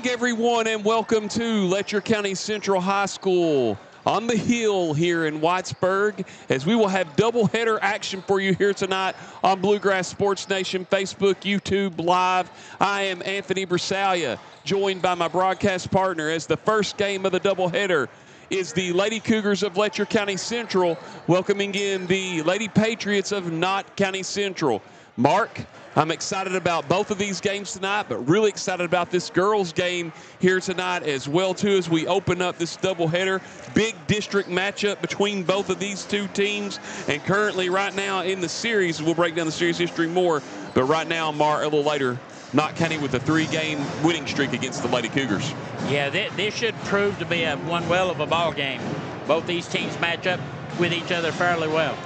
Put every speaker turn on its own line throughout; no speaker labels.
morning, everyone, and welcome to Letcher County Central High School on the hill here in Whitesburg, as we will have doubleheader action for you here tonight on Bluegrass Sports Nation, Facebook, YouTube, Live. I am Anthony Brisalia, joined by my broadcast partner, as the first game of the doubleheader is the Lady Cougars of Letcher County Central welcoming in the Lady Patriots of Knott County Central. Mark, I'm excited about both of these games tonight, but really excited about this girls game here tonight as well, too, as we open up this doubleheader. Big district matchup between both of these two teams. And currently right now in the series, we'll break down the series history more, but right now, Mark, a little later, Knott County with a 3-game winning streak against the Lady Cougars.
Yeah, this should prove to be one well of a ball game. Both these teams match up with each other fairly well.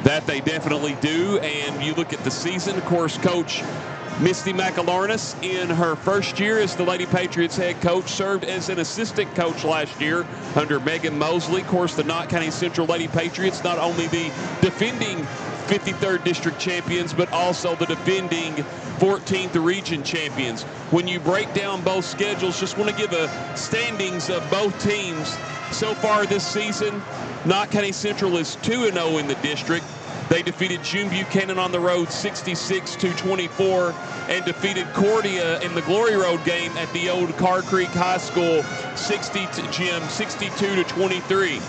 That they definitely do. And you look at the season, of course, Coach Misty McAlarnis in her first year as the Lady Patriots head coach, served as an assistant coach last year under Megan Mosley. Of course, the Knott County Central Lady Patriots, not only the defending 53rd District champions, but also the defending 14th region champions. When you break down both schedules, just want to give a standings of both teams so far this season. Knott County Central is 2-0 in the district. They defeated June Buchanan on the road 66-24 and defeated Cordia in the Glory Road game at the old Carr Creek High School 62-23.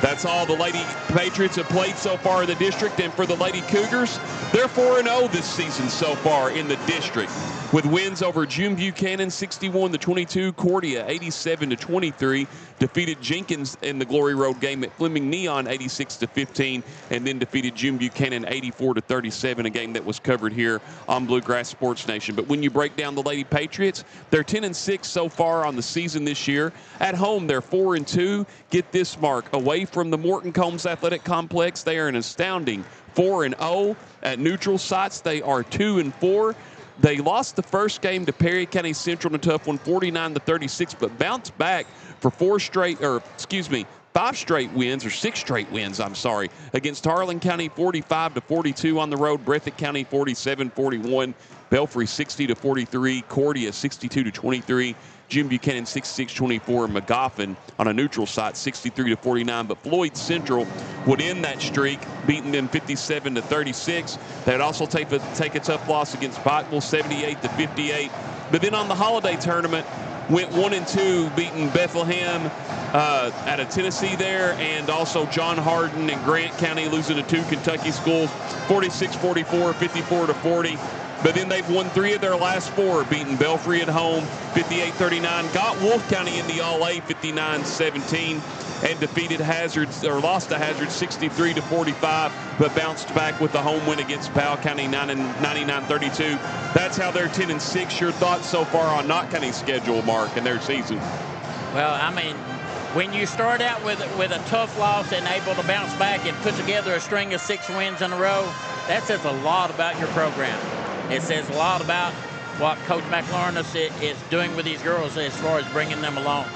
That's all the Lady Patriots have played so far in the district. And for the Lady Cougars, they're 4-0 this season so far in the district, with wins over June Buchanan 61-22, Cordia 87-23, defeated Jenkins in the Glory Road game at Fleming Neon 86-15, and then defeated June Buchanan 84-37, a game that was covered here on Bluegrass Sports Nation. But when you break down the Lady Patriots, they're 10-6 so far on the season this year. At home, they're 4-2. Get this, Mark, away from the Morton Combs Athletic Complex, they are an astounding 4-0. At neutral sites, they are 2-4. They lost the first game to Perry County Central in a tough one, 49-36, but bounced back for 5 straight wins, or 6 straight wins, against Harlan County 45-42 on the road, Breathitt County 47-41, Belfry 60-43, Cordia 62-23, Jim Buchanan 66-24, McGoffin on a neutral site 63-49. But Floyd Central would end that streak, beating them 57-36. They'd also take a tough loss against Pikeville 78-58. But then on the holiday tournament, went 1-2, beating Bethlehem out of Tennessee there, and also John Hardin and Grant County losing to 2 Kentucky schools 46-44, 54-40. But then they've won 3 of their last 4, beating Belfry at home 58-39, got Wolfe County in the All-A 59-17, and lost to Hazard 63-45, but bounced back with the home win against Powell County 99-32. That's how they're 10-6. Your thoughts so far on Knott County's schedule, Mark, and their season?
Well, I mean, when you start out with a tough loss and able to bounce back and put together a string of 6 wins in a row, that says a lot about your program. It says a lot about what Coach McLaurinus is doing with these girls as far as bringing them along.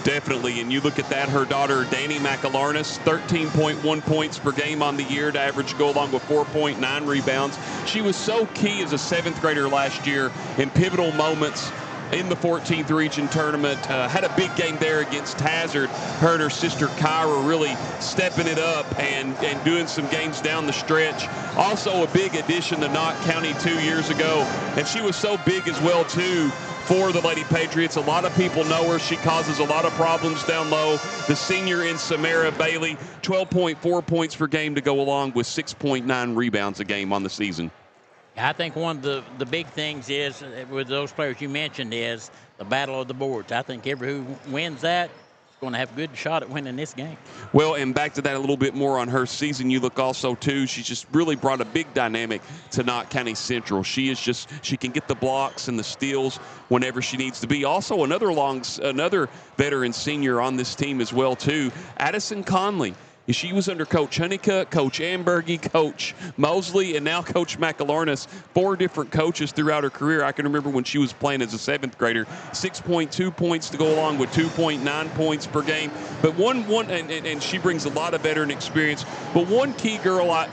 Definitely, and you look at that, her daughter, Danny McAlarnis, 13.1 points per game on the year to average go along with 4.9 rebounds. She was so key as a 7th grader last year in pivotal moments in the 14th region tournament. Had a big game there against Hazard. Her and her sister Kyra really stepping it up and doing some games down the stretch. Also a big addition to Knott County 2 years ago, and she was so big as well too for the Lady Patriots. A lot of people know her. She causes a lot of problems down low. The senior in Samara Bailey, 12.4 points per game to go along with 6.9 rebounds a game on the season.
I think one of the big things is, with those players you mentioned, is the battle of the boards. I think who wins that is going to have a good shot at winning this game.
Well, and back to that a little bit more on her season, you look also, too, she's just really brought a big dynamic to Knott County Central. She can get the blocks and the steals whenever she needs to be. Also, another veteran senior on this team as well, too, Addison Conley. She was under Coach Honeycutt, Coach Ambergy, Coach Mosley, and now Coach McAlarness. 4 different coaches throughout her career. I can remember when she was playing as a 7th grader, 6.2 points to go along with 2.9 points per game. But and she brings a lot of veteran experience. But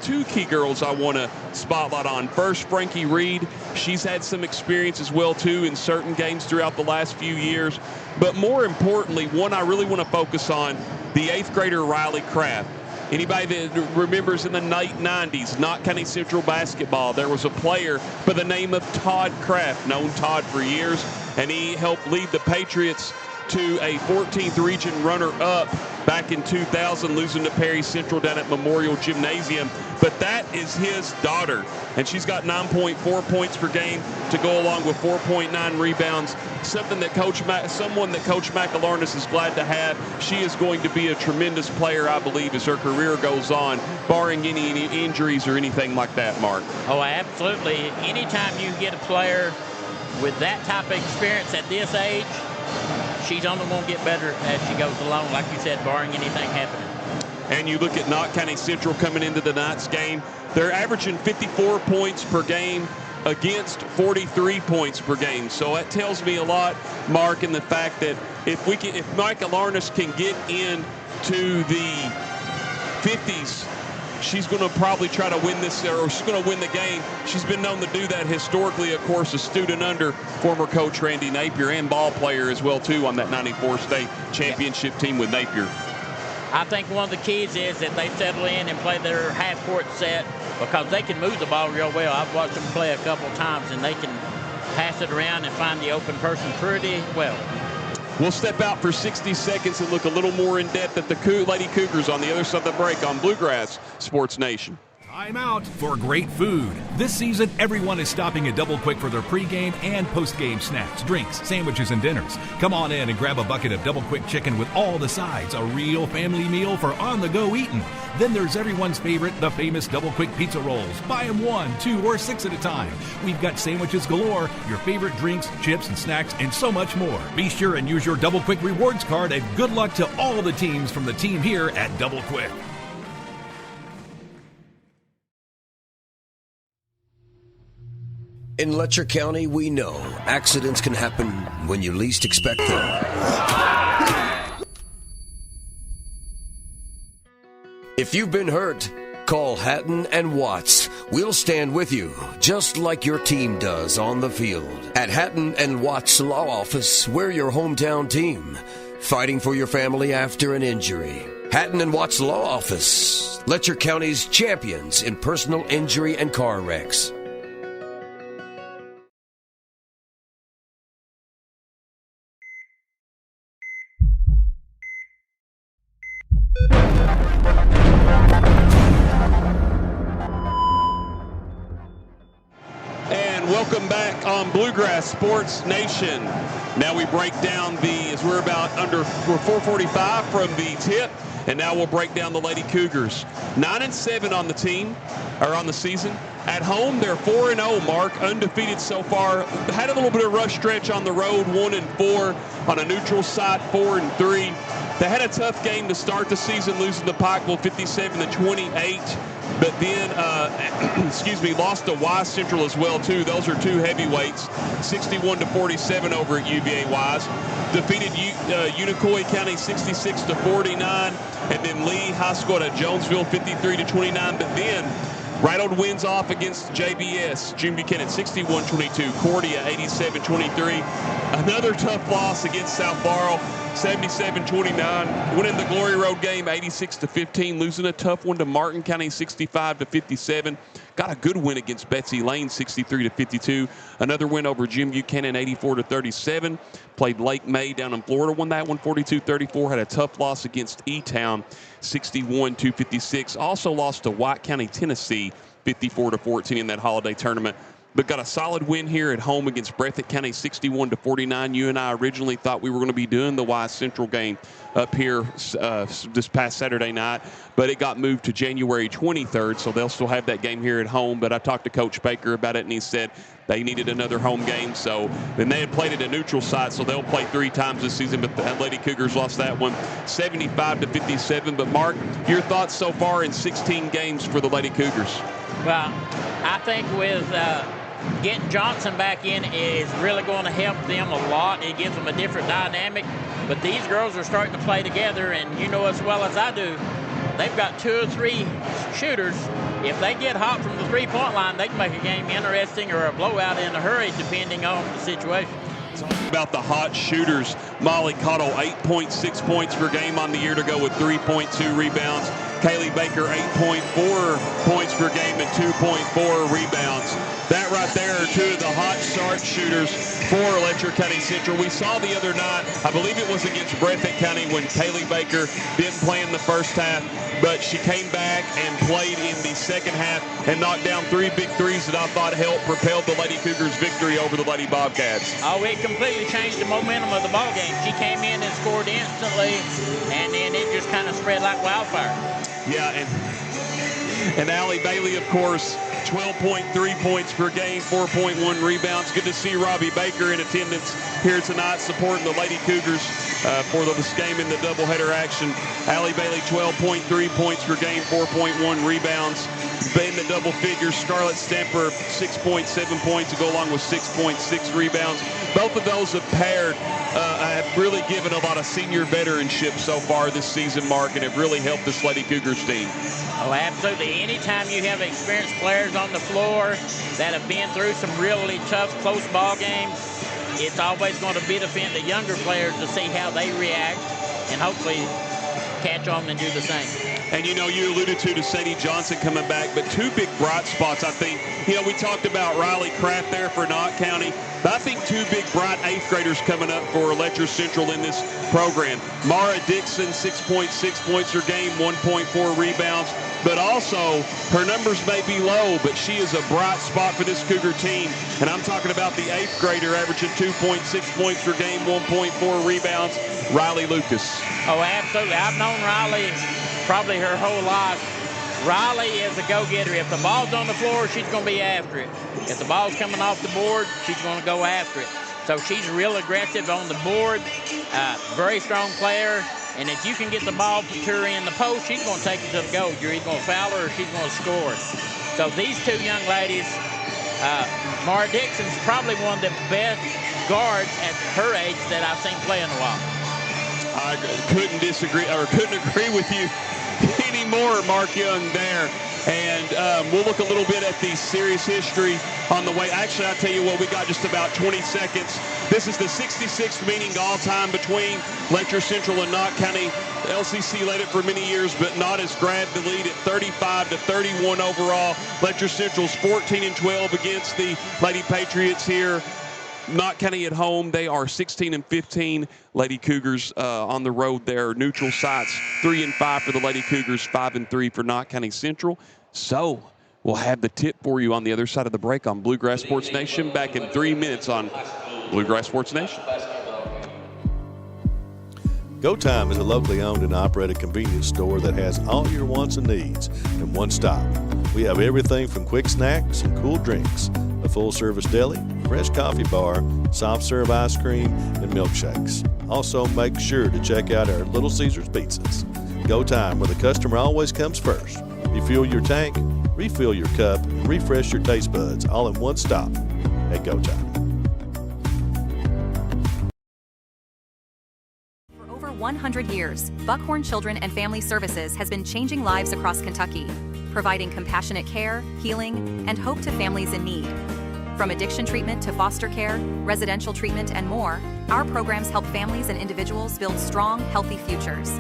two key girls I want to spotlight on. First, Frankie Reed. She's had some experience as well, too, in certain games throughout the last few years. But more importantly, one I really want to focus on, the 8th grader Riley Kraft. Anybody that remembers in the late 90s, Knott County Central basketball, there was a player by the name of Todd Kraft, known Todd for years, and he helped lead the Patriots to a 14th region runner-up back in 2000, losing to Perry Central down at Memorial Gymnasium. But that is his daughter, and she's got 9.4 points per game to go along with 4.9 rebounds, someone that Coach McAlarness is glad to have. She is going to be a tremendous player, I believe, as her career goes on, barring any injuries or anything like that, Mark.
Oh, absolutely. Anytime you get a player with that type of experience at this age, she's only going to get better as she goes along, like you said, barring anything happening.
And you look at Knott County Central coming into the Knott's game. They're averaging 54 points per game against 43 points per game. So that tells me a lot, Mark, in the fact that if Mike Alarnas can get into the 50s, she's going to probably try to win this, or she's going to win the game. She's been known to do that historically, of course, a student under former coach Randy Napier and ball player as well, too, on that 94 state championship team with Napier.
I think one of the keys is that they settle in and play their half-court set, because they can move the ball real well. I've watched them play a couple times, and they can pass it around and find the open person pretty well.
We'll step out for 60 seconds and look a little more in depth at the Lady Cougars on the other side of the break on Bluegrass Sports Nation.
Time out for great food. This season, everyone is stopping at Double Quick for their pregame and postgame snacks, drinks, sandwiches, and dinners. Come on in and grab a bucket of Double Quick chicken with all the sides, a real family meal for on-the-go eating. Then there's everyone's favorite, the famous Double Quick pizza rolls. Buy them 1, 2, or 6 at a time. We've got sandwiches galore, your favorite drinks, chips, and snacks, and so much more. Be sure and use your Double Quick rewards card, and good luck to all the teams from the team here at Double Quick.
In Letcher County, we know accidents can happen when you least expect them. If you've been hurt, call Hatton and Watts. We'll stand with you, just like your team does on the field. At Hatton and Watts Law Office, we're your hometown team, fighting for your family after an injury. Hatton and Watts Law Office, Letcher County's champions in personal injury and car wrecks.
Welcome back on Bluegrass Sports Nation. Now we break down as we're 4:45 from the tip, and now we'll break down the Lady Cougars. 9-7 on the team, or on the season. At home, they're 4-0, Mark, undefeated so far. Had a little bit of rough stretch on the road, 1-4 on a neutral site, 4-3. They had a tough game to start the season, losing to Pikeville 57-28. But then, lost to Wise Central as well, too. Those are 2 heavyweights, 61-47 over at UVA Wise. Defeated Unicoi County 66-49, and then Lee High School at Jonesville 53-29. But then, Rattled wins off against JBS, Jim Buchanan 61-22, Cordia 87-23. Another tough loss against South Laurel, 77-29. Winning the Glory Road game 86-15, losing a tough one to Martin County 65-57. Got a good win against Betsy Lane 63-52. Another win over Jim Buchanan 84-37. Played Lake May down in Florida, won that one 42-34. Had a tough loss against E-Town 61-56. Also lost to White County, Tennessee 54-14 in that holiday tournament. but got a solid win here at home against Breathitt County 61-49. You and I originally thought we were going to be doing the Wise Central game up here this past Saturday night, but it got moved to January 23rd, so they'll still have that game here at home. But I talked to Coach Baker about it, and he said they needed another home game. So then they had played at a neutral site, so they'll play 3 times this season, but the Lady Cougars lost that one 75-57. But Mark, your thoughts so far in 16 games for the Lady Cougars?
Well, I think with getting Johnson back in is really going to help them a lot. It gives them a different dynamic. But these girls are starting to play together, and you know as well as I do, they've got 2 or 3 shooters. If they get hot from the 3-point line, they can make a game interesting or a blowout in a hurry, depending on the situation.
Talking about the hot shooters, Molly Cottle, 8.6 points per game on the year to go with 3.2 rebounds. Kaylee Baker, 8.4 points per game and 2.4 rebounds. That right there are 2 of the hot start shooters for Letcher County Central. We saw the other night, I believe it was against Breathitt County, when Kaylee Baker didn't play in the first half, but she came back and played in the second half and knocked down 3 big threes that I thought helped propel the Lady Cougars' victory over the Lady Bobcats.
Oh, it completely changed the momentum of the ball game. She came in and scored instantly, and then it just kind of spread like wildfire.
Yeah, and Allie Bailey, of course, 12.3 points per game, 4.1 rebounds. Good to see Robbie Baker in attendance here tonight supporting the Lady Cougars for this game in the doubleheader action. Allie Bailey, 12.3 points per game, 4.1 rebounds. In the double figures, Scarlett Stemper, 6.7 points to go along with 6.6 rebounds. Both of those have paired, have really given a lot of senior veteranship so far this season, Mark, and have really helped this Lady Cougars team.
Oh, absolutely. Anytime you have experienced players on the floor that have been through some really tough, close ball games, it's always going to benefit the younger players to see how they react and hopefully catch on and do the same.
And, you know, you alluded to Sadie Johnson coming back, but 2 big bright spots, I think. You know, we talked about Riley Kraft there for Knott County, but I think 2 big bright 8th graders coming up for Letcher Central in this program. Mara Dixon, 6.6 points per game, 1.4 rebounds, but also her numbers may be low, but she is a bright spot for this Cougar team. And I'm talking about the 8th grader averaging 2.6 points per game, 1.4 rebounds, Riley Lucas.
Oh, absolutely. I've known Riley probably her whole life. Riley is a go-getter. If the ball's on the floor, she's going to be after it. If the ball's coming off the board, she's going to go after it. So she's real aggressive on the board, very strong player. And if you can get the ball to her in the post, she's going to take it to the goal. You're either going to foul her or she's going to score it. So these 2 young ladies, Mara Dixon's probably one of the best guards at her age that I've seen play in a while.
I couldn't disagree, or couldn't agree with you anymore, Mark Young there. And we'll look a little bit at the series history on the way. Actually, I'll tell you what, we got just about 20 seconds. This is the 66th meeting all-time between Letcher Central and Knott County. LCC led it for many years, but Knott has grabbed the lead at 35-31 overall. Letcher Central's 14-12 against the Lady Patriots here. Knott County at home, they are 16-15. Lady Cougars on the road there, neutral sites, 3-5 for the Lady Cougars, 5-3 for Knott County Central. So we'll have the tip for you on the other side of the break on Bluegrass Sports Nation. Back in 3 minutes on Bluegrass Sports Nation.
Go Time is a locally owned and operated convenience store that has all your wants and needs in one stop. We have everything from quick snacks and cool drinks, a full-service deli, fresh coffee bar, soft-serve ice cream, and milkshakes. Also, make sure to check out our Little Caesars pizzas. Go Time, where the customer always comes first. Refuel your tank, refill your cup, and refresh your taste buds all in one stop at Go Time.
For over 100 years, Buckhorn Children and Family Services has been changing lives across Kentucky, providing compassionate care, healing, and hope to families in need. From addiction treatment to foster care, residential treatment, and more, our programs help families and individuals build strong, healthy futures.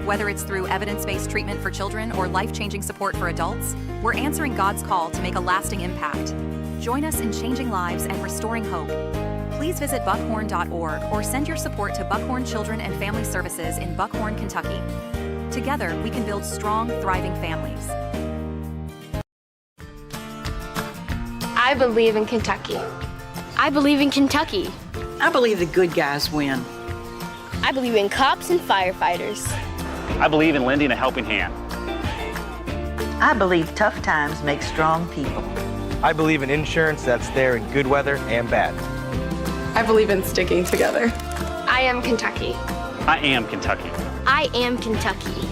Whether it's through evidence-based treatment for children or life-changing support for adults, we're answering God's call to make a lasting impact. Join us in changing lives and restoring hope. Please visit buckhorn.org or send your support to Buckhorn Children and Family Services in Buckhorn, Kentucky. Together, we can build strong, thriving families.
I I believe in Kentucky.
I believe in Kentucky.
I believe the good guys win.
I believe in cops and firefighters.
I believe in lending a helping hand.
I believe tough times make strong people.
I believe in insurance that's there in good weather and bad.
I believe in sticking together.
I am Kentucky.
I am Kentucky.
I am Kentucky.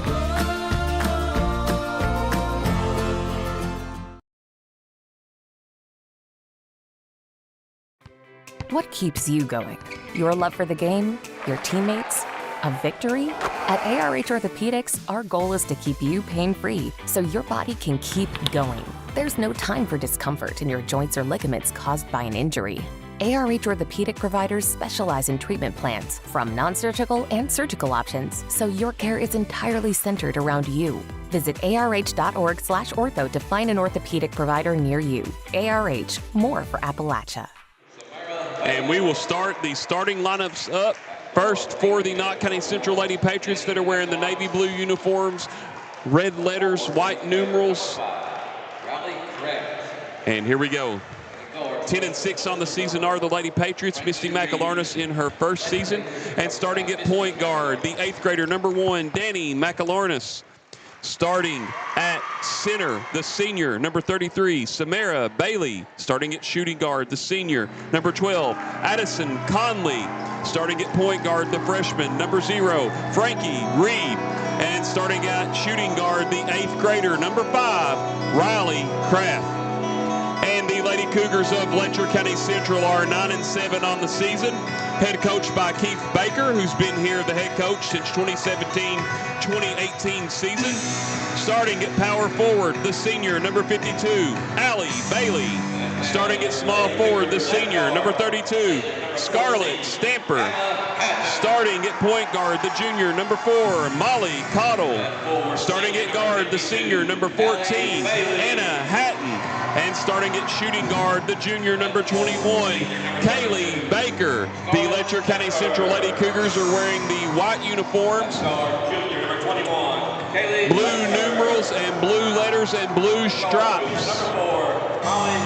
What keeps you going? Your love for the game? Your teammates? A victory? At ARH Orthopedics, our goal is to keep you pain-free so your body can keep going. There's no time for discomfort in your joints or ligaments caused by an injury. ARH Orthopedic providers specialize in treatment plans, from non-surgical and surgical options, so your care is entirely centered around you. Visit arh.org/ortho to find an orthopedic provider near you. ARH, more for Appalachia.
And we will start the starting lineups up first for the Knott County Central Lady Patriots that are wearing the navy blue uniforms, red letters, white numerals. And here we go. 10-6 on the season are the Lady Patriots. Misty McAlarnis in her first season. And starting at point guard, the 8th grader, number 1, Danny McAlarnis. Starting at center, the senior, number 33, Samara Bailey. Starting at shooting guard, the senior, number 12, Addison Conley. Starting at point guard, the freshman, number 0, Frankie Reed. And starting at shooting guard, the 8th grader, number 5, Riley Kraft. And the Lady Cougars of Letcher County Central are 9-7 on the season. Head coached by Keith Baker, who's been here the head coach since 2017-2018 season. Starting at power forward, the senior, number 52, Allie Bailey. Starting at small forward, the senior, number 32, Scarlett Stamper. Starting at point guard, the junior, number 4, Molly Cottle. Starting at guard, the senior, number 14, Anna Hatton. And starting at shooting guard, the junior, number 21, Kaylee Baker. The Letcher County Central Lady Cougars are wearing the white uniforms, blue numerals and blue letters and blue stripes.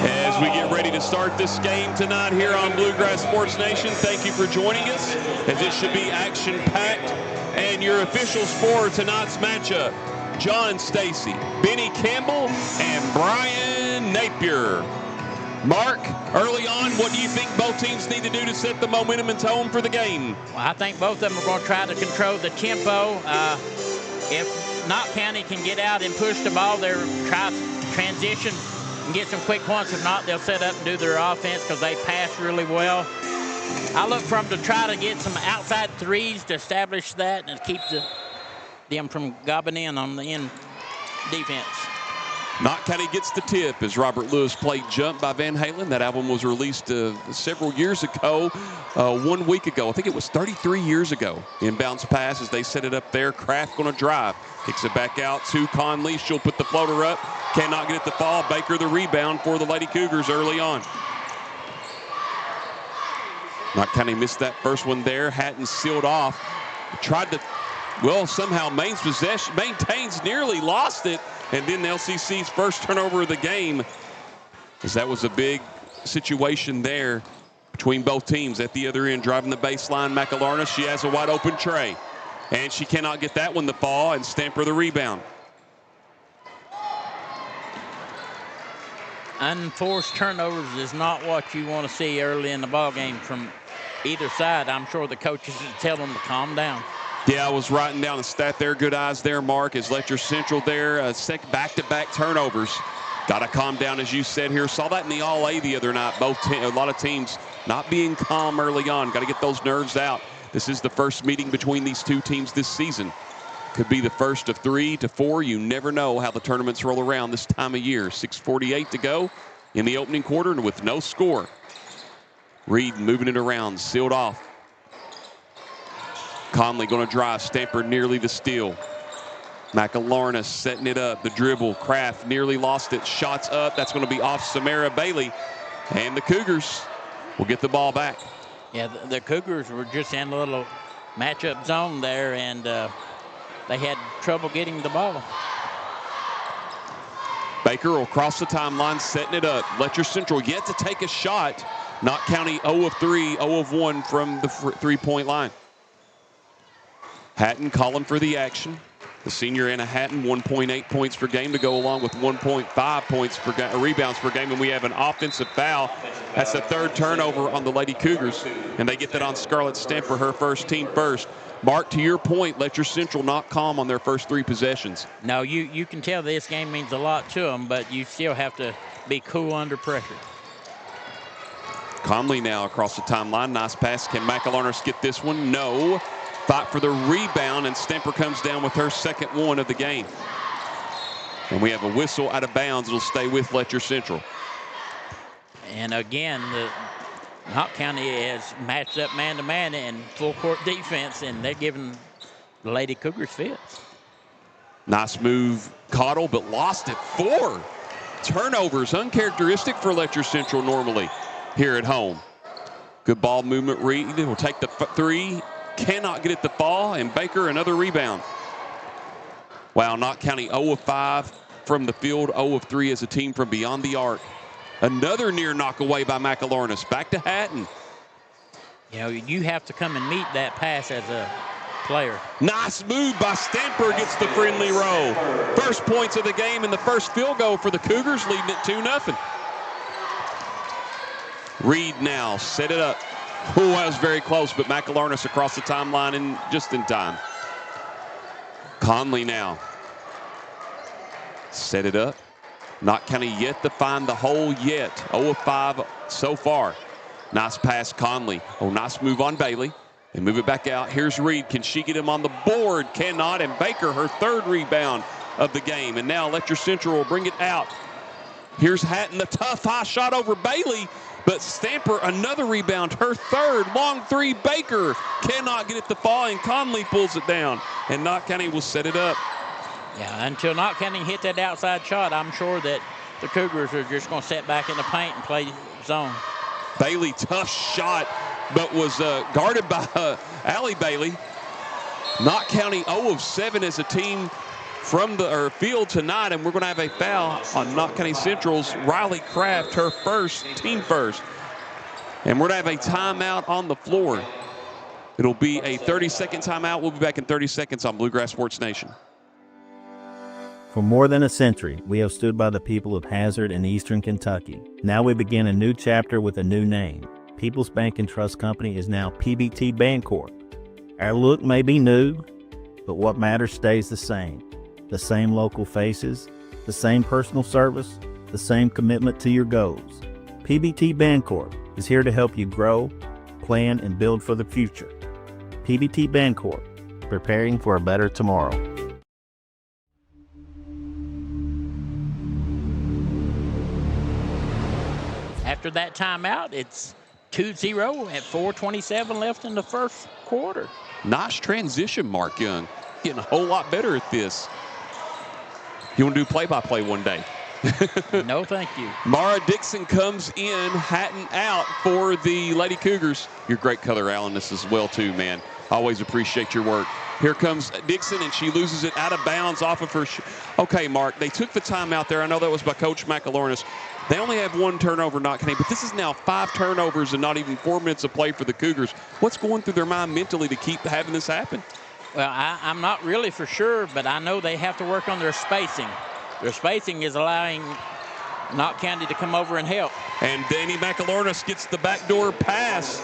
As we get ready to start this game tonight here on Bluegrass Sports Nation, thank you for joining us, as it should be action-packed. And your officials for tonight's matchup, John Stacy, Benny Campbell, and Brian Napier. Mark, early on, what do you think both teams need to do to set the momentum and tone for the game?
Well, I think both of them are going to try to control the tempo. If Knott County can get out and push the ball, they'll try to transition and get some quick points. If not, they'll set up and do their offense because they pass really well. I look for them to try to get some outside threes to establish that and keep them from gobbing in on the end defense.
Knott County gets the tip as Robert Lewis played Jump by Van Halen. That album was released several years ago, 1 week ago. I think it was 33 years ago. Inbounds pass as they set it up there. Kraft going to drive. Kicks it back out to Conley. She'll put the floater up. Cannot get it to fall. Baker the rebound for the Lady Cougars early on. Knott County missed that first one there. Hatton sealed off. Tried to, well, somehow maintains, nearly lost it. And then LCC's first turnover of the game, as that was a big situation there between both teams. At the other end, driving the baseline, McAlarnis. She has a wide open tray, and she cannot get that one to fall, and Stamper the rebound.
Unforced turnovers is not what you want to see early in the ball game from either side. I'm sure the coaches will tell them to calm down.
Yeah, I was writing down the stat there. Good eyes there, Mark, as Letcher Central there. Back-to-back turnovers. Got to calm down, as you said here. Saw that in the All-A the other night. A lot of teams not being calm early on. Got to get those nerves out. This is the first meeting between these two teams this season. Could be the first of 3 to 4. You never know how the tournaments roll around this time of year. 6:48 to go in the opening quarter, and with no score. Reed moving it around, sealed off. Conley going to drive. Stamper nearly the steal. McAlarnis setting it up. The dribble. Kraft nearly lost it. Shots up. That's going to be off Samara Bailey. And the Cougars will get the ball back.
Yeah, the Cougars were just in a little matchup zone there, and they had trouble getting the ball.
Baker will cross the timeline, setting it up. Letcher Central yet to take a shot. Knott County 0 of 3, 0 of 1 from the three-point line. Hatton calling for the action. The senior Anna Hatton, 1.8 points per game to go along with 1.5 points per rebounds per game, and we have an offensive foul. That's the third turnover on the Lady Cougars, and they get that on Scarlett Stamper, her first, team first. Mark, to your point, Letcher Central not calm on their first 3 possessions.
No, you can tell this game means a lot to them, but you still have to be cool under pressure.
Conley now across the timeline. Nice pass. Can McElharnis get this one? No. Fight for the rebound, and Stamper comes down with her second one of the game. And we have a whistle out of bounds. It'll stay with Letcher Central.
And again, the Knott County has matched up man-to-man in full-court defense, and they're giving the Lady Cougars fits.
Nice move, Cottle, but lost it. 4 turnovers, uncharacteristic for Letcher Central normally here at home. Good ball movement. Reed will take the 3. Cannot get it to fall, and Baker another rebound. Wow, Knott County 0 of 5 from the field, 0 of 3 as a team from beyond the arc. Another near knock away by McElharnis. Back to Hatton.
You know, you have to come and meet that pass as a player.
Nice move by Stamper, gets the friendly roll. First points of the game and the first field goal for the Cougars, leading it 2-0. Reed now set it up. Oh, that was very close, but McElharnis across the timeline and just in time. Conley now. Set it up. Knott County yet to find the hole yet. 0 of 5 so far. Nice pass, Conley. Oh, nice move on Bailey. They move it back out. Here's Reed. Can she get him on the board? Cannot. And Baker, her third rebound of the game. And now Letcher Central will bring it out. Here's Hatton, the tough high shot over Bailey. But Stamper, another rebound, her third. Long 3, Baker cannot get it to fall, and Conley pulls it down. And Knott County will set it up.
Yeah, until Knott County hit that outside shot, I'm sure that the Cougars are just going to sit back in the paint and play zone.
Bailey, tough shot, but was guarded by Allie Bailey. Knott County 0 of 7 as a team from the field tonight, and we're going to have a foul on Knott County Central's Riley Kraft, her first, team first. And we're going to have a timeout on the floor. It'll be a 30-second timeout. We'll be back in 30 seconds on Bluegrass Sports Nation.
For more than a century, we have stood by the people of Hazard and Eastern Kentucky. Now we begin a new chapter with a new name. People's Bank and Trust Company is now PBT Bancorp. Our look may be new, but what matters stays the same. The same local faces, the same personal service, the same commitment to your goals. PBT Bancorp is here to help you grow, plan, and build for the future. PBT Bancorp, preparing for a better tomorrow.
After that timeout, it's 2-0 at 4:27 left in the first quarter.
Nice transition, Mark Young. Getting a whole lot better at this. You want to do play-by-play one day?
No, thank you.
Mara Dixon comes in, Hatton out for the Lady Cougars. Your great color, Alan, this as well, too, man. Always appreciate your work. Here comes Dixon, and she loses it out of bounds off of her. Okay, Mark, they took the time out there. I know that was by Coach McElharnis. They only have 1 turnover, Knott County, but this is now 5 turnovers and not even 4 minutes of play for the Cougars. What's going through their mind mentally to keep having this happen?
Well, I'm not really for sure, but I know they have to work on their spacing. Their spacing is allowing Knott County to come over and help.
And Danny McElharnis gets the backdoor pass.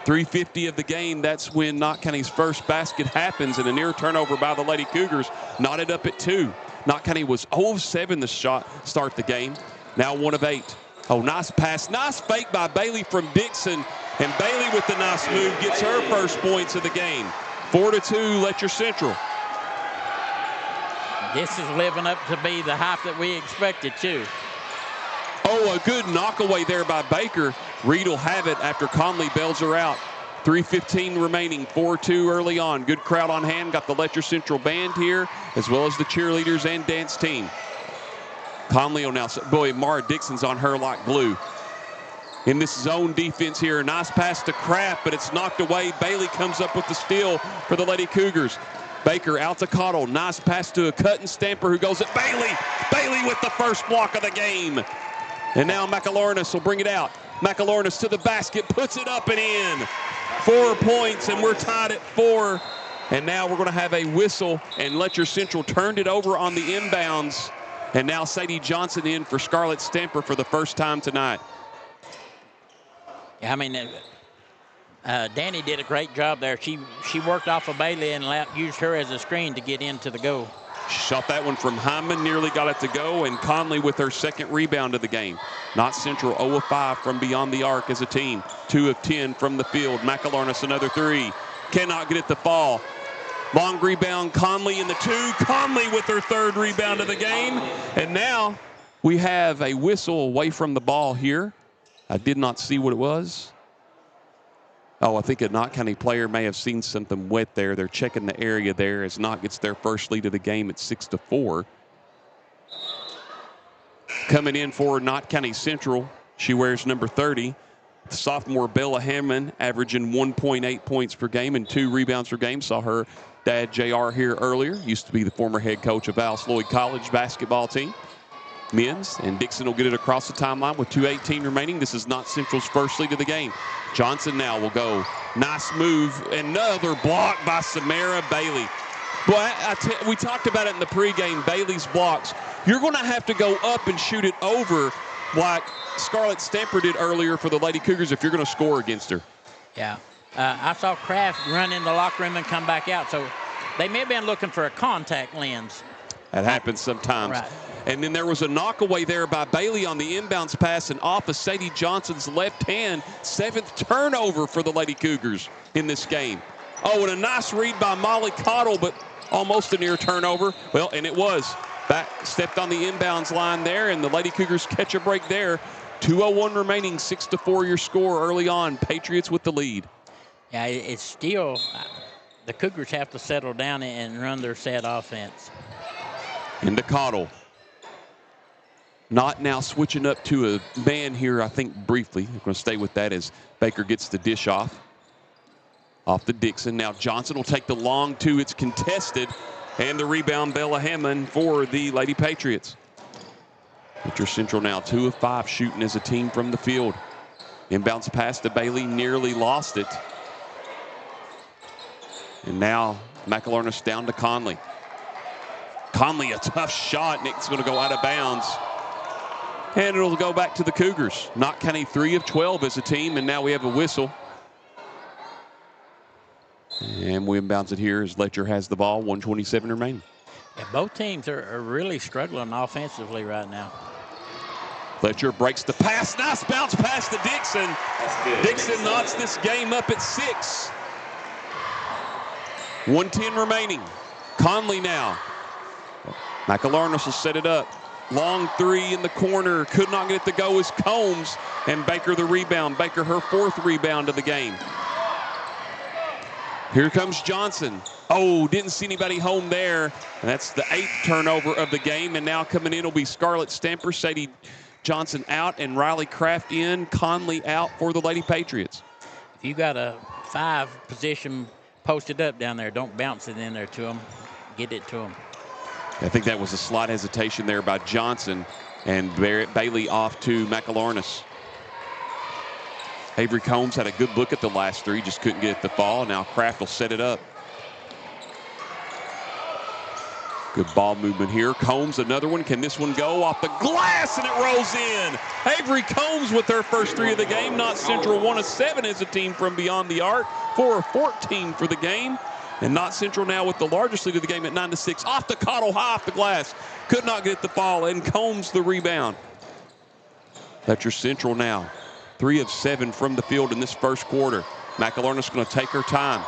3:50 of the game, that's when Knott County's first basket happens, and a near turnover by the Lady Cougars, knotted up at 2. Knott County was 0 of 7 the shot start the game. Now 1 of 8. Oh, nice pass. Nice fake by Bailey from Dixon. And Bailey with the nice move gets her first points of the game. 4-2, Letcher Central.
This is living up to be the hype that we expected, too.
Oh, a good knockaway there by Baker. Reed will have it after Conley bails her out. 3:15 remaining, 4-2 early on. Good crowd on hand. Got the Letcher Central band here, as well as the cheerleaders and dance team. Conley will now, boy, Mara Dixon's on her like glue. In this zone defense here, nice pass to Kraft, but it's knocked away. Bailey comes up with the steal for the Lady Cougars. Baker out to Cottle. Nice pass to a cut and Stamper who goes at Bailey. Bailey with the first block of the game. And now McElornis will bring it out. McElornis to the basket, puts it up and in. 4 points, and we're tied at 4. And now we're going to have a whistle, and Letcher Central turned it over on the inbounds. And now Sadie Johnson in for Scarlett Stamper for the first time tonight.
Yeah, I mean, Danny did a great job there. She worked off of Bailey and used her as a screen to get into the goal.
She shot that one from Hyman, nearly got it to go, and Conley with her second rebound of the game. Knott Central 0 of 5 from beyond the arc as a team. 2 of 10 from the field. McElornis another 3. Cannot get it to fall. Long rebound, Conley in the 2. Conley with her third rebound of the game. And now we have a whistle away from the ball here. I did not see what it was. Oh, I think a Knott County player may have seen something wet there. They're checking the area there as Knott gets their first lead of the game at 6-4. Coming in for Knott County Central, she wears number 30. The sophomore Bella Hammond averaging 1.8 points per game and 2 rebounds per game. Saw her dad, JR, here earlier. Used to be the former head coach of Alice Lloyd College basketball team. Men's, and Dixon will get it across the timeline with 2:18 remaining. This is Knott Central's first lead of the game. Johnson now will go. Nice move. Another block by Samara Bailey. Boy, we talked about it in the pregame, Bailey's blocks. You're going to have to go up and shoot it over like Scarlett Stamper did earlier for the Lady Cougars if you're going to score against her.
Yeah. I saw Kraft run in the locker room and come back out, so they may have been looking for a contact lens.
That happens sometimes.
Right.
And then there was a knockaway there by Bailey on the inbounds pass and off of Sadie Johnson's left hand. 7th turnover for the Lady Cougars in this game. Oh, and a nice read by Molly Cottle, but almost a near turnover. Well, and it was. Back stepped on the inbounds line there, and the Lady Cougars catch a break there. 2:01 remaining, 6-4 your score early on. Patriots with the lead.
Yeah, it's still, the Cougars have to settle down and run their set offense.
Into Cottle. Knott now switching up to a man here, I think, briefly. We're going to stay with that as Baker gets the dish off. Off the Dixon. Now Johnson will take the long 2. It's contested. And the rebound, Bella Hammond for the Lady Patriots. Letcher Central now 2 of 5 shooting as a team from the field. Inbounds pass to Bailey, nearly lost it. And now McElornis down to Conley. Conley, a tough shot. Nick's going to go out of bounds. And it'll go back to the Cougars. Knott County 3 of 12 as a team, and now we have a whistle. And we inbounds it here as Letcher has the ball, 1:27 remaining.
Yeah, both teams are really struggling offensively right now.
Letcher breaks the pass. Nice bounce pass to Dixon. Dixon knocks this game up at 6. 1:10 remaining. Conley now. McElornis will set it up. Long 3 in the corner. Could not get it to go as Combs. And Baker the rebound. Baker her 4th rebound of the game. Here comes Johnson. Oh, didn't see anybody home there. And that's the 8th turnover of the game. And now coming in will be Scarlett Stamper, Sadie Johnson out, and Riley Kraft in. Conley out for the Lady Patriots.
If you got a 5 position posted up down there, don't bounce it in there to them. Get it to them.
I think that was a slight hesitation there by Johnson, and Bailey off to McElornis. Avery Combs had a good look at the last 3, just couldn't get it to fall. Now Kraft will set it up. Good ball movement here. Combs, another one. Can this one go off the glass? And it rolls in. Avery Combs with her first 3 of the game. Knott Central 1 of 7 as a team from beyond the arc. 4 of 14 for the game. And Knott Central now with the largest lead of the game at 9-6. Off the Cottle, high off the glass. Could not get the fall, and Combs the rebound. Letcher Central now 3 of 7 from the field in this first quarter. McElornis going to take her time.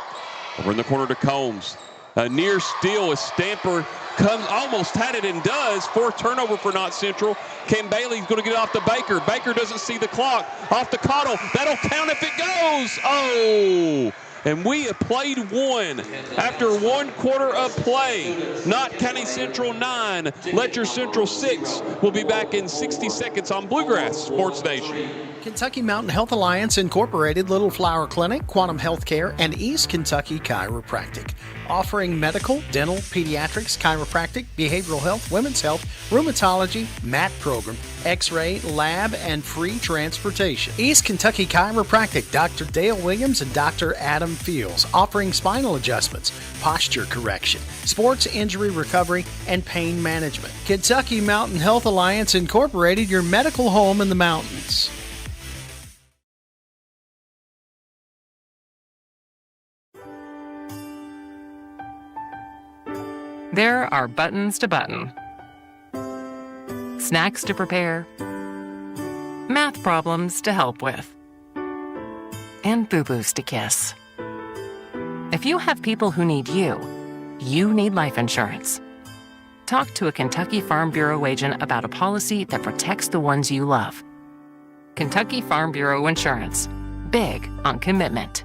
Over in the corner to Combs. A near steal as Stamper comes, almost had it and does. 4th turnover for Knott Central. Ken Bailey's going to get it off to Baker. Baker doesn't see the clock. Off to Cottle. That'll count if it goes. Oh! And we have played 1 after 1 quarter of play. Knott County Central 9, Letcher Central 6. We'll be back in 60 seconds on Bluegrass Sports Nation.
Kentucky Mountain Health Alliance Incorporated, Little Flower Clinic, Quantum Healthcare, and East Kentucky Chiropractic. Offering medical, dental, pediatrics, chiropractic, behavioral health, women's health, rheumatology, MAT program, x-ray, lab, and free transportation. East Kentucky Chiropractic, Dr. Dale Williams and Dr. Adam Fields. Offering spinal adjustments, posture correction, sports injury recovery, and pain management. Kentucky Mountain Health Alliance Incorporated, your medical home in the mountains.
There are buttons to button, snacks to prepare, math problems to help with, and boo-boos to kiss. If you have people who need you, you need life insurance. Talk to a Kentucky Farm Bureau agent about a policy that protects the ones you love. Kentucky Farm Bureau Insurance. Big on commitment.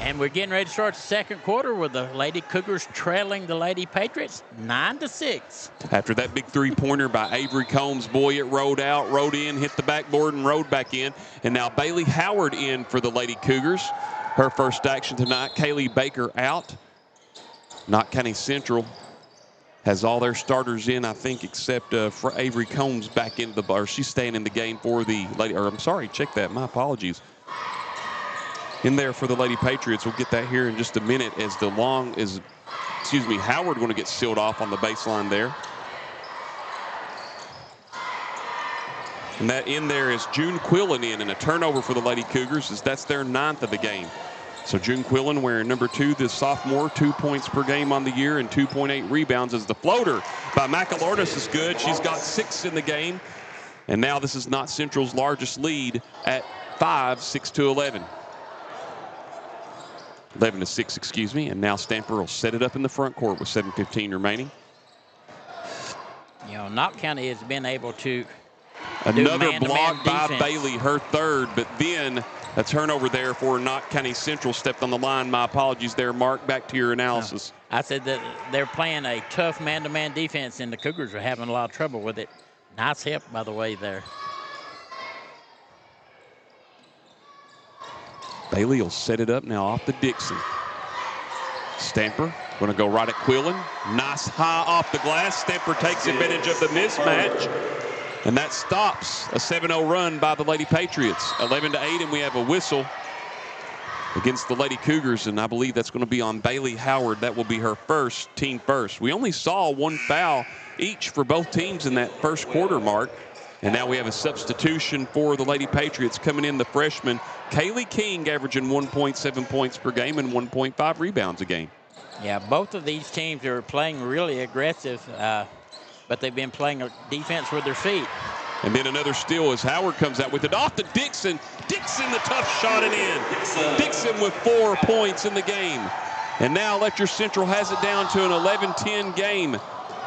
And we're getting ready to start the second quarter with the Lady Cougars trailing the Lady Patriots 9-6.
After that big three-pointer by Avery Combs, boy, it rolled out, rode in, hit the backboard, and rode back in. And now Bailey Howard in for the Lady Cougars. Her first action tonight. Kaylee Baker out. Knott County Central has all their starters in, I think, except for Avery Combs back into the bar. She's staying in the game for the Lady, or I'm sorry, check that, my apologies. In there for the Lady Patriots. We'll get that here in just a minute as Howard going to get sealed off on the baseline there. And that in there is June Quillen in, and a turnover for the Lady Cougars, as that's their 9th of the game. So June Quillen wearing number 2, the sophomore, 2 points per game on the year and 2.8 rebounds, as the floater by McAlornis is good. She's got 6 in the game. And now this is Knott Central's largest lead at 5, 6-11. 11-6, excuse me, and now Stamper will set it up in the front court with 7:15 remaining.
You know, Knott County has been able to
another block by Bailey, her 3rd, but then a turnover there for Knott County Central. Stepped on the line. My apologies there, Mark. Back to your analysis.
I said that they're playing a tough man-to-man defense, and the Cougars are having a lot of trouble with it. Nice help, by the way, there.
Bailey will set it up now off the Dixon. Stamper going to go right at Quillen. Nice high off the glass. Stamper takes advantage of the mismatch. And that stops a 7-0 run by the Lady Patriots. 11-8, and we have a whistle against the Lady Cougars, and I believe that's going to be on Bailey Howard. That will be her team first. We only saw 1 foul each for both teams in that first quarter, Mark. And now we have a substitution for the Lady Patriots coming in, the freshman, Kaylee King, averaging 1.7 points per game and 1.5 rebounds a game.
Yeah, both of these teams are playing really aggressive, but they've been playing defense with their feet.
And then another steal as Howard comes out with it off to Dixon. Dixon, the tough shot and in. Dixon with 4 points in the game. And now Letcher Central has it down to an 11-10 game.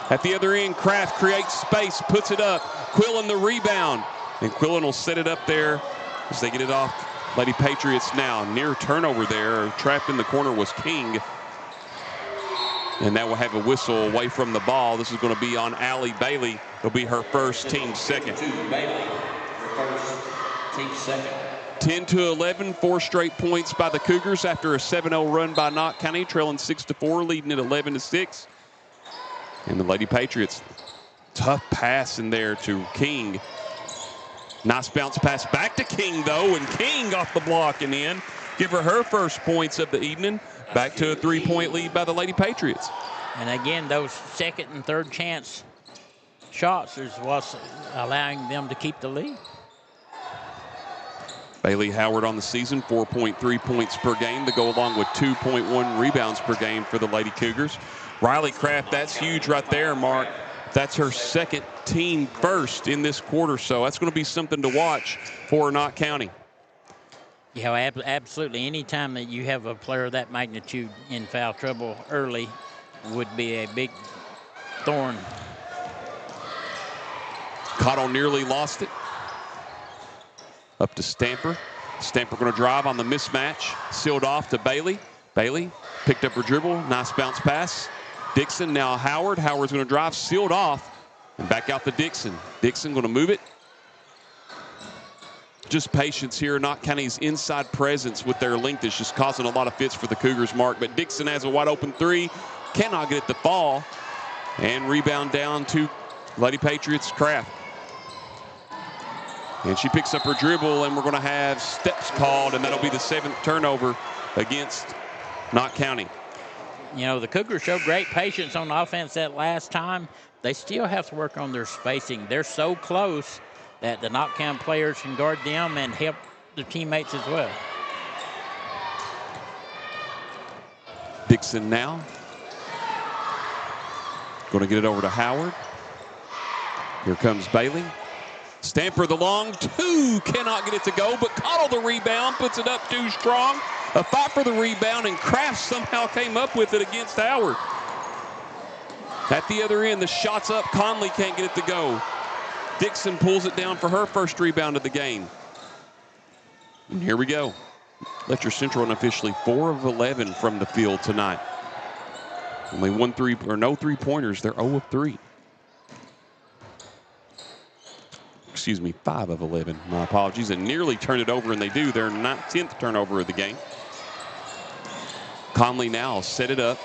At the other end, Kraft creates space, puts it up. Quillen the rebound. And Quillen will set it up there as they get it off. Lady Patriots now. Near turnover there. Trapped in the corner was King. And now we'll have a whistle away from the ball. This is going to be on Allie Bailey. It'll be her first, team second. 10-11, 4 straight points by the Cougars after a 7-0 run by Knott County, trailing 6-4, leading at 11-6. And the Lady Patriots, tough pass in there to King. Nice bounce pass back to King, though, and King off the block and in. Give her first points of the evening. Back to a 3-point lead by the Lady Patriots.
And again, those second and third chance shots is what's allowing them to keep the lead.
Bailey Howard on the season, 4.3 points per game to go along with 2.1 rebounds per game for the Lady Cougars. Riley Kraft, that's huge right there, Mark. That's her second team first in this quarter, so that's going to be something to watch for Knott County.
Yeah, absolutely. Anytime that you have a player of that magnitude in foul trouble early would be a big thorn.
Cottle nearly lost it. Up to Stamper. Stamper going to drive on the mismatch. Sealed off to Bailey. Bailey picked up her dribble. Nice bounce pass. Dixon now Howard. Howard's going to drive, sealed off, and back out to Dixon. Dixon going to move it. Just patience here. Knott County's inside presence with their length is just causing a lot of fits for the Cougars, Mark. But Dixon has a wide open three. Cannot get it to fall. And rebound down to Lady Patriots Kraft. And she picks up her dribble, and we're going to have steps called, and that'll be the 7th turnover against Knott County.
You know, the Cougars showed great patience on offense that last time. They still have to work on their spacing. They're so close that the Knott County players can guard them and help their teammates as well.
Dixon now. Going to get it over to Howard. Here comes Bailey. Stamper the long two. Cannot get it to go, but Cottle the rebound. Puts it up too strong. A fight for the rebound, and Kraft somehow came up with it against Howard. At the other end, the shot's up. Conley can't get it to go. Dixon pulls it down for her first rebound of the game. And here we go. Letcher Central unofficially 4 of 11 from the field tonight. Only no three-pointers. They're 0 of 3. Excuse me, 5 of 11. My apologies. And nearly turned it over, and they do. Their 10th turnover of the game. Conley now set it up.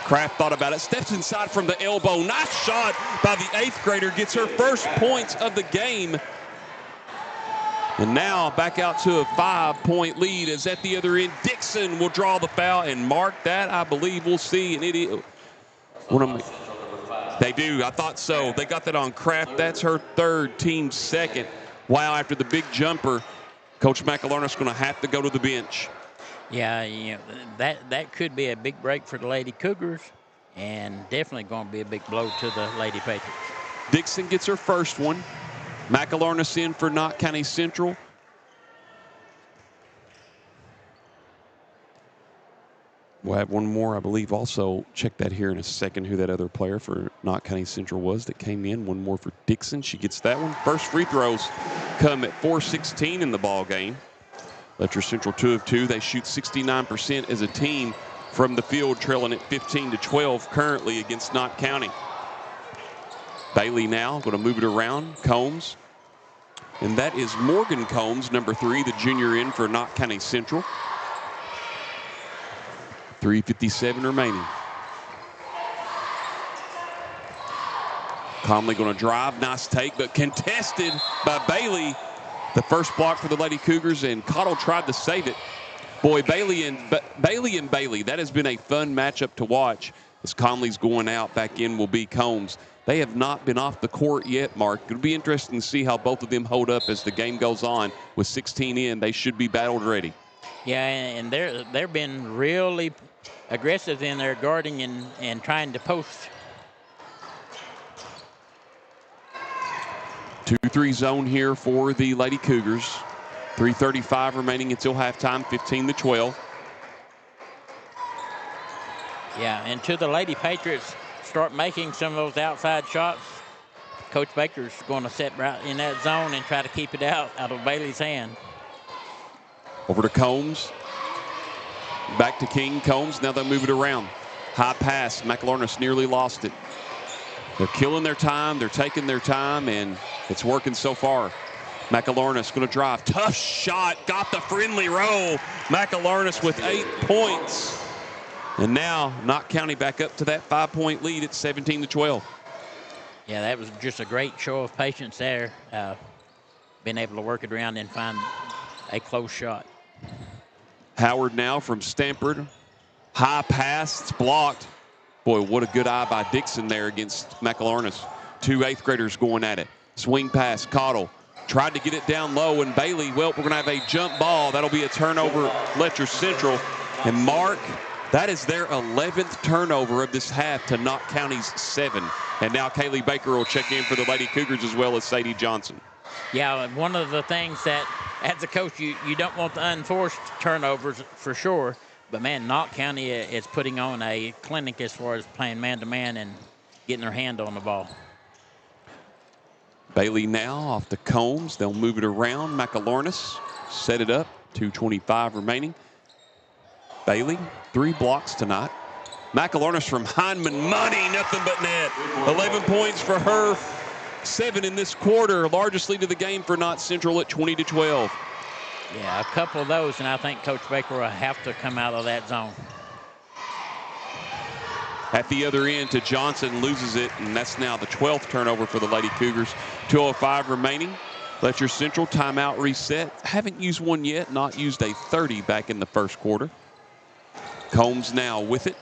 Kraft thought about it, steps inside from the elbow. Nice shot by the 8th grader, gets her first points of the game. And now back out to a 5-point lead as at the other end, Dixon will draw the foul and mark that. I believe we'll see an idiot. They do, I thought so. They got that on Kraft. That's her 3rd, team 2nd. Wow, after the big jumper, Coach McAlarney's going to have to go to the bench.
Yeah, you know, that could be a big break for the Lady Cougars, and definitely going to be a big blow to the Lady Patriots.
Dixon gets her first one. McAlarney's in for Knott County Central. We'll have one more, I believe, also. Check that here in a second, who that other player for Knott County Central was that came in. One more for Dixon. She gets that one. First free throws come at 4:16 in the ball game. Letcher Central 2 of 2. They shoot 69% as a team from the field, trailing at 15-12 currently against Knott County. Bailey now going to move it around. Combs. And that is Morgan Combs, number 3, the junior in for Knott County Central. 3:57 remaining. Conley going to drive. Nice take, but contested by Bailey. The first block for the Lady Cougars, and Cottle tried to save it. Boy, Bailey and Bailey, that has been a fun matchup to watch as Conley's going out. Back in will be Combs. They have not been off the court yet, Mark. It'll be interesting to see how both of them hold up as the game goes on. With 16 in, they should be battled ready.
Yeah, and they've been really aggressive in their guarding and trying to post.
2-3 zone here for the Lady Cougars. 3:35 remaining until halftime, 15-12.
Yeah, and to the Lady Patriots start making some of those outside shots, Coach Baker's going to sit right in that zone and try to keep it out of Bailey's hand.
Over to Combs. Back to King. Combs, now they'll move it around. High pass. McAlarney nearly lost it. They're killing their time. They're taking their time, and it's working so far. McAlarney going to drive. Tough shot. Got the friendly roll. McAlarney with 8 points. And now Knott County back up to that 5-point lead at 17-12.
Yeah, that was just a great show of patience there. Being able to work it around and find a close shot.
Howard now from Stanford. High pass. It's blocked. Boy, what a good eye by Dixon there against McAlarney. 2 8th graders going at it. Swing pass. Cottle tried to get it down low, and Bailey, well, we're going to have a jump ball. That'll be a turnover, Letcher Central. And Mark, that is their 11th turnover of this half to Knott County's 7. And now Kaylee Baker will check in for the Lady Cougars as well as Sadie Johnson.
Yeah, one of the things that, as a coach, you don't want the unforced turnovers for sure. But, man, Knott County is putting on a clinic as far as playing man-to-man and getting their hand on the ball.
Bailey now off to Combs. They'll move it around. McAlarney set it up. 2:25 remaining. Bailey, 3 blocks tonight. McElharnis from Heineman, money, nothing but net. 11 points for her, 7 in this quarter. Largest lead of the game for Knott Central at 20-12.
Yeah, a couple of those, and I think Coach Baker will have to come out of that zone.
At the other end to Johnson, loses it, and that's now the 12th turnover for the Lady Cougars. 2:05 remaining. Letcher Central timeout reset. Haven't used one yet, not used a 30 back in the first quarter. Combs now with it.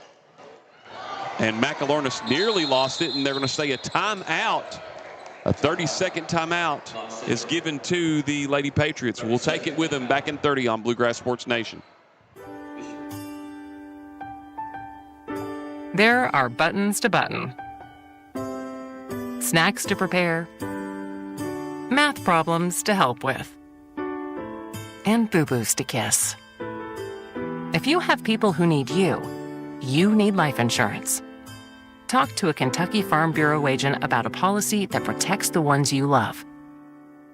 And McElharnis nearly lost it, and they're going to say a timeout. A 30-second timeout is given to the Lady Patriots. We'll take it with them back in 30 on Bluegrass Sports Nation.
There are buttons to button, snacks to prepare, math problems to help with, and boo-boos to kiss. If you have people who need you, you need life insurance. Talk to a Kentucky Farm Bureau agent about a policy that protects the ones you love.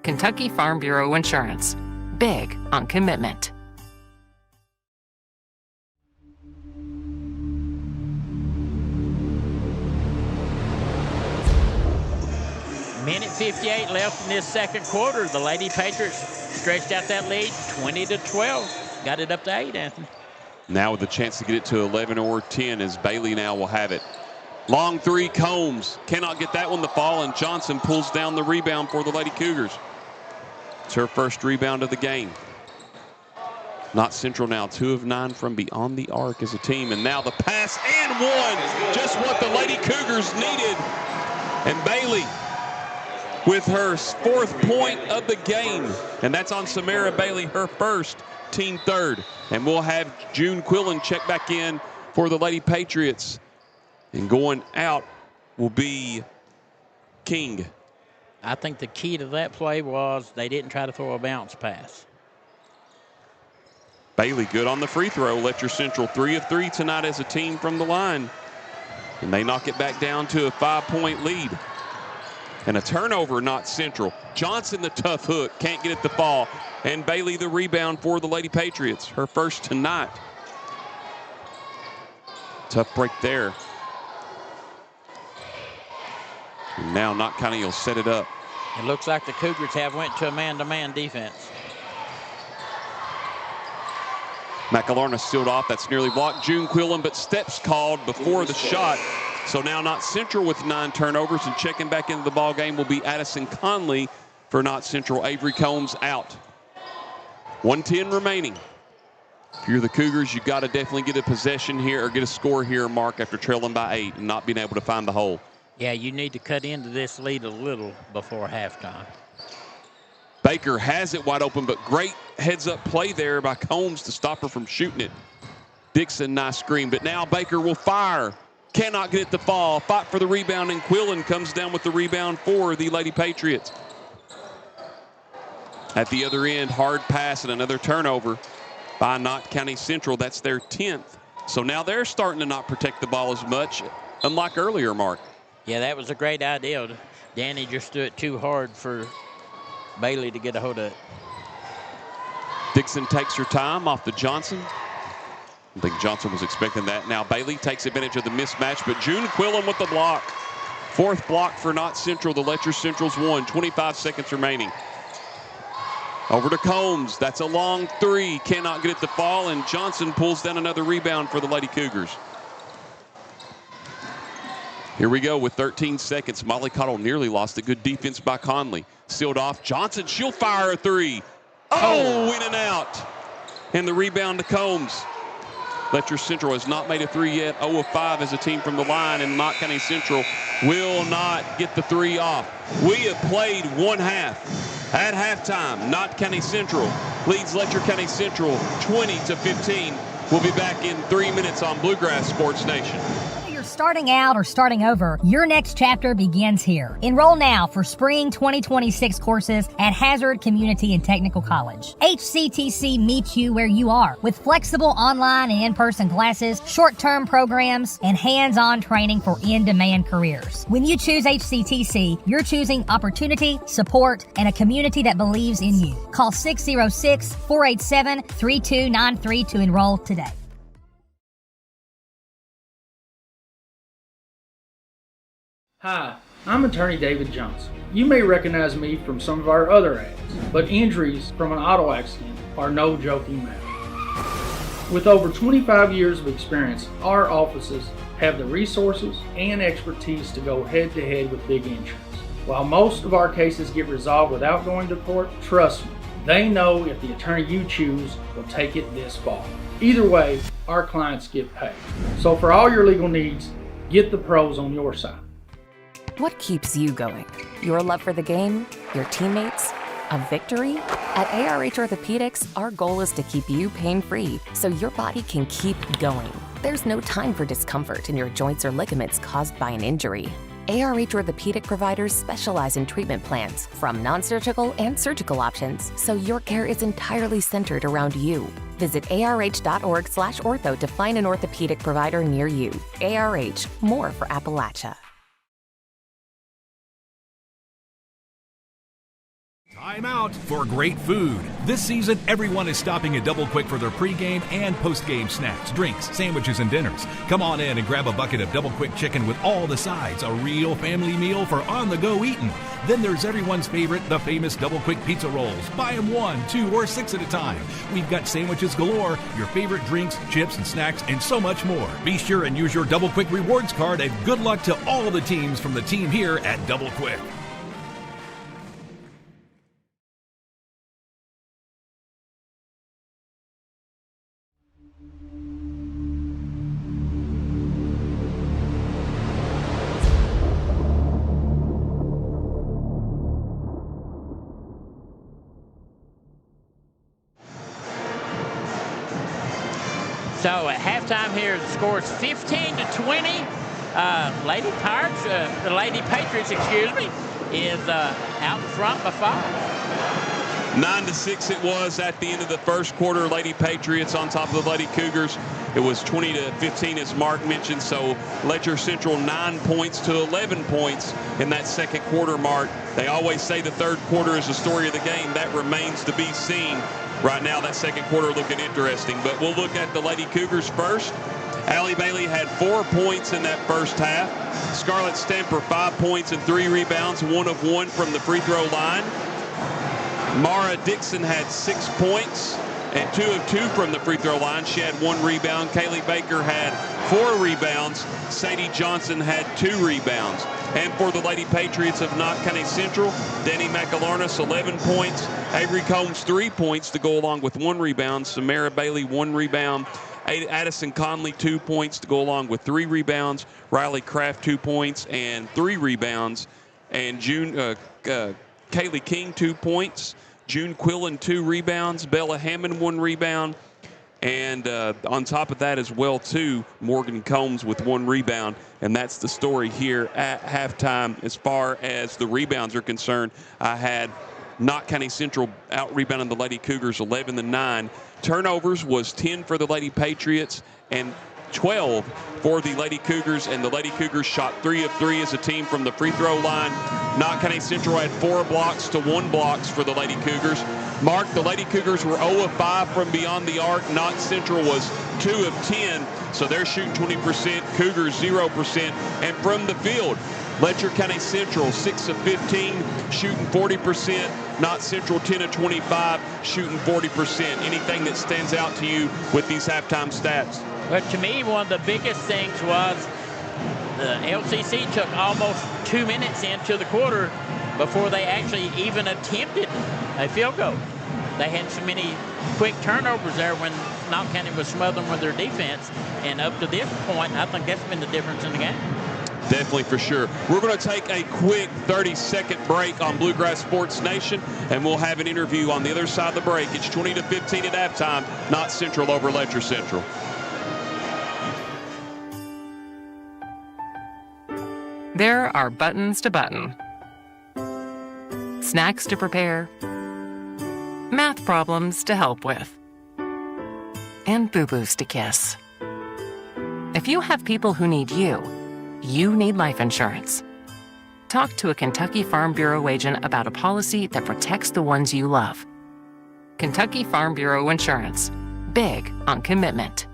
Kentucky Farm Bureau Insurance. Big on commitment.
Minute 58 left in this second quarter. The Lady Patriots stretched out that lead 20-12. Got it up to 8, Anthony.
Now with a chance to get it to 11 or 10 as Bailey now will have it. Long three, Combs cannot get that one to fall, and Johnson pulls down the rebound for the Lady Cougars. It's her first rebound of the game. Knott Central now 2 of 9 from beyond the arc as a team, and now the pass and one. Just what the Lady Cougars needed. And Bailey with her 4th point of the game, and that's on Samara Bailey, her first, team 3rd. And we'll have June Quillen check back in for the Lady Patriots. And going out will be King.
I think the key to that play was they didn't try to throw a bounce pass.
Bailey good on the free throw. Letcher Central 3 of 3 tonight as a team from the line. And they knock it back down to a 5-point lead. And a turnover, Knott Central. Johnson the tough hook, can't get it to fall. And Bailey the rebound for the Lady Patriots, her first tonight. Tough break there. And now Knott County will set it up.
It looks like the Cougars have went to a man-to-man defense.
McElharnis sealed off. That's nearly blocked. June Quillen, but steps called before the shot. So now Knott Central with 9 turnovers, and checking back into the ball game will be Addison Conley for Knott Central. Avery Combs out. 1:10 remaining. If you're the Cougars, you've got to definitely get a possession here or get a score here, Mark, after trailing by 8 and not being able to find the hole.
Yeah, you need to cut into this lead a little before halftime.
Baker has it wide open, but great heads-up play there by Combs to stop her from shooting it. Dixon, nice screen, but now Baker will fire. Cannot get it to fall. Fight for the rebound, and Quillen comes down with the rebound for the Lady Patriots. At the other end, hard pass and another turnover by Knott County Central. That's their 10th. So now they're starting to not protect the ball as much, unlike earlier, Mark.
Yeah, that was a great idea. Danny just threw it too hard for Bailey to get a hold of it.
Dixon takes her time off the Johnson. I think Johnson was expecting that. Now Bailey takes advantage of the mismatch, but June Quillen with the block. 4th block for Knott Central. The Letcher Central's won. 25 seconds remaining. Over to Combs. That's a long 3. Cannot get it to fall, and Johnson pulls down another rebound for the Lady Cougars. Here we go with 13 seconds. Molly Cottle nearly lost it. Good defense by Conley. Sealed off. Johnson, she'll fire a 3. Oh, in and out. And the rebound to Combs. Letcher Central has not made a 3 yet. 0 of 5 as a team from the line, and Knott County Central will not get the 3 off. We have played 1 half. At halftime, Knott County Central leads Letcher County Central 20-15. We'll be back in 3 minutes on Bluegrass Sports Nation.
Starting out or starting over, your next chapter begins here. Enroll now for spring 2026 courses at Hazard Community and Technical College. HCTC meets you where you are with flexible online and in-person classes, short-term programs, and hands-on training for in-demand careers. When you choose HCTC, you're choosing opportunity, support, and a community that believes in you. Call 606-487-3293 to enroll today.
Hi, I'm attorney David Johnson. You may recognize me from some of our other ads, but injuries from an auto accident are no joking matter. With over 25 years of experience, our offices have the resources and expertise to go head-to-head with big insurance. While most of our cases get resolved without going to court, trust me, they know if the attorney you choose will take it this far. Either way, our clients get paid. So for all your legal needs, get the pros on your side.
What keeps you going? Your love for the game? Your teammates? A victory? At ARH Orthopedics, our goal is to keep you pain-free so your body can keep going. There's no time for discomfort in your joints or ligaments caused by an injury. ARH Orthopedic providers specialize in treatment plans, from non-surgical and surgical options, so your care is entirely centered around you. Visit arh.org/ortho to find an orthopedic provider near you. ARH, more for Appalachia.
Time out for great food. This season, everyone is stopping at Double Quick for their pregame and postgame snacks, drinks, sandwiches, and dinners. Come on in and grab a bucket of Double Quick chicken with all the sides, a real family meal for on-the-go eating. Then there's everyone's favorite, the famous Double Quick pizza rolls. Buy them 1, 2, or 6 at a time. We've got sandwiches galore, your favorite drinks, chips, and snacks, and so much more. Be sure and use your Double Quick rewards card, and good luck to all the teams from the team here at Double Quick.
So at halftime here, the score is 15-20. Lady Pirates, the Lady Patriots, is out in front by 5.
9-6 it was at the end of the first quarter. Lady Patriots on top of the Lady Cougars. It was 20-15 as Mark mentioned. So Letcher Central 9 points to 11 points in that second quarter, Mark. They always say the third quarter is the story of the game. That remains to be seen. Right now, that second quarter looking interesting. But we'll look at the Lady Cougars first. Allie Bailey had 4 points in that first half. Scarlett Stamper 5 points and 3 rebounds, 1 of 1 from the free throw line. Mara Dixon had 6 points and 2 of 2 from the free throw line. She had 1 rebound. Kaylee Baker had 4 rebounds. Sadie Johnson had 2 rebounds. And for the Lady Patriots of Knott County Central, Danny McAlarnis 11 points. Avery Combs 3 points to go along with 1 rebound. Samara Bailey 1 rebound. Addison Conley 2 points to go along with 3 rebounds. Riley Kraft 2 points and 3 rebounds. And Kaylee King 2 points. June Quillen 2 rebounds. Bella Hammond 1 rebound. And on top of that as well, too, Morgan Combs with 1 rebound. And that's the story here at halftime as far as the rebounds are concerned. I had Knott County Central out-rebounding the Lady Cougars 11-9. Turnovers was 10 for the Lady Patriots and 12 for the Lady Cougars, and the Lady Cougars shot 3 of 3 as a team from the free throw line. Knott County Central had 4 blocks to 1 blocks for the Lady Cougars. Mark, the Lady Cougars were 0 of 5 from beyond the arc. Knott Central was 2 of 10, so they're shooting 20%. Cougars 0%. And from the field, Letcher County Central 6 of 15, shooting 40%. Knott Central 10 of 25, shooting 40%. Anything that stands out to you with these halftime stats?
But to me, one of the biggest things was the LCC took almost 2 minutes into the quarter before they actually even attempted a field goal. They had so many quick turnovers there when Knott County was smothering with their defense. And up to this point, I think that's been the difference in the game.
Definitely, for sure. We're going to take a quick 30-second break on Bluegrass Sports Nation, and we'll have an interview on the other side of the break. It's 20-15 at halftime. Knott Central over Letcher Central.
There are buttons to button, snacks to prepare, math problems to help with, and boo-boos to kiss. If you have people who need you, you need life insurance. Talk to a Kentucky Farm Bureau agent about a policy that protects the ones you love. Kentucky Farm Bureau Insurance. Big on commitment.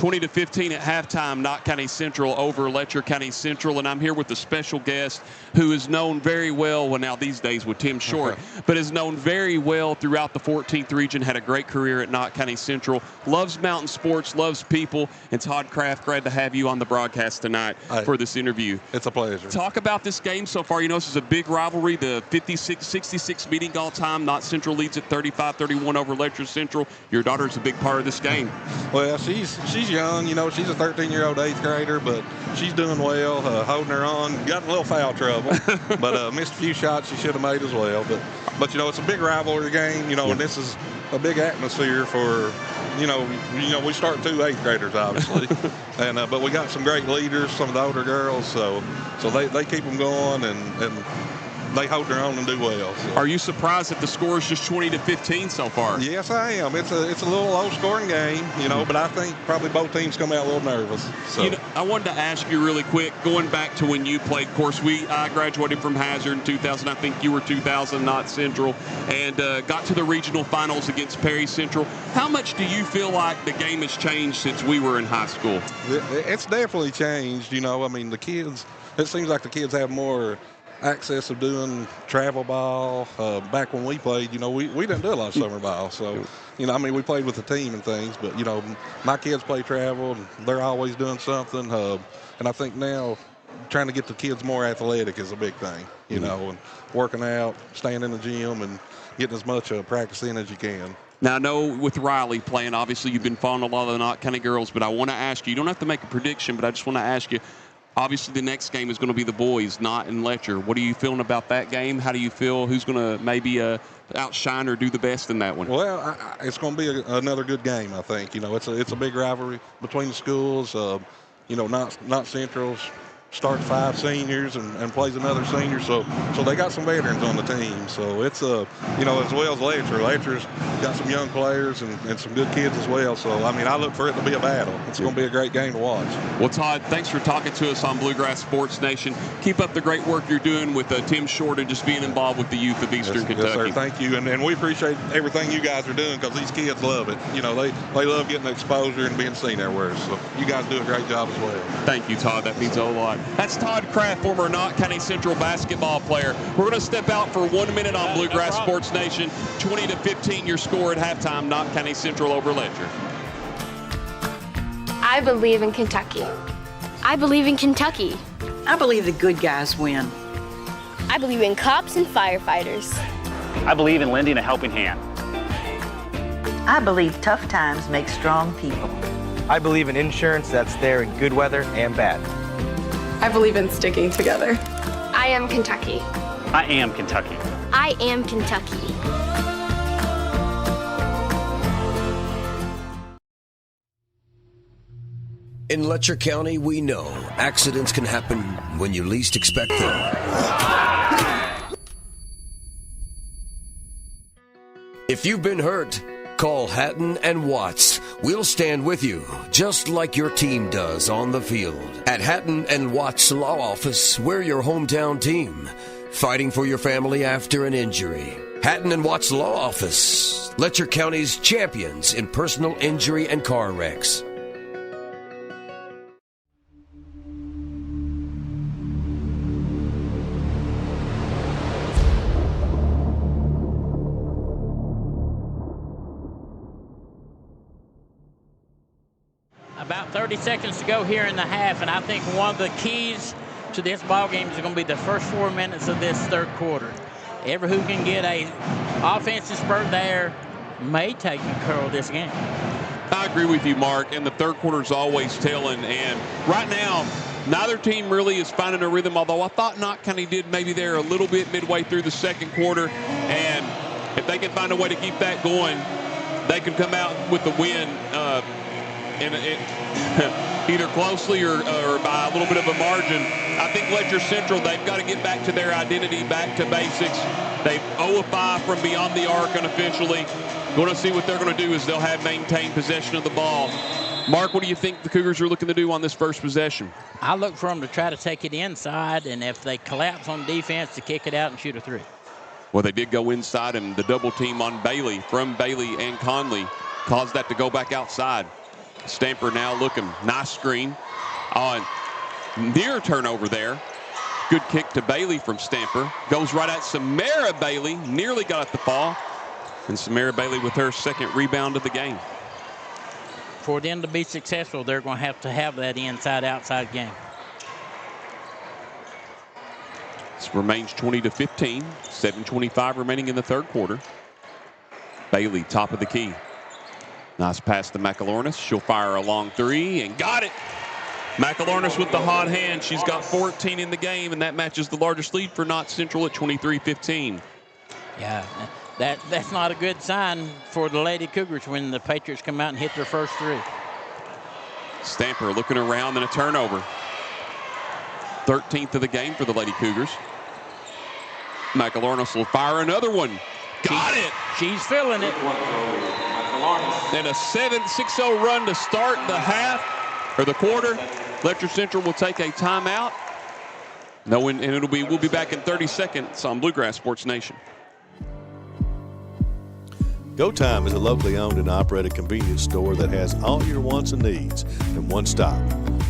20-15 at halftime, Knott County Central over Letcher County Central. And I'm here with a special guest who is known very well, now these days with Tim Short, but is known very well throughout the 14th region, had a great career at Knott County Central, loves mountain sports, loves people. And Todd Kraft, glad to have you on the broadcast tonight for this interview.
It's a pleasure.
Talk about this game so far. You know, this is a big rivalry, the 56-66 meeting all time. Knott Central leads at 35-31 over Letcher Central. Your daughter's a big part of this game.
Well, she's young. You know, she's a 13-year-old 8th grader, but she's doing well, holding her on. Got in a little foul trouble, but missed a few shots she should have made as well. But you know, it's a big rivalry game. You know, and this is a big atmosphere for. You know, we start 2 8th graders, obviously, and but we got some great leaders, some of the older girls, so they keep them going and they hold their own and do well. So.
Are you surprised that the score is just 20-15 so far?
Yes, I am. It's a little low-scoring game, you know, but I think probably both teams come out a little nervous. So.
You know, I wanted to ask you really quick, going back to when you played. Of course, I graduated from Hazard in 2000. I think you were 2000, Knott Central, and got to the regional finals against Perry Central. How much do you feel like the game has changed since we were in high school?
It's definitely changed. You know, I mean, the kids. It seems like the kids have more access of doing travel ball. Back when we played, you know, we didn't do a lot of summer ball. So, you know, I mean, we played with the team and things, but, you know, my kids play travel, and they're always doing something. And I think now trying to get the kids more athletic is a big thing, you know, and working out, staying in the gym, and getting as much practice in as you can.
Now, I know with Riley playing, obviously you've been following a lot of the Knott County girls, but I want to ask you don't have to make a prediction, but I just want to ask you, obviously, the next game is going to be the boys, Knott and Letcher. What are you feeling about that game? How do you feel? Who's going to maybe outshine or do the best in that one?
Well, it's going to be another good game, I think. You know, it's a big rivalry between the schools. You know, Knott Central's starts 5 seniors and plays another senior, so they got some veterans on the team. So it's you know, as well as Letcher. Letcher's got some young players and some good kids as well. So I mean, I look for it to be a battle. It's going to be a great game to watch.
Well, Todd, thanks for talking to us on Bluegrass Sports Nation. Keep up the great work you're doing with Tim Short and just being involved with the youth of Eastern Kentucky.
Yes, sir. Thank you, and we appreciate everything you guys are doing because these kids love it. You know, they love getting exposure and being seen everywhere. So you guys do a great job as well.
Thank you, Todd. That means a lot. That's Todd Kraft, former Knott County Central basketball player. We're going to step out for 1 minute on Bluegrass Sports Nation. 20-15 your score at halftime, Knott County Central over Letcher.
I believe in Kentucky.
I believe in Kentucky.
I believe the good guys win.
I believe in cops and firefighters.
I believe in lending a helping hand.
I believe tough times make strong people.
I believe in insurance that's there in good weather and bad.
I believe in sticking together.
I am Kentucky.
I am Kentucky.
I am Kentucky.
In Letcher County, we know accidents can happen when you least expect them. If you've been hurt, call Hatton and Watts. We'll stand with you, just like your team does on the field. At Hatton and Watts Law Office, we're your hometown team, fighting for your family after an injury. Hatton and Watts Law Office, Letcher County's champions in personal injury and car wrecks.
About 30 seconds to go here in the half, and I think one of the keys to this ball game is going to be the first 4 minutes of this third quarter. Ever who can get a offensive spurt there may take control of this game.
I agree with you, Mark, and the third quarter is always telling. And right now, neither team really is finding a rhythm, although I thought Knott County did maybe there a little bit midway through the second quarter. And if they can find a way to keep that going, they can come out with the win either closely or by a little bit of a margin. I think Letcher Central, they've got to get back to their identity, back to basics. They've 0-5 from beyond the arc unofficially. Going to see what they're going to do is they'll have maintained possession of the ball. Mark, what do you think the Cougars are looking to do on this first possession?
I look for them to try to take it inside, and if they collapse on defense, to kick it out and shoot a 3.
Well, they did go inside, and the double team on Bailey from Bailey and Conley caused that to go back outside. Stamper now looking. Nice screen. Near turnover there. Good kick to Bailey from Stamper. Goes right at Samara Bailey. Nearly got at the ball. And Samara Bailey with her second rebound of the game.
For them to be successful, they're going to have that inside-outside game.
This remains 20-15. 7:25 remaining in the third quarter. Bailey, top of the key. Nice pass to McElornis. She'll fire a long three and got it. McElornis with the hot hand. She's got 14 in the game, and that matches the largest lead for Knott Central at 23-15.
Yeah, that's not a good sign for the Lady Cougars when the Patriots come out and hit their first three.
Stamper looking around and a turnover. 13th of the game for the Lady Cougars. McElornis will fire another one. Got it.
She's feeling it.
And a 6-0 run to start the half or the quarter. Letcher Central will take a timeout. And we'll be back in 30 seconds on Bluegrass Sports Nation.
Go Time is a locally owned and operated convenience store that has all your wants and needs in one stop.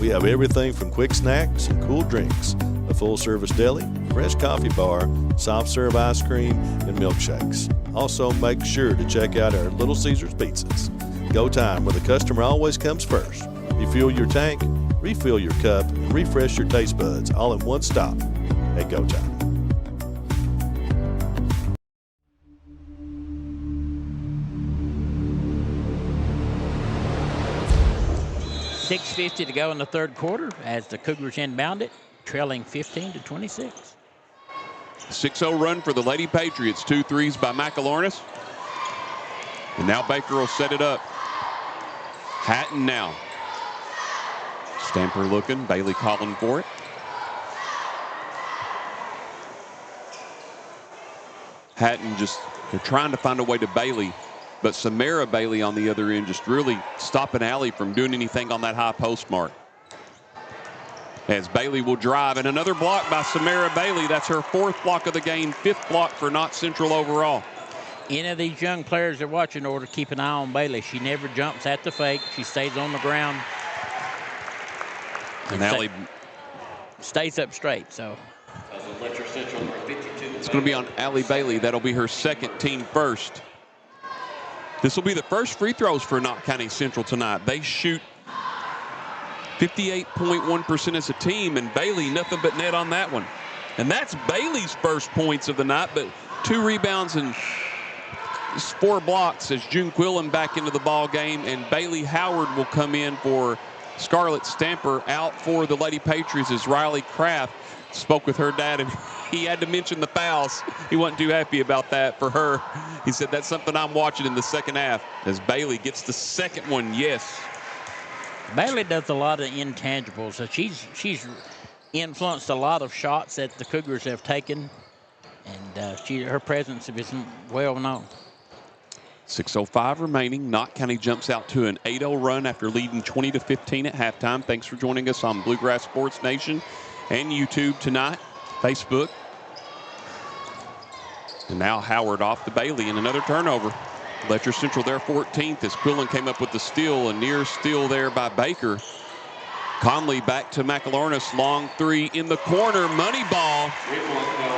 We have everything from quick snacks and cool drinks, a full-service deli, fresh coffee bar, soft-serve ice cream, and milkshakes. Also, make sure to check out our Little Caesars pizzas. Go Time, where the customer always comes first. Refuel your tank, refill your cup, and refresh your taste buds all in one stop at Go Time.
6:50 to go in the third quarter as the Cougars inbound it, trailing 15-26.
6-0 run for the Lady Patriots. 2 threes by McElornis. And now Baker will set it up. Hatton now. Stamper looking. Bailey calling for it. Hatton they're trying to find a way to Bailey. But Samara Bailey on the other end just really stopping Allie from doing anything on that high post mark. As Bailey will drive, and another block by Samara Bailey. That's her 4th block of the game, 5th block for Knott Central overall.
Any of these young players are watching order, keep an eye on Bailey. She never jumps at the fake. She stays on the ground.
And Allie
stays up straight, so.
It's going to be on Allie Bailey. That'll be her second, team first. This will be the first free throws for Knott County Central tonight. They shoot 58.1% as a team, and Bailey nothing but net on that one. And that's Bailey's first points of the night, but 2 rebounds and 4 blocks as June Quillen back into the ball game, and Bailey Howard will come in for Scarlett Stamper. Out for the Lady Patriots as Riley Kraft spoke with her dad, and he had to mention the fouls. He wasn't too happy about that for her. He said, that's something I'm watching in the second half. As Bailey gets the second one, yes.
Bailey does a lot of intangibles. So she's influenced a lot of shots that the Cougars have taken, and her presence is well known.
6:05 remaining. Knott County jumps out to an 8-0 run after leading 20-15 at halftime. Thanks for joining us on Bluegrass Sports Nation and YouTube tonight, Facebook. And now Howard off to Bailey and another turnover. Letcher Central there 14th as Quillen came up with the steal, a near steal there by Baker. Conley back to McElornis, long 3 in the corner, money ball.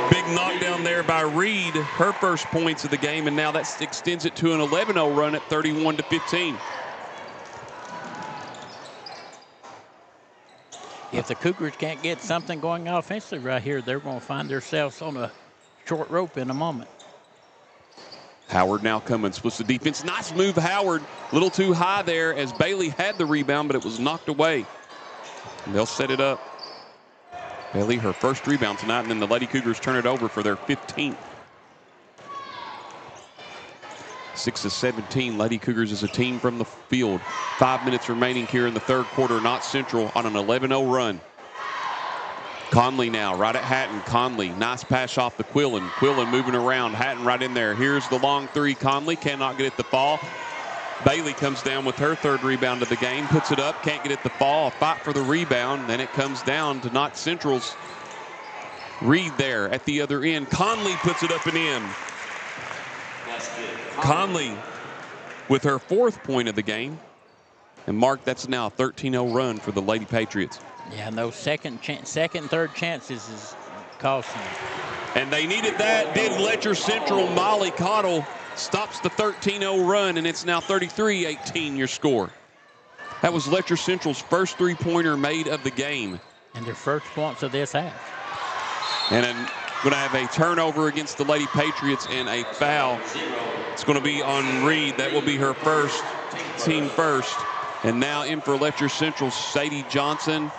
Big knockdown there by Reed, her first points of the game, and now that extends it to an 11-0 run at 31-15.
If the Cougars can't get something going offensively right here, they're going to find themselves on a short rope in a moment.
Howard now coming, splits the defense. Nice move, Howard. A little too high there as Bailey had the rebound, but it was knocked away. And they'll set it up. Bailey, her first rebound tonight, and then the Lady Cougars turn it over for their 15th. 6-17, Lady Cougars as a team from the field. 5 minutes remaining here in the third quarter. Knott Central on an 11-0 run. Conley now right at Hatton. Conley, nice pass off the Quillen. Quillen moving around. Hatton right in there. Here's the long 3. Conley cannot get it to fall. Bailey comes down with her 3rd rebound of the game. Puts it up, can't get it to fall. A fight for the rebound. Then it comes down to Knott Central's Reed there at the other end. Conley puts it up and in. Conley with her 4th point of the game. And, Mark, that's now a 13-0 run for the Lady Patriots.
Yeah, and those second and third chances is costing them.
And they needed that. Did Letcher Central. Molly Cottle stops the 13-0 run, and it's now 33-18 your score. That was Letcher Central's first three-pointer made of the game.
And their first points of this half.
And going to have a turnover against the Lady Patriots and a foul. It's going to be on Reed. That will be her first, team first. And now in for Letcher Central, Sadie Johnson,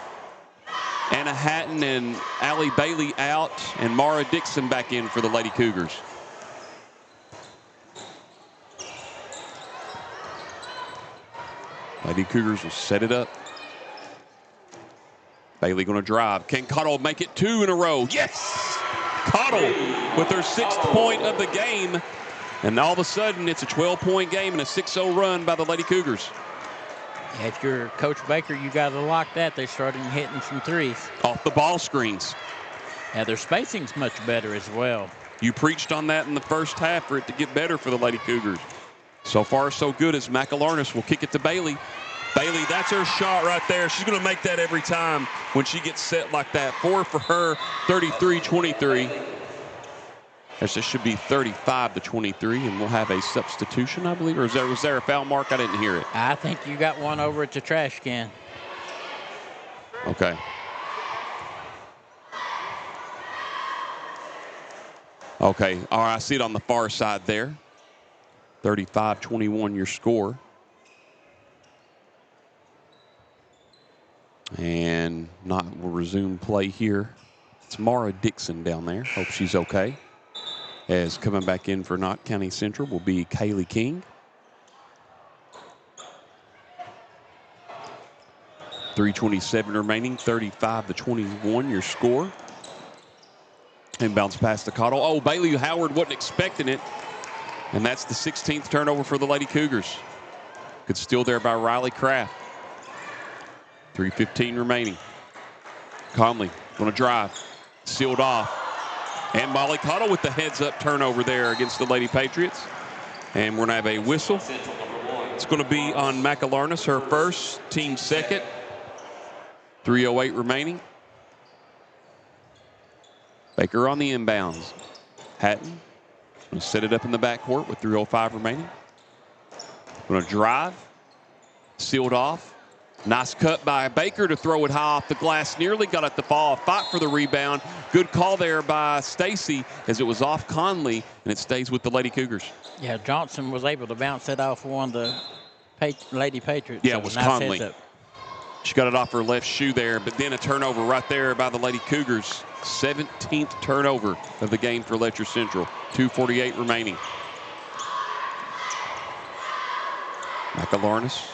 Anna Hatton, and Allie Bailey out, and Mara Dixon back in for the Lady Cougars. Lady Cougars will set it up. Bailey going to drive. Can Cottle make it 2 in a row? Yes! Cottle with her 6th point of the game. And all of a sudden, it's a 12-point game and a 6-0 run by the Lady Cougars.
If you're Coach Baker, you got to lock that. They're starting hitting some threes.
Off the ball screens.
Yeah, their spacing's much better as well.
You preached on that in the first half for it to get better for the Lady Cougars. So far, so good as McElarnis will kick it to Bailey. Bailey, that's her shot right there. She's going to make that every time when she gets set like that. 4 for her, 33-23. This should be 35-23, and we'll have a substitution, I believe. Or was there a foul, Mark? I didn't hear it.
I think you got one over at the trash can.
Okay. Okay. All right, I see it on the far side there. 35-21 your score. And Knott will resume play here. It's Mara Dixon down there. Hope she's okay. As coming back in for Knott County Central will be Kaylee King. 3:27 remaining, 35-21 your score. Inbounds pass to Cottle. Oh, Bailey Howard wasn't expecting it. And that's the 16th turnover for the Lady Cougars. Good steal there by Riley Kraft. 3:15 remaining. Conley going to drive. Sealed off. And Molly Cottle with the heads-up turnover there against the Lady Patriots. And we're going to have a whistle. It's going to be on McElarnis, her first, team second. 3:08 remaining. Baker on the inbounds. Hatton going to set it up in the backcourt with 3:05 remaining. Going to drive. Sealed off. Nice cut by Baker to throw it high off the glass. Nearly got it to fall. Fight for the rebound. Good call there by Stacy as it was off Conley, and it stays with the Lady Cougars.
Yeah, Johnson was able to bounce it off one of the Lady Patriots.
Yeah, it was Conley. She got it off her left shoe there, but then a turnover right there by the Lady Cougars. 17th turnover of the game for Letcher Central. 2:48 remaining. McElarnis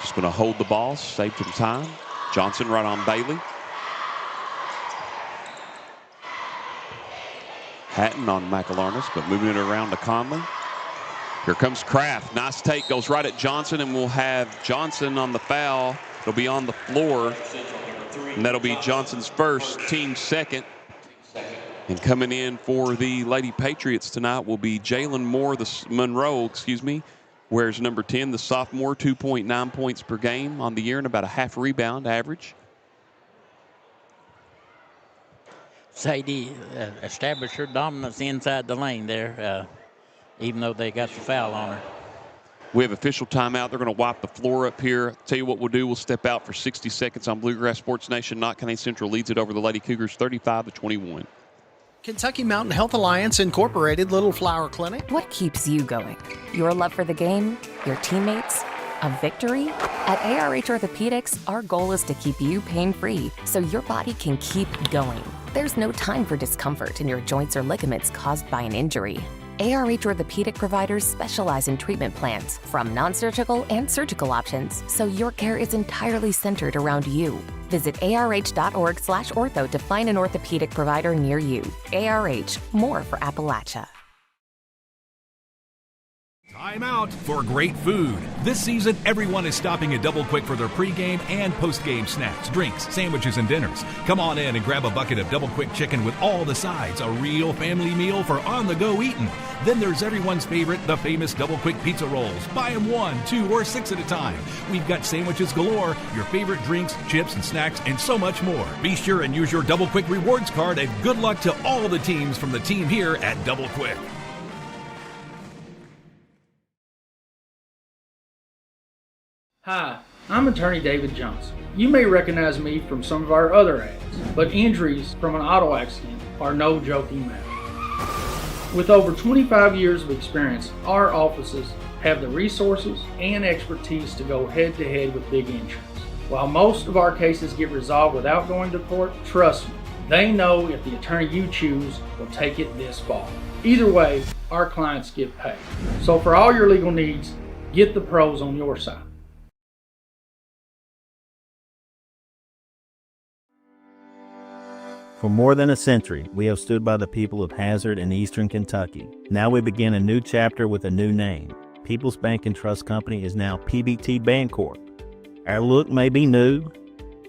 just going to hold the ball, save some time. Johnson right on Bailey. Hatton on McElarnis, but moving it around to Conley. Here comes Kraft. Nice take, goes right at Johnson, and we'll have Johnson on the foul. It'll be on the floor, and that'll be Johnson's first, team second. And coming in for the Lady Patriots tonight will be Jalen Moore, Monroe, wears number 10, the sophomore, 2.9 points per game on the year and about a half rebound average.
Sadie established her dominance inside the lane there, even though they got the foul on her.
We have official timeout. They're going to wipe the floor up here. Tell you what we'll do. We'll step out for 60 seconds on Bluegrass Sports Nation. Knott County Central leads it over the Lady Cougars 35-21.
Kentucky Mountain Health Alliance Incorporated Little Flower Clinic.
What keeps you going? Your love for the game? Your teammates? A victory? At ARH Orthopedics, our goal is to keep you pain-free so your body can keep going. There's no time for discomfort in your joints or ligaments caused by an injury. ARH Orthopedic providers specialize in treatment plans, from non-surgical and surgical options, so your care is entirely centered around you. Visit arh.org/ortho to find an orthopedic provider near you. ARH, more for Appalachia.
I'm out for great food. This season, everyone is stopping at Double Quick for their pregame and postgame snacks, drinks, sandwiches, and dinners. Come on in and grab a bucket of Double Quick chicken with all the sides, a real family meal for on-the-go eating. Then there's everyone's favorite, the famous Double Quick pizza rolls. Buy them 1, 2, or 6 at a time. We've got sandwiches galore, your favorite drinks, chips, and snacks, and so much more. Be sure and use your Double Quick rewards card, and good luck to all the teams from the team here at Double Quick.
Hi, I'm attorney David Johnson. You may recognize me from some of our other ads, but injuries from an auto accident are no joking matter. With over 25 years of experience, our offices have the resources and expertise to go head-to-head with big insurance. While most of our cases get resolved without going to court, trust me, they know if the attorney you choose will take it this far. Either way, our clients get paid. So for all your legal needs, get the pros on your side.
For more than a century, we have stood by the people of Hazard and Eastern Kentucky. Now we begin a new chapter with a new name. People's Bank and Trust Company is now PBT Bancorp. Our look may be new,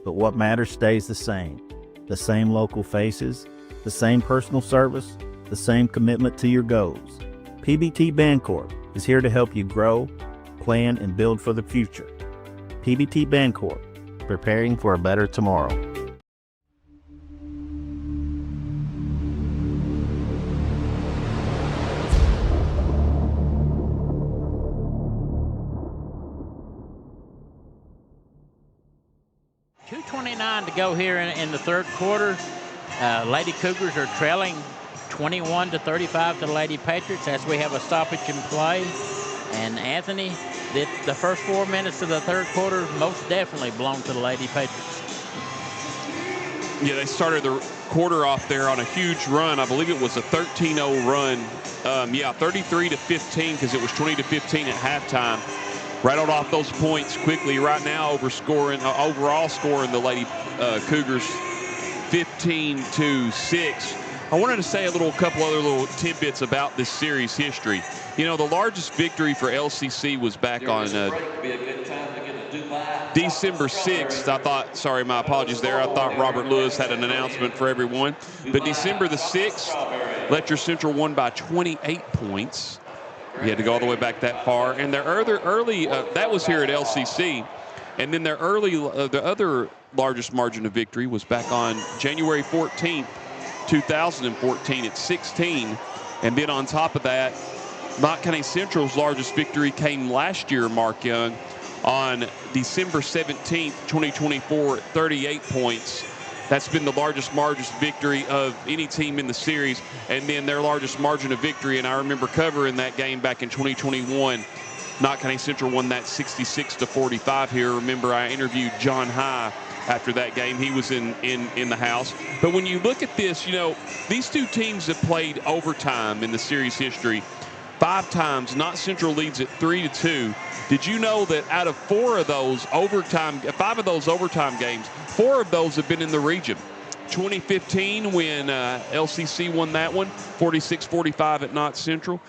but what matters stays the same. The same local faces, the same personal service, the same commitment to your goals. PBT Bancorp is here to help you grow, plan, and build for the future. PBT Bancorp, preparing for a better tomorrow.
.229 to go here in the third quarter. Lady Cougars are trailing 21-35 to the Lady Patriots as we have a stoppage in play. And Anthony, the first 4 minutes of the third quarter most definitely belong to the Lady Patriots.
Yeah, they started the quarter off there on a huge run. I believe it was a 13-0 run. 33-15 because it was 20-15 at halftime. Rattled off those points quickly. Right now, overall scoring the Lady Cougars 15-6. I wanted to say a couple other little tidbits about this series history. You know, the largest victory for LCC was back on December 6th. My apologies there. I thought Robert Lewis had an announcement for everyone. But December the 6th, Letcher Central won by 28 points. You had to go all the way back that far. And their early that was here at LCC. And then their the other largest margin of victory was back on January 14th, 2014 at 16. And then on top of that, Knott County Central's largest victory came last year, Mark Young, on December 17th, 2024 at 38 points. That's been the largest margin victory of any team in the series, and then their largest margin of victory, and I remember covering that game back in 2021. Knott County Central won that 66-45 here. Remember, I interviewed John High after that game. He was in the house. But when you look at this, you know, these two teams have played overtime in the series history 5 times. Knott Central leads at 3-2. Did you know that out of 5 of those overtime games, 4 of those have been in the region? 2015 when LCC won that one, 46-45 at Knott Central.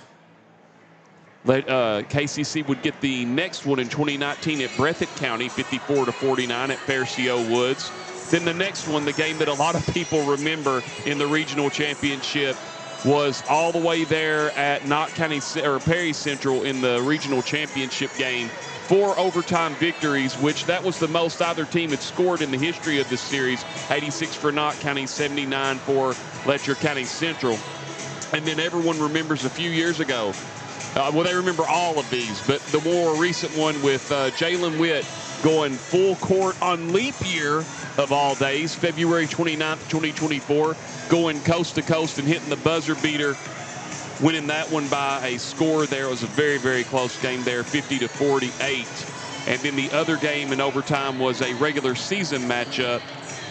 KCC would get the next one in 2019 at Breathitt County, 54-49 at Faircio Woods. Then the next one, the game that a lot of people remember in the regional championship, was all the way there at Knott County or Perry Central in the regional championship game. 4 overtime victories, which that was the most either team had scored in the history of this series. 86 for Knott County, 79 for Letcher County Central. And then everyone remembers a few years ago. They remember all of these, but the more recent one with Jalen Witt going full court on leap year of all days, February 29th, 2024, going coast to coast and hitting the buzzer beater, winning that one by a score there. It was a very, very close game there, 50-48. And then the other game in overtime was a regular season matchup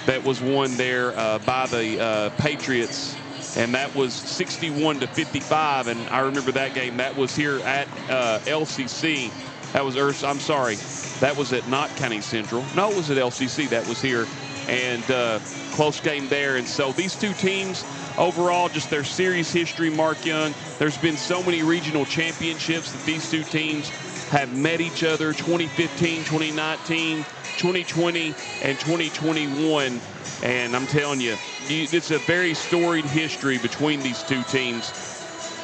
that was won there by the Patriots, and that was 61-55. And I remember that game. That was here at LCC. That was at Knott County Central. No, it was at LCC. That was here. And close game there. And so these two teams, overall, just their series history, Mark Young, there's been so many regional championships that these two teams have met each other, 2015, 2019, 2020, and 2021. And I'm telling you, it's a very storied history between these two teams.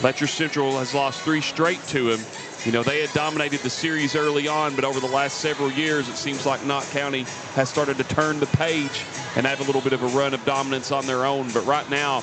Letcher Central has lost 3 straight to them. You know, they had dominated the series early on, but over the last several years, it seems like Knott County has started to turn the page and have a little bit of a run of dominance on their own. But right now,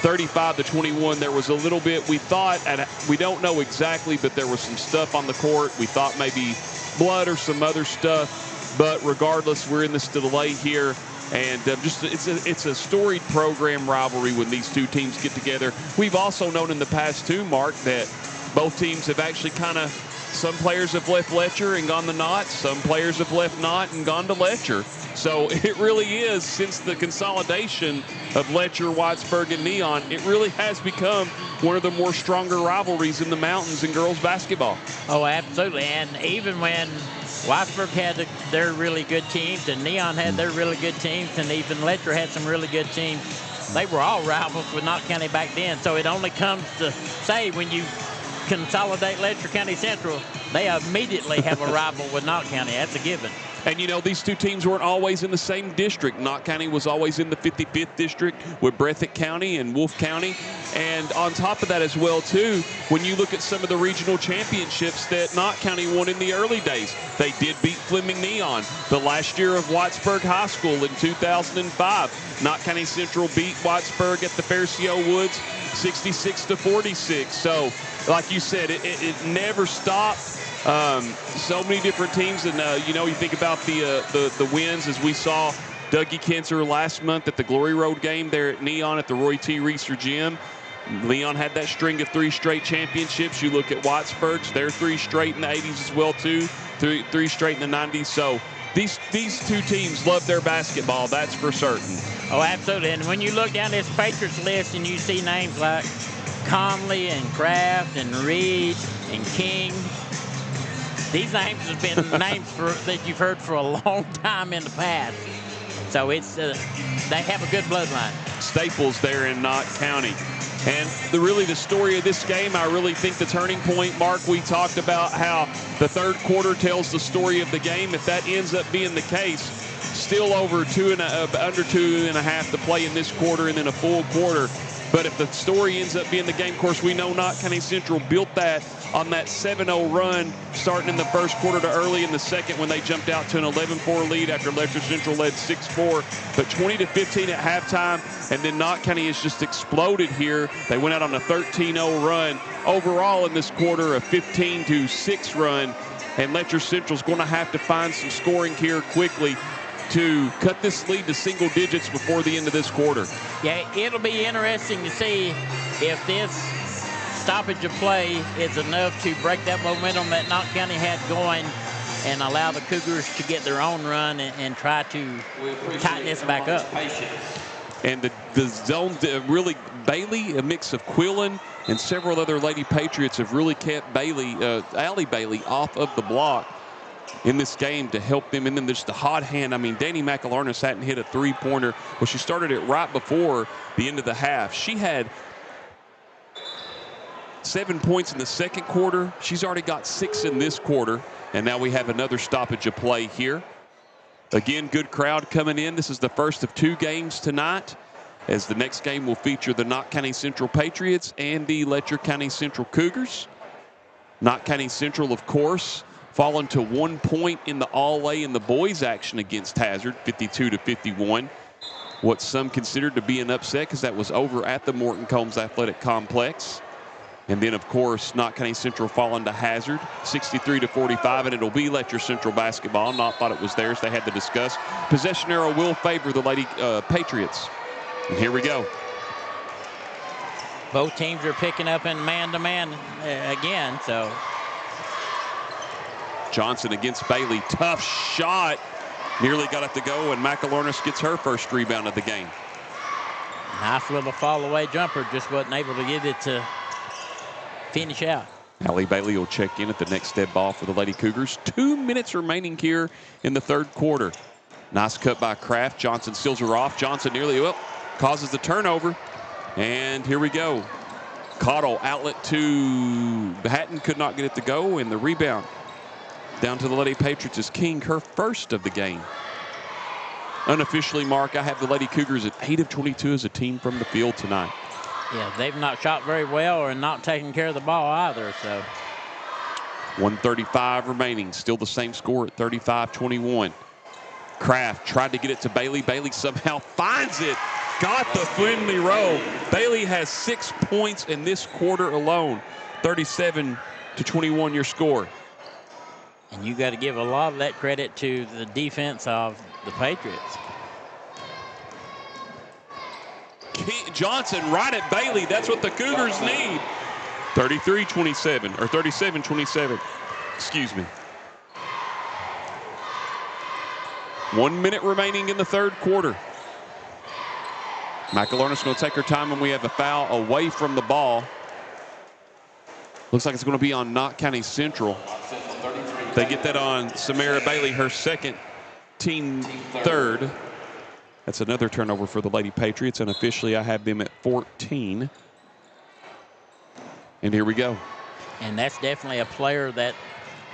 35-21, there was a little bit, we thought, and we don't know exactly, but there was some stuff on the court. We thought maybe blood or some other stuff. But regardless, we're in this delay here. And it's a storied program rivalry when these two teams get together. We've also known in the past, too, Mark, that both teams have actually some players have left Letcher and gone to Knott. Some players have left Knott and gone to Letcher. So it really is, since the consolidation of Letcher, Whitesburg, and Neon, it really has become one of the more stronger rivalries in the mountains in girls basketball.
Oh, absolutely. And even when Whitesburg had their really good teams, and Neon had their really good teams, and even Letcher had some really good teams, they were all rivals with Knott County back then. So it only comes to say when you consolidate Letcher County Central, they immediately have a rival with Knott County. That's a given.
And, you know, these two teams weren't always in the same district. Knott County was always in the 55th district with Breathitt County and Wolfe County. And on top of that as well, too, when you look at some of the regional championships that Knott County won in the early days, they did beat Fleming Neon. The last year of Whitesburg High School in 2005, Knott County Central beat Whitesburg at the Faircio Woods 66-46. So, like you said, it never stopped. So many different teams, and you know, you think about the wins, as we saw Dougie Kinzer last month at the Glory Road game there at Neon at the Roy T. Reeser Gym. Leon had that string of 3 straight championships. You look at Whitesburg's, they're 3 straight in the 80s as well too, three straight in the 90s. So these two teams love their basketball, that's for certain.
Oh, absolutely. And when you look down this Patriots list and you see names like Conley and Kraft and Reed and King, these names have been names that you've heard for a long time in the past. So it's they have a good bloodline.
Staples there in Knott County. And really the story of this game, I really think the turning point, Mark, we talked about how the third quarter tells the story of the game. If that ends up being the case, still over under 2.5 to play in this quarter and then a full quarter. But if the story ends up being the game, of course, we know Knott County Central built that on that 7-0 run starting in the first quarter to early in the second when they jumped out to an 11-4 lead after Letcher Central led 6-4. But 20-15 at halftime, and then Knott County has just exploded here. They went out on a 13-0 run. Overall in this quarter, a 15-6 run, and Letcher Central's going to have to find some scoring here quickly to cut this lead to single digits before the end of this quarter.
Yeah, it'll be interesting to see if this stoppage of play is enough to break that momentum that Knott County had going and allow the Cougars to get their own run and try to tighten this back up.
And the zone, really, Bailey, a mix of Quillen and several other Lady Patriots have really kept Allie Bailey off of the block in this game to help them. And then there's the hot hand. I mean, Danny McAlarnis hadn't hit a 3-pointer. Well, she started it right before the end of the half. She had 7 points in the second quarter. She's already got 6 in this quarter. And now we have another stoppage of play here. Again, good crowd coming in. This is the first of 2 games tonight, as the next game will feature the Knott County Central Patriots and the Letcher County Central Cougars. Knott County Central, of course, fallen to 1 point in the all-A in the boys action against Hazard, 52-51. What some considered to be an upset, because that was over at the Morton Combs Athletic Complex. And then, of course, Knott County Central fallen to Hazard, 63-45, and it'll be Letcher Central basketball. Knott thought it was theirs. They had to discuss. Possession arrow will favor the Lady Patriots. And here we go.
Both teams are picking up in man-to-man again, so.
Johnson against Bailey. Tough shot. Nearly got it to go, and McAlarnis gets her first rebound of the game.
Nice little fall-away jumper. Just wasn't able to get it to finish out.
Allie Bailey will check in at the next step ball for the Lady Cougars. 2 minutes remaining here in the third quarter. Nice cut by Kraft. Johnson seals her off. Johnson nearly causes the turnover. And here we go. Cottle outlet to Hatton, could not get it to go, and the rebound down to the Lady Patriots is King, her first of the game. Unofficially, Mark, I have the Lady Cougars at 8 of 22 as a team from the field tonight.
Yeah, they've not shot very well or not taking care of the ball either. So
1:35 remaining, still the same score at 35-21. Kraft tried to get it to Bailey. Bailey somehow finds it. Got the friendly roll. Bailey has 6 points in this quarter alone. 37-21 your score.
And you got to give a lot of that credit to the defense of the Patriots.
Johnson right at Bailey. That's what the Cougars need. 33-27, or 37-27. Excuse me. 1 minute remaining in the third quarter. McAlerna's going to take her time, and we have a foul away from the ball. Looks like it's going to be on Knott County Central. They get that on Samara Bailey, her second, team third. That's another turnover for the Lady Patriots, and officially I have them at 14. And here we go.
And that's definitely a player that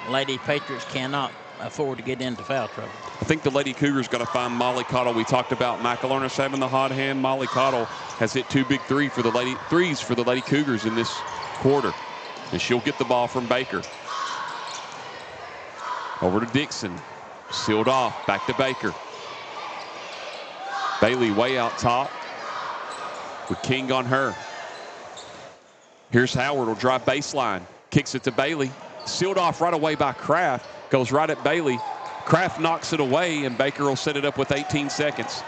Lady Patriots cannot afford to get into foul trouble.
I think the Lady Cougars got to find Molly Cottle. We talked about McAlerna's having the hot hand. Molly Cottle has hit 2 big threes for the Lady Cougars in this quarter. And she'll get the ball from Baker. Over to Dixon. Sealed off. Back to Baker. Bailey way out top with King on her. Here's Howard, will drive baseline. Kicks it to Bailey. Sealed off right away by Kraft. Goes right at Bailey. Kraft knocks it away, and Baker will set it up with 18 seconds.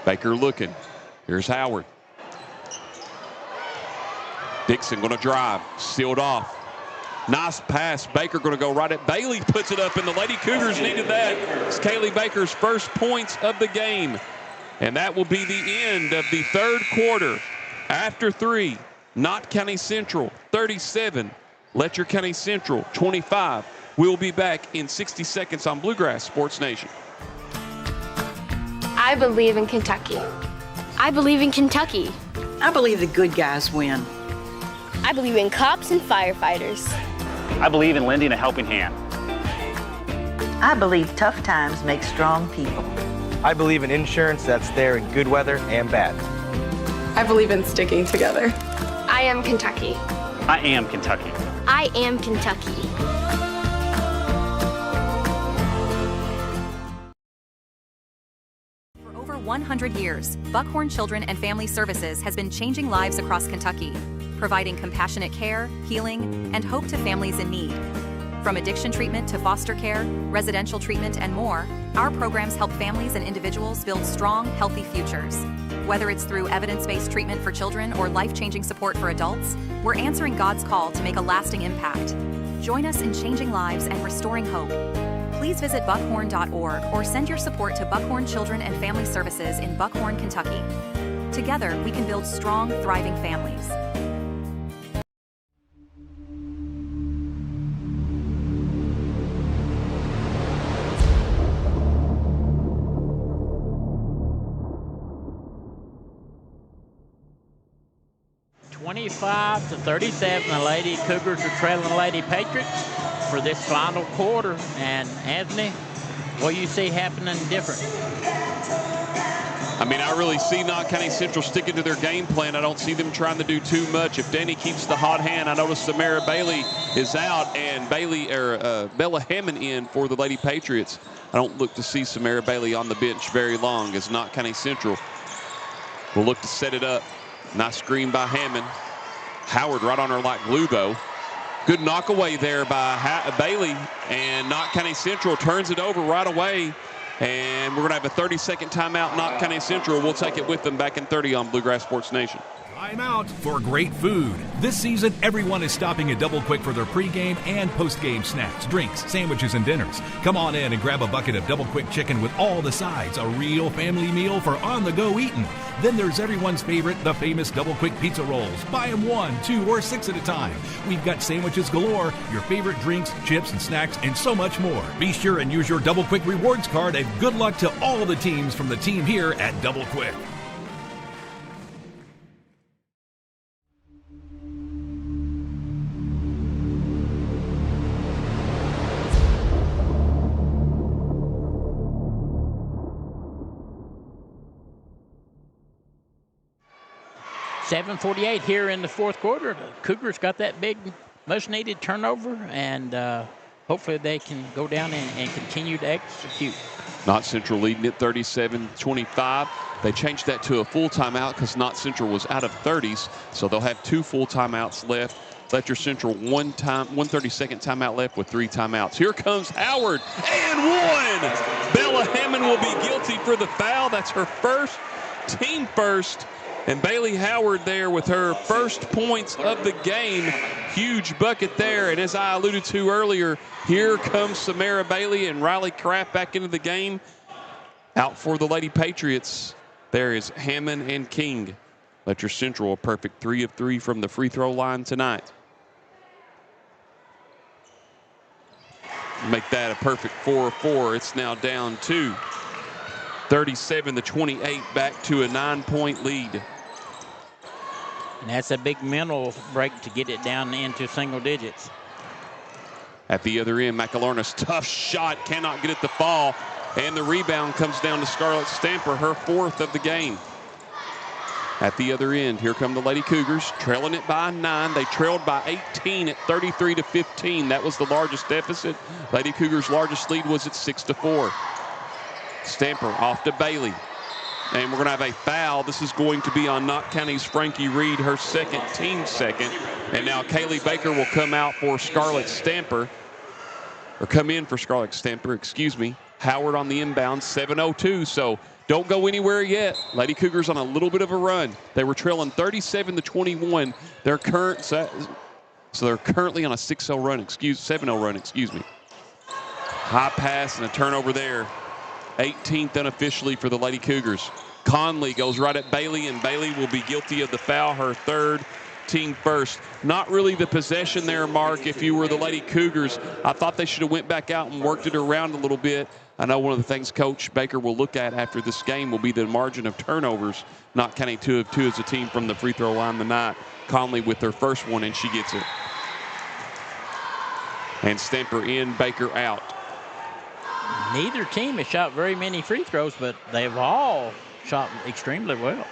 Baker looking. Here's Howard. Dixon going to drive. Sealed off. Nice pass. Baker going to go right at Bailey. Puts it up, and the Lady Cougars needed that. It's Kaylee Baker's first points of the game. And that will be the end of the third quarter. After 3, Knott County Central 37, Letcher County Central 25. We'll be back in 60 seconds on Bluegrass Sports Nation.
I believe in Kentucky.
I believe in Kentucky.
I believe the good guys win.
I believe in cops and firefighters.
I believe in lending a helping hand.
I believe tough times make strong people.
I believe in insurance that's there in good weather and bad.
I believe in sticking together.
I am Kentucky.
I am Kentucky.
I am Kentucky.
For over 100 years, Buckhorn Children and Family Services has been changing lives across Kentucky, providing compassionate care, healing, and hope to families in need. From addiction treatment to foster care, residential treatment, and more, our programs help families and individuals build strong, healthy futures. Whether it's through evidence-based treatment for children or life-changing support for adults, we're answering God's call to make a lasting impact. Join us in changing lives and restoring hope. Please visit buckhorn.org or send your support to Buckhorn Children and Family Services in Buckhorn, Kentucky. Together, we can build strong, thriving families.
To 37, the Lady Cougars are trailing the Lady Patriots for this final quarter. And Anthony, what do you see happening different?
I mean, I really see Knott County Central sticking to their game plan. I don't see them trying to do too much. If Danny keeps the hot hand, I notice Samara Bailey is out and Bella Hammond in for the Lady Patriots. I don't look to see Samara Bailey on the bench very long as Knott County Central will look to set it up. Nice screen by Hammond. Howard right on her like glue, though. Good knock away there by Bailey, and Knott County Central turns it over right away. And we're going to have a 30-second timeout. Knott County Central. We'll take it with them back in 30 on Bluegrass Sports Nation.
Time out for great food. This season, everyone is stopping at Double Quick for their pregame and postgame snacks, drinks, sandwiches, and dinners. Come on in and grab a bucket of Double Quick chicken with all the sides, a real family meal for on-the-go eating. Then there's everyone's favorite, the famous Double Quick pizza rolls. Buy them 1, 2, or 6 at a time. We've got sandwiches galore, your favorite drinks, chips, and snacks, and so much more. Be sure and use your Double Quick rewards card, and good luck to all the teams from the team here at Double Quick.
7:48 here in the fourth quarter. The Cougars got that big, much-needed turnover, and hopefully they can go down and continue to execute.
Knott Central leading at 37-25. They changed that to a full timeout because Knott Central was out of 30s, so they'll have 2 full timeouts left. Letcher Central 1 30-second timeout left with 3 timeouts. Here comes Howard, and 1! Bella Hammond will be guilty for the foul. That's her first, team first. And Bailey Howard there with her first points of the game. Huge bucket there. And as I alluded to earlier, here comes Samara Bailey and Riley Kraft back into the game. Out for the Lady Patriots, there is Hammond and King. Letcher Central a perfect 3 of 3 from the free throw line tonight. Make that a perfect 4 of 4. It's now down to 37-28, back to a 9-point lead.
And that's a big mental break to get it down into single digits.
At the other end, McElorna's tough shot, cannot get it to fall. And the rebound comes down to Scarlett Stamper, her 4th of the game. At the other end, here come the Lady Cougars, trailing it by 9. They trailed by 18 at 33-15. That was the largest deficit. Lady Cougars' largest lead was at 6-4. Stamper off to Bailey. And we're going to have a foul. This is going to be on Knott County's Frankie Reed, her second, team second. And now Kaylee Baker will come out for Scarlett Stamper, or come in for Scarlett Stamper, excuse me. Howard on the inbound, 7:02. So don't go anywhere yet. Lady Cougars on a little bit of a run. They were trailing 37-21. They're currently on a 7-0 run, excuse me. High pass and a turnover there. 18th unofficially for the Lady Cougars. Conley goes right at Bailey, and Bailey will be guilty of the foul, her 3rd, team first. Not really the possession there, Mark, if you were the Lady Cougars. I thought they should have went back out and worked it around a little bit. I know one of the things Coach Baker will look at after this game will be the margin of turnovers. Knott County 2 of 2 as a team from the free throw line tonight. Conley with her first one, and she gets it. And Stamper in, Baker out.
Neither team has shot very many free throws, but they've all shot extremely well.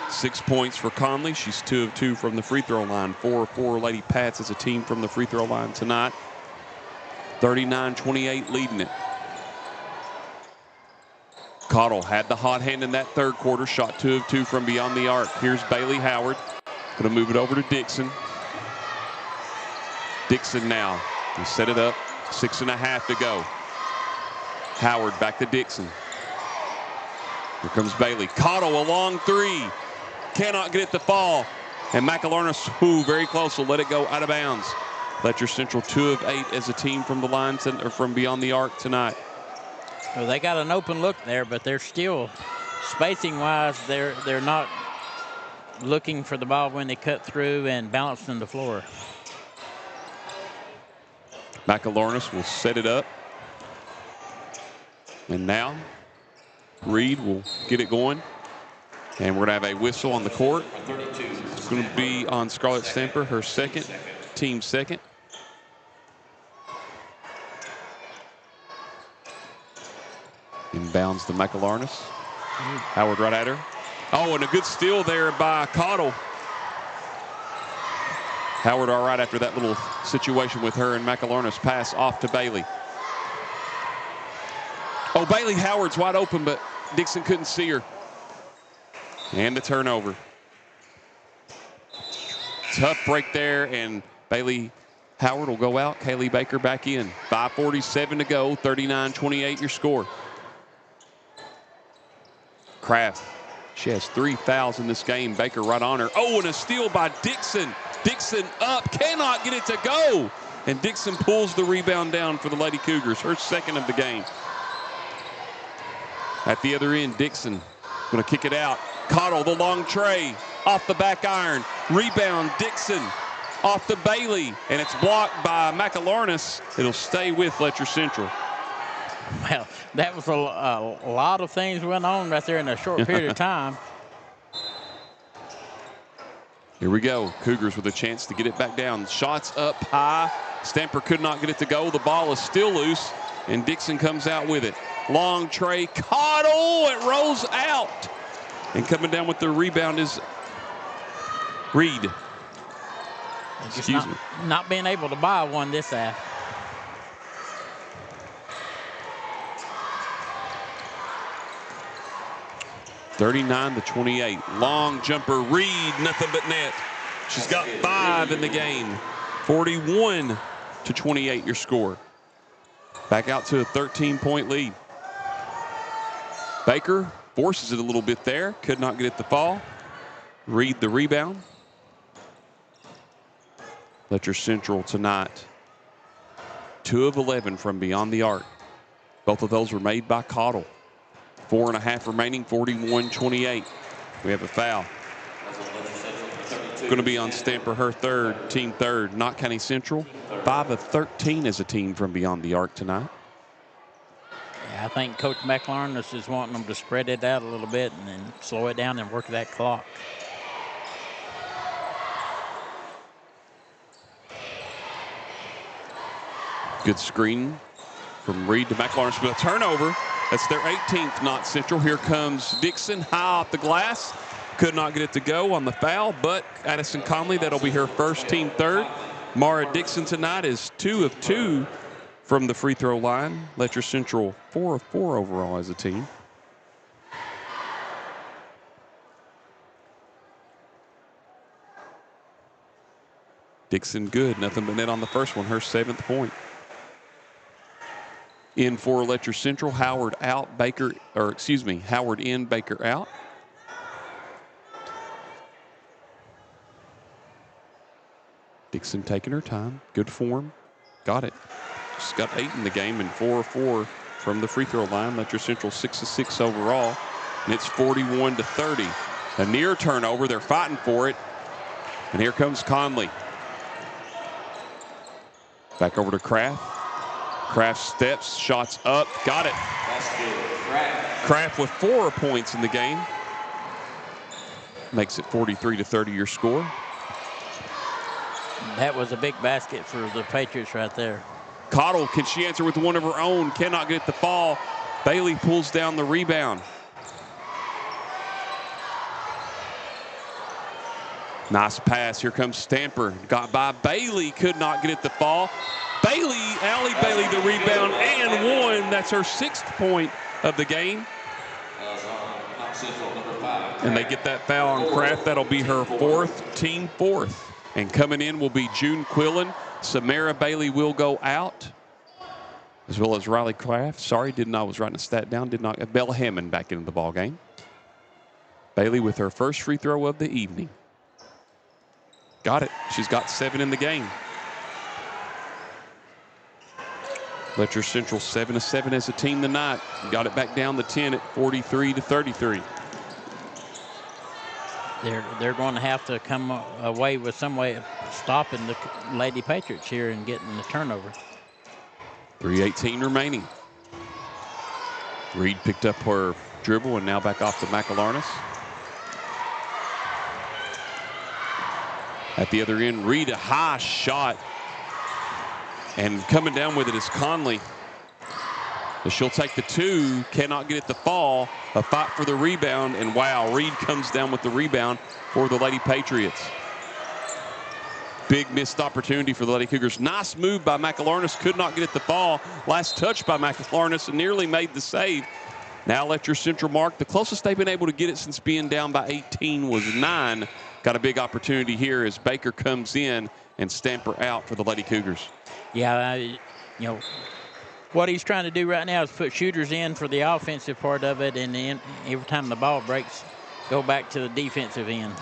6 points for Conley. She's 2 of 2 from the free throw line. 4 of 4 Lady Pats as a team from the free throw line tonight. 39-28 leading it. Cottle had the hot hand in that 3rd quarter. Shot 2 of 2 from beyond the arc. Here's Bailey Howard. Going to move it over to Dixon. Dixon now. He set it up. 6.5 to go. Howard back to Dixon. Here comes Bailey. Cottle, a long 3. Cannot get it to fall. And McElorna, very close, will let it go out of bounds. Letcher Central 2 of 8 as a team from the line or from beyond the arc tonight.
Well, they got an open look there, but they're still spacing-wise. They're not looking for the ball when they cut through and balancing the floor.
McElorna will set it up. And now Reed will get it going. And we're going to have a whistle on the court. It's going to be on Scarlett Stamper, her 2nd, team 2nd. Inbounds to McElorna. Howard right at her. Oh, and a good steal there by Cottle. Howard all right after that little situation with her, and McElorna's pass off to Bailey. Oh, Bailey Howard's wide open, but Dixon couldn't see her. And the turnover. Tough break there, and Bailey Howard will go out. Kaylee Baker back in. 5:47 to go, 39-28 your score. Kraft, she has 3 fouls in this game. Baker right on her. Oh, and a steal by Dixon. Dixon up, cannot get it to go. And Dixon pulls the rebound down for the Lady Cougars, her 2nd of the game. At the other end, Dixon going to kick it out. Cottle, the long tray, off the back iron. Rebound, Dixon, off to Bailey, and it's blocked by McElorna. It'll stay with Letcher Central.
Well, that was a lot of things went on right there in a short period of time.
Here we go. Cougars with a chance to get it back down. Shots up high. Stamper could not get it to go. The ball is still loose, and Dixon comes out with it. Long tray. Cottle. It rolls out. And coming down with the rebound is Reed. Excuse me.
Not being able to buy one this half.
(39-28). Long jumper, Reed, nothing but net. She's got 5 in the game. 41-28 your score. Back out to a 13-point lead. Baker forces it a little bit there. Could not get it to fall. Reed the rebound. Letcher Central tonight. 2 of 11 from beyond the arc. Both of those were made by Cottle. 4.5 remaining, 41-28. We have a foul. Going to be on Stamper, her third, team third. Knott County Central, 5 of 13 as a team from beyond the arc tonight.
Yeah, I think Coach McLaurin is just wanting them to spread it out a little bit and then slow it down and work that clock.
Good screen from Reed to McLaurin. A turnover. That's their 18th, Knott Central. Here comes Dixon, high off the glass. Could not get it to go on the foul, but Addison Conley, that'll be her first, team third. Mara Dixon tonight is 2 of 2 from the free throw line. Letcher Central 4 of 4 overall as a team. Dixon good, nothing but net on the first one, her 7th point. In for Letcher Central, Howard out, Howard in, Baker out. Dixon taking her time, good form, got it. She's got 8 in the game and 4 of 4 from the free throw line. Letcher Central 6 of 6 overall, and it's 41-30. A near turnover, they're fighting for it. And here comes Conley. Back over to Kraft. Kraft steps, shots up, got it. Kraft with 4 points in the game. Makes it 43-30 your score.
That was a big basket for the Patriots right there.
Cottle, can she answer with one of her own? Cannot get it to fall. Bailey pulls down the rebound. Nice pass. Here comes Stamper. Got by Bailey. Could not get it to fall. Bailey, Allie Bailey, the rebound and 1. That's her 6th point of the game. And they get that foul on Kraft. That'll be her 4th, team 4th. And coming in will be June Quillen. Samara Bailey will go out, as well as Riley Kraft. Sorry, I was writing a stat down. Bella Hammond back into the ball game. Bailey with her first free throw of the evening. Got it. She's got 7 in the game. Letcher Central 7 of 7 as a team tonight. Got it back down to 10 at 43-33.
They're going to have to come away with some way of stopping the Lady Patriots here and getting the turnover.
3:18 remaining. Reed picked up her dribble and now back off to McElarnis. At the other end, Reed, a high shot. And coming down with it is Conley. But she'll take the 2, cannot get it to fall. A fight for the rebound, and wow, Reed comes down with the rebound for the Lady Patriots. Big missed opportunity for the Lady Cougars. Nice move by McElarnis, could not get it to fall. Last touch by McElarnis and nearly made the save. Now Letcher Central mark. The closest they've been able to get it since being down by 18 was 9. Got a big opportunity here as Baker comes in and Stamper out for the Lady Cougars.
Yeah, what he's trying to do right now is put shooters in for the offensive part of it, and then every time the ball breaks, go back to the defensive end.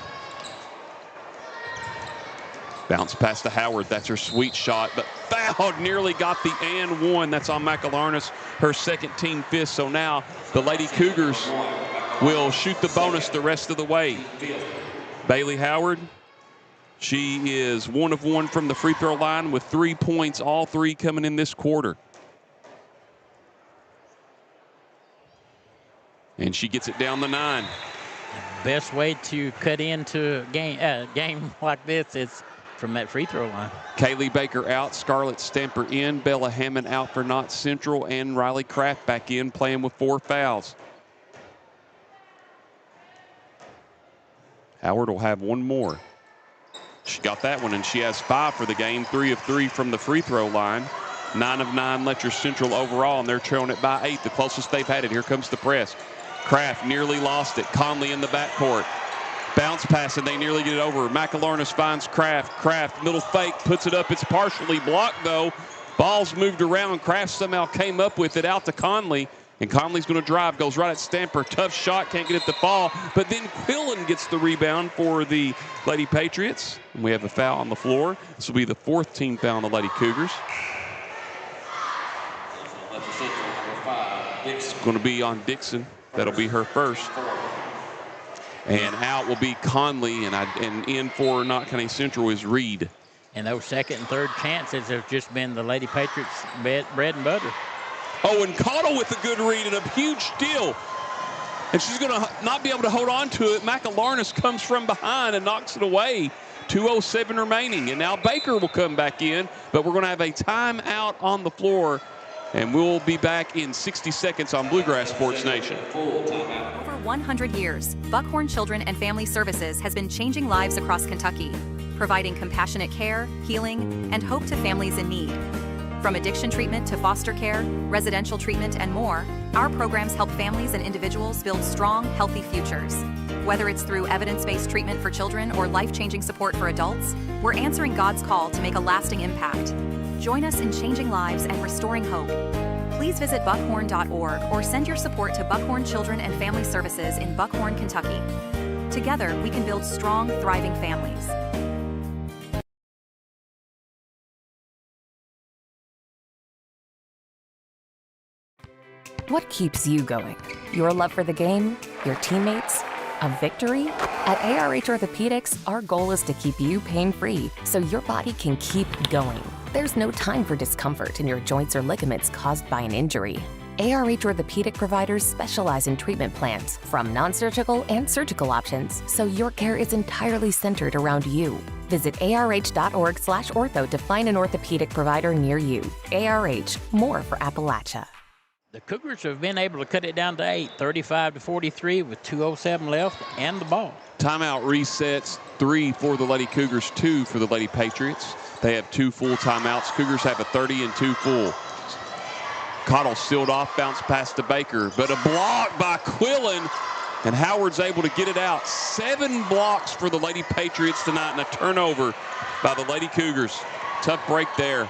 Bounce pass to Howard. That's her sweet shot, but fouled. Nearly got the and 1. That's on McElarnis, her 2nd, team 5th. So now the Lady Cougars will shoot the bonus the rest of the way. Bailey Howard, she is 1 of 1 from the free throw line with 3 points, all 3 coming in this quarter. And she gets it down the 9.
Best way to cut into a game like this is from that free throw line.
Kaylee Baker out, Scarlett Stamper in, Bella Hammond out for Knott Central, and Riley Kraft back in playing with 4 fouls. Howard will have one more. She got that one, and she has 5 for the game, 3 of 3 from the free throw line. 9 of 9 Letcher Central overall, and they're trailing it by 8, the closest they've had it. Here comes the press. Kraft nearly lost it. Conley in the backcourt. Bounce pass, and they nearly get it over. McElharnis finds Kraft. Kraft, middle fake, puts it up. It's partially blocked, though. Ball's moved around. Kraft somehow came up with it out to Conley, and Conley's going to drive. Goes right at Stamper. Tough shot. Can't get it to fall. But then Quillen gets the rebound for the Lady Patriots. And we have a foul on the floor. This will be the 4th team foul on the Lady Cougars. It's going to be on Dixon. That'll be her first. And out will be Conley, and in for Knott County Central is Reed.
And those second and third chances have just been the Lady Patriots' bread and butter.
Oh, and Cottle with a good read and a huge steal. And she's going to not be able to hold on to it. McElharnis comes from behind and knocks it away. 2:07 remaining. And now Baker will come back in, but we're going to have a timeout on the floor. And we'll be back in 60 seconds on Bluegrass Sports Nation.
Over 100 years, Buckhorn Children and Family Services has been changing lives across Kentucky, providing compassionate care, healing, and hope to families in need. From addiction treatment to foster care, residential treatment, and more, our programs help families and individuals build strong, healthy futures. Whether it's through evidence-based treatment for children or life-changing support for adults, we're answering God's call to make a lasting impact. Join us in changing lives and restoring hope. Please visit buckhorn.org or send your support to Buckhorn Children and Family Services in Buckhorn, Kentucky. Together, we can build strong, thriving families.
What keeps you going? Your love for the game? Your teammates? A victory? At ARH Orthopedics, our goal is to keep you pain-free so your body can keep going. There's no time for discomfort in your joints or ligaments caused by an injury. ARH Orthopedic providers specialize in treatment plans, from non-surgical and surgical options, so your care is entirely centered around you. Visit arh.org/ortho to find an orthopedic provider near you. ARH, more for Appalachia.
The Cougars have been able to cut it down to 8, 35-43 with 2:07 left and the ball.
Timeout resets, 3 for the Lady Cougars, 2 for the Lady Patriots. They have 2 full timeouts. Cougars have a 30 and 2 full. Cottle sealed off, bounce pass to Baker, but a block by Quillen, and Howard's able to get it out. 7 blocks for the Lady Patriots tonight, and a turnover by the Lady Cougars. Tough break there.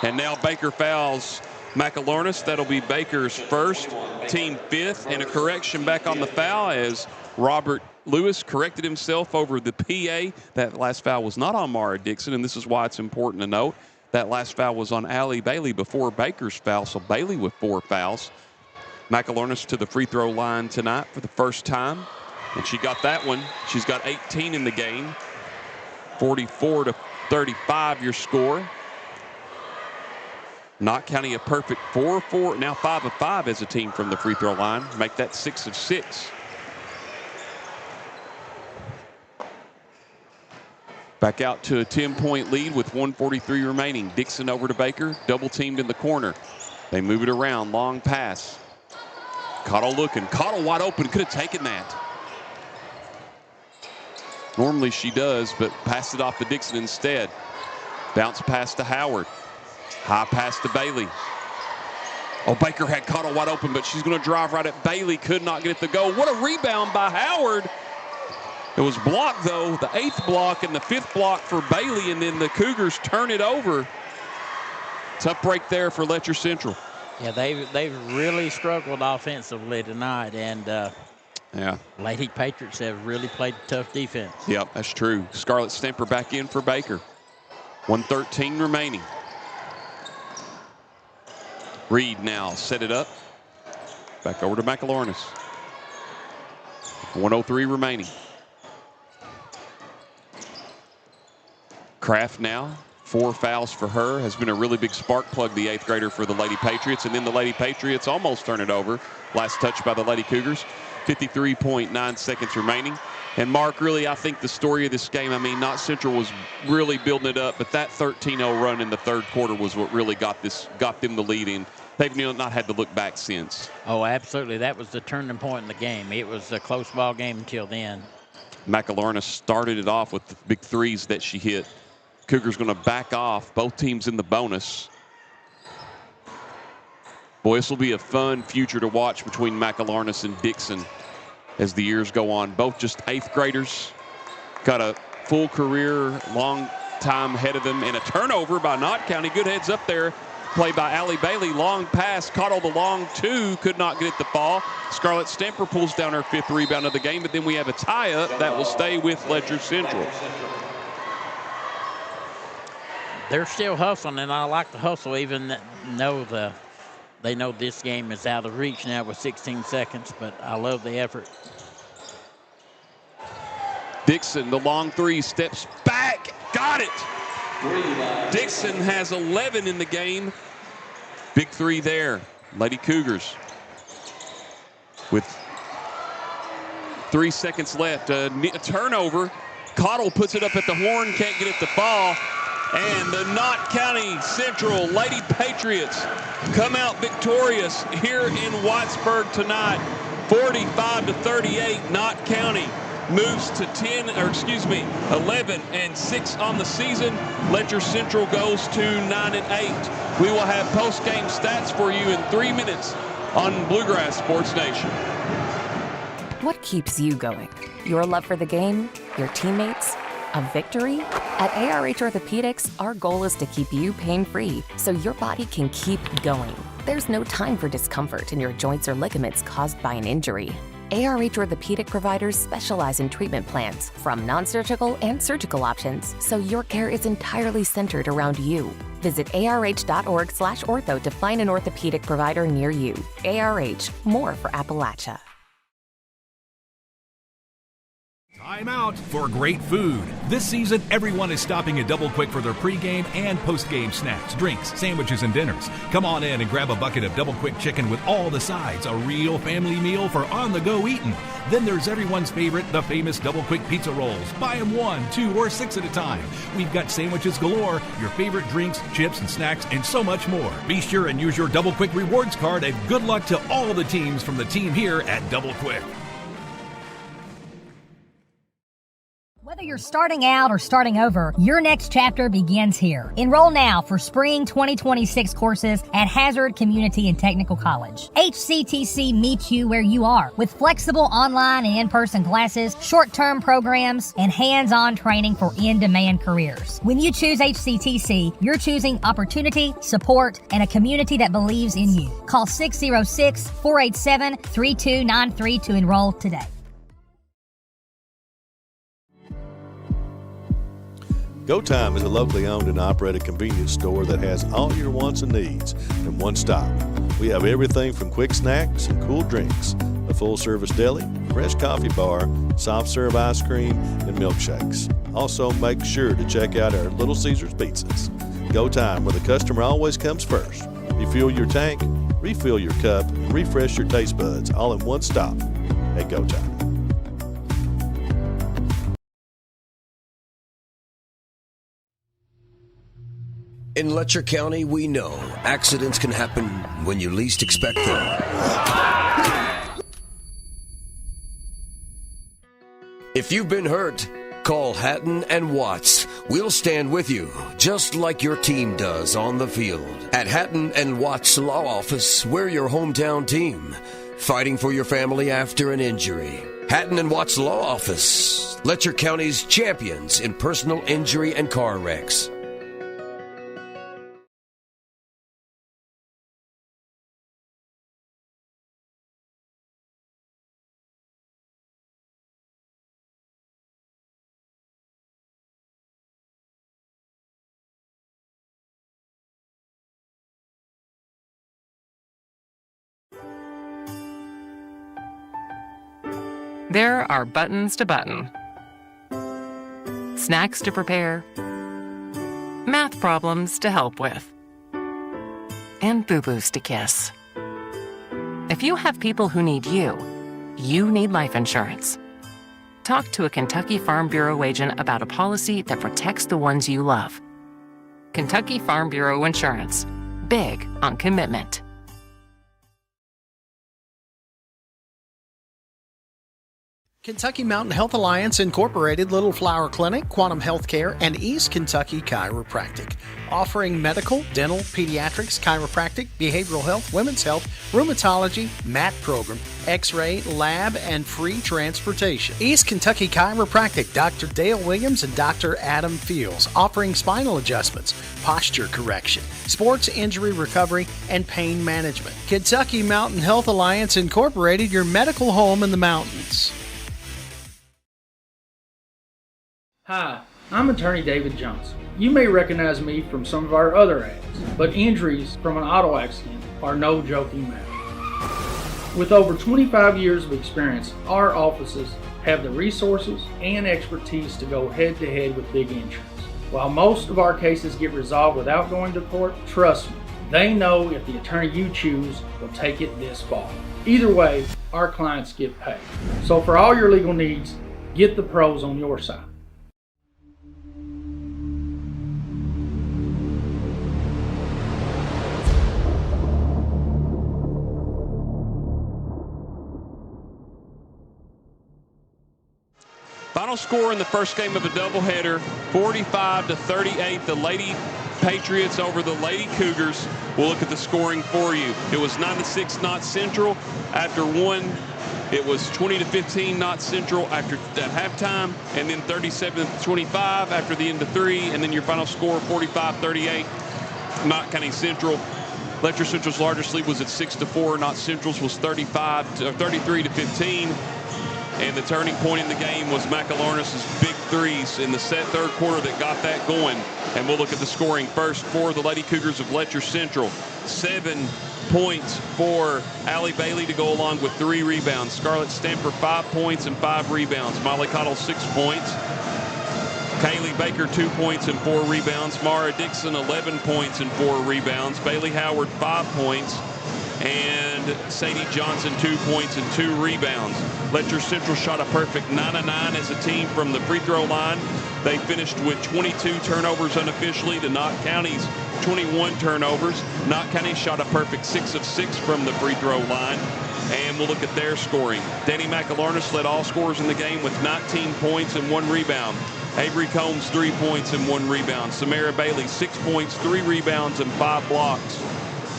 And now Baker fouls McElharnis. That'll be Baker's first, team 5th, and a correction back on the foul as Robert Lewis corrected himself over the PA. That last foul was not on Mara Dixon, and this is why it's important to note. That last foul was on Allie Bailey before Baker's foul, so Bailey with 4 fouls. McElharnis to the free throw line tonight for the first time, and she got that one. She's got 18 in the game. 44-35 your score. Knott County a perfect 4-4, now 5 of 5 as a team from the free throw line. Make that 6 of 6. Back out to a 10-point lead with 1:43 remaining. Dixon over to Baker, double teamed in the corner. They move it around, long pass. Cottle looking, Cottle wide open, could have taken that. Normally she does, but passed it off to Dixon instead. Bounce pass to Howard. High pass to Bailey. Oh, Baker had Cottle wide open, but she's going to drive right at Bailey. Could not get it to go. What a rebound by Howard. It was blocked, though. The 8th block and the 5th block for Bailey, and then the Cougars turn it over. Tough break there for Letcher Central.
Yeah, they've really struggled offensively tonight, and
yeah,
Lady Patriots have really played tough defense.
Yep, that's true. Scarlett Stamper back in for Baker. 1:13 remaining. Reed now set it up. Back over to McElharnis. 1:03 remaining. Kraft now, 4 fouls for her. Has been a really big spark plug, the 8th grader for the Lady Patriots. And then the Lady Patriots almost turn it over. Last touch by the Lady Cougars. 53.9 seconds remaining. And Mark, really, I think the story of this game, I mean, Knott Central was really building it up, but that 13-0 run in the 3rd quarter was what really got them the lead in. They've not had to look back since.
Oh, absolutely. That was the turning point in the game. It was a close ball game until then.
McElharna started it off with the big threes that she hit. Cougars going to back off. Both teams in the bonus. Boy, this will be a fun future to watch between McElharna and Dixon as the years go on. Both just 8th graders. Got a full career, long time ahead of them, and a turnover by Knott County. Good heads up there. Play by Allie Bailey. Long pass. Caught the long two. Could not get it to fall. Scarlett Stamper pulls down her 5th rebound of the game, but then we have a tie-up that will stay with Letcher Central.
They're still hustling, and I like the hustle, even though they know this game is out of reach now with 16 seconds, but I love the effort.
Dixon, the long three, steps back. Got it. Dixon has 11 in the game. Big three there. Lady Cougars with 3 seconds left. A turnover. Cottle puts it up at the horn, can't get it to fall. And the Knott County Central Lady Patriots come out victorious here in Whitesburg tonight. 45-38, Knott County moves to 11-6 on the season. Letcher Central goes to 9-8. We will have post-game stats for you in 3 minutes on Bluegrass Sports Nation.
What keeps you going? Your love for the game? Your teammates? A victory? At ARH Orthopedics, our goal is to keep you pain-free so your body can keep going. There's no time for discomfort in your joints or ligaments caused by an injury. ARH Orthopedic providers specialize in treatment plans, from non-surgical and surgical options, so your care is entirely centered around you. Visit arh.org/ortho to find an orthopedic provider near you. ARH, more for Appalachia.
Time out for great food. This season, everyone is stopping at Double Quick for their pregame and postgame snacks, drinks, sandwiches, and dinners. Come on in and grab a bucket of Double Quick chicken with all the sides, a real family meal for on-the-go eating. Then there's everyone's favorite, the famous Double Quick pizza rolls. Buy them 1, 2, or 6 at a time. We've got sandwiches galore, your favorite drinks, chips, and snacks, and so much more. Be sure and use your Double Quick rewards card, and good luck to all the teams from the team here at Double Quick.
Whether you're starting out or starting over, your next chapter begins here. Enroll now for spring 2026 courses at Hazard Community and Technical College. HCTC meets you where you are with flexible online and in-person classes, short-term programs, and hands-on training for in-demand careers. When you choose HCTC, you're choosing opportunity, support, and a community that believes in you. Call 606-487-3293 to enroll today.
Go Time is a locally owned and operated convenience store that has all your wants and needs in one stop. We have everything from quick snacks and cool drinks, a full-service deli, fresh coffee bar, soft-serve ice cream, and milkshakes. Also, make sure to check out our Little Caesars pizzas. Go Time, where the customer always comes first. Refuel your tank, refill your cup, and refresh your taste buds all in one stop at Go Time.
In Letcher County, we know accidents can happen when you least expect them. If you've been hurt, call Hatton and Watts. We'll stand with you, just like your team does on the field. At Hatton and Watts Law Office, we're your hometown team, fighting for your family after an injury. Hatton and Watts Law Office, Letcher County's champions in personal injury and car wrecks.
There are buttons to button, snacks to prepare, math problems to help with, and boo-boos to kiss. If you have people who need you, you need life insurance. Talk to a Kentucky Farm Bureau agent about a policy that protects the ones you love. Kentucky Farm Bureau Insurance. Big on commitment.
Kentucky Mountain Health Alliance Incorporated, Little Flower Clinic, Quantum Healthcare, and East Kentucky Chiropractic. Offering medical, dental, pediatrics, chiropractic, behavioral health, women's health, rheumatology, MAT program, x-ray, lab, and free transportation. East Kentucky Chiropractic, Dr. Dale Williams and Dr. Adam Fields, offering spinal adjustments, posture correction, sports injury recovery, and pain management. Kentucky Mountain Health Alliance Incorporated, your medical home in the mountains.
Hi, I'm attorney David Johnson. You may recognize me from some of our other ads, but injuries from an auto accident are no joking matter. With over 25 years of experience, our offices have the resources and expertise to go head to head with big insurance. While most of our cases get resolved without going to court, trust me, they know if the attorney you choose will take it this far. Either way, our clients get paid. So for all your legal needs, get the pros on your side.
Final score in the first game of a doubleheader, 45-38, the Lady Patriots over the Lady Cougars. We'll look at the scoring for you. It was 9-6 Knott Central. After one, it was 20-15 Knott Central at halftime, and then 37-25 after the end of three, and then your final score 45-38 Knott County Central. Letcher Central's largest lead was at 6-4. Knott Central's was 33-15. And the turning point in the game was McElharness's big threes in the third quarter that got that going. And we'll look at the scoring first for the Lady Cougars of Letcher Central. 7 points for Allie Bailey to go along with 3 rebounds. Scarlett Stamper 5 points and 5 rebounds. Molly Cottle 6 points. Kaylee Baker 2 points and 4 rebounds. Mara Dixon 11 points and 4 rebounds. Bailey Howard 5 points. And Sadie Johnson 2 points and 2 rebounds. Letcher Central shot a perfect 9 of 9 as a team from the free throw line. They finished with 22 turnovers unofficially to Knott County's 21 turnovers. Knott County shot a perfect 6 of 6 from the free throw line. And we'll look at their scoring. Danny McElharness led all scorers in the game with 19 points and 1 rebound. Avery Combs 3 points and 1 rebound. Samara Bailey 6 points, 3 rebounds, and 5 blocks.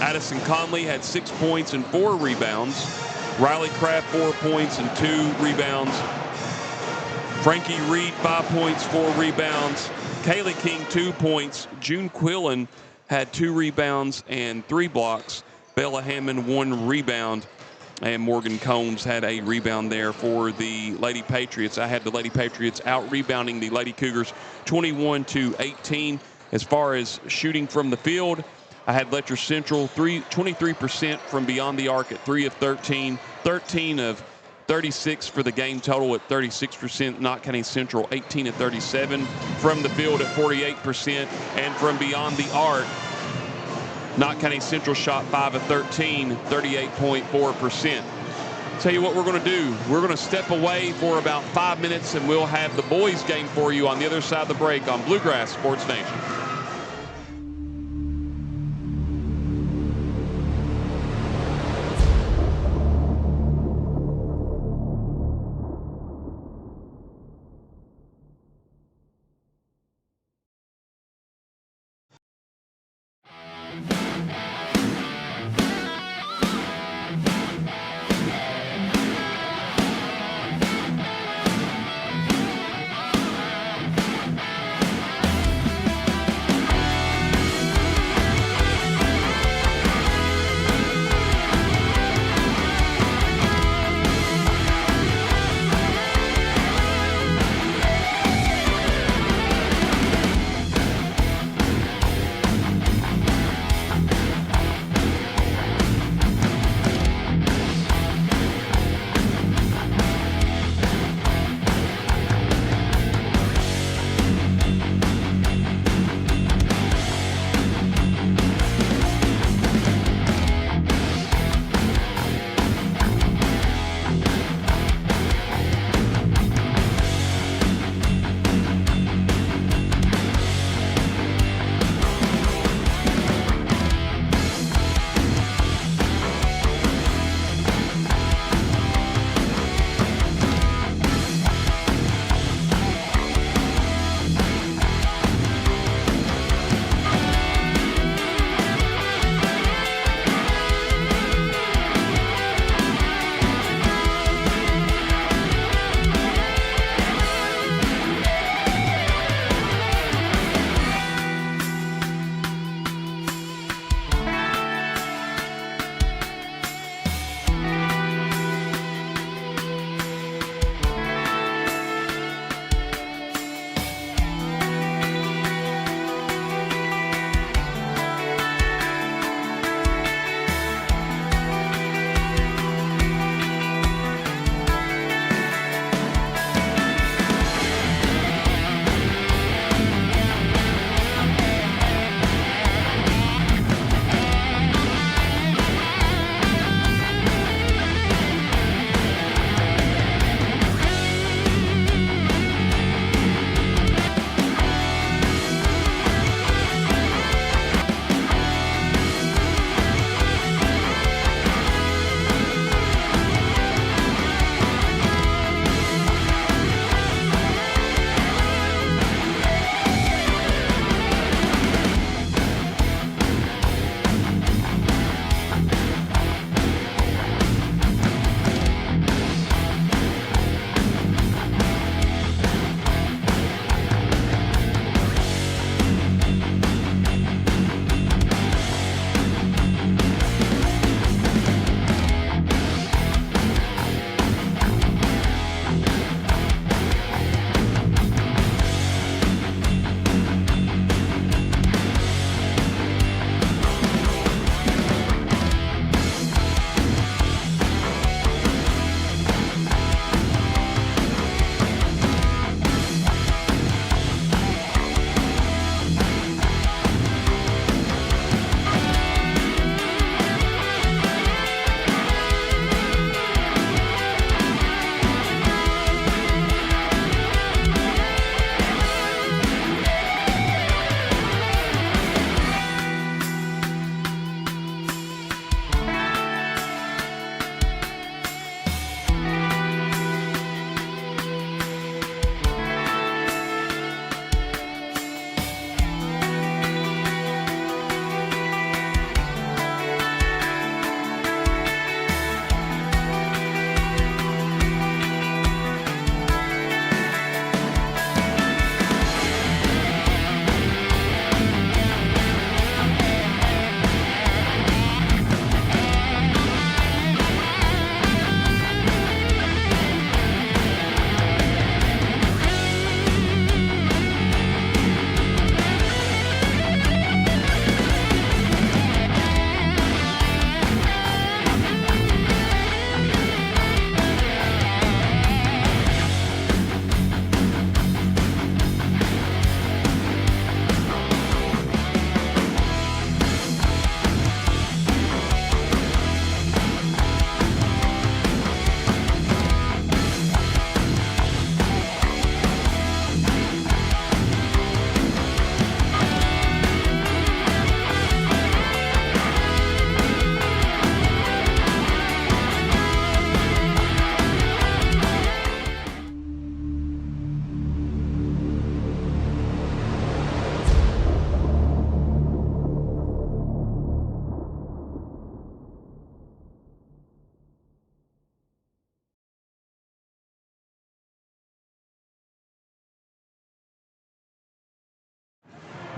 Addison Conley had 6 points and 4 rebounds. Riley Kraft 4 points and 2 rebounds. Frankie Reed 5 points, 4 rebounds. Kaylee King 2 points. June Quillen had 2 rebounds and 3 blocks. Bella Hammond 1 rebound. And Morgan Combs had a rebound there for the Lady Patriots. I had the Lady Patriots out-rebounding the Lady Cougars 21-18. As far as shooting from the field, I had Letcher Central 23% from beyond the arc at 3 of 13, 13 of 36 for the game total at 36%. Knott County Central 18 of 37 from the field at 48%, and from beyond the arc, Knott County Central shot 5 of 13, 38.4%. Tell you what we're going to do. We're going to step away for about 5 minutes, and we'll have the boys game for you on the other side of the break on Bluegrass Sports Nation.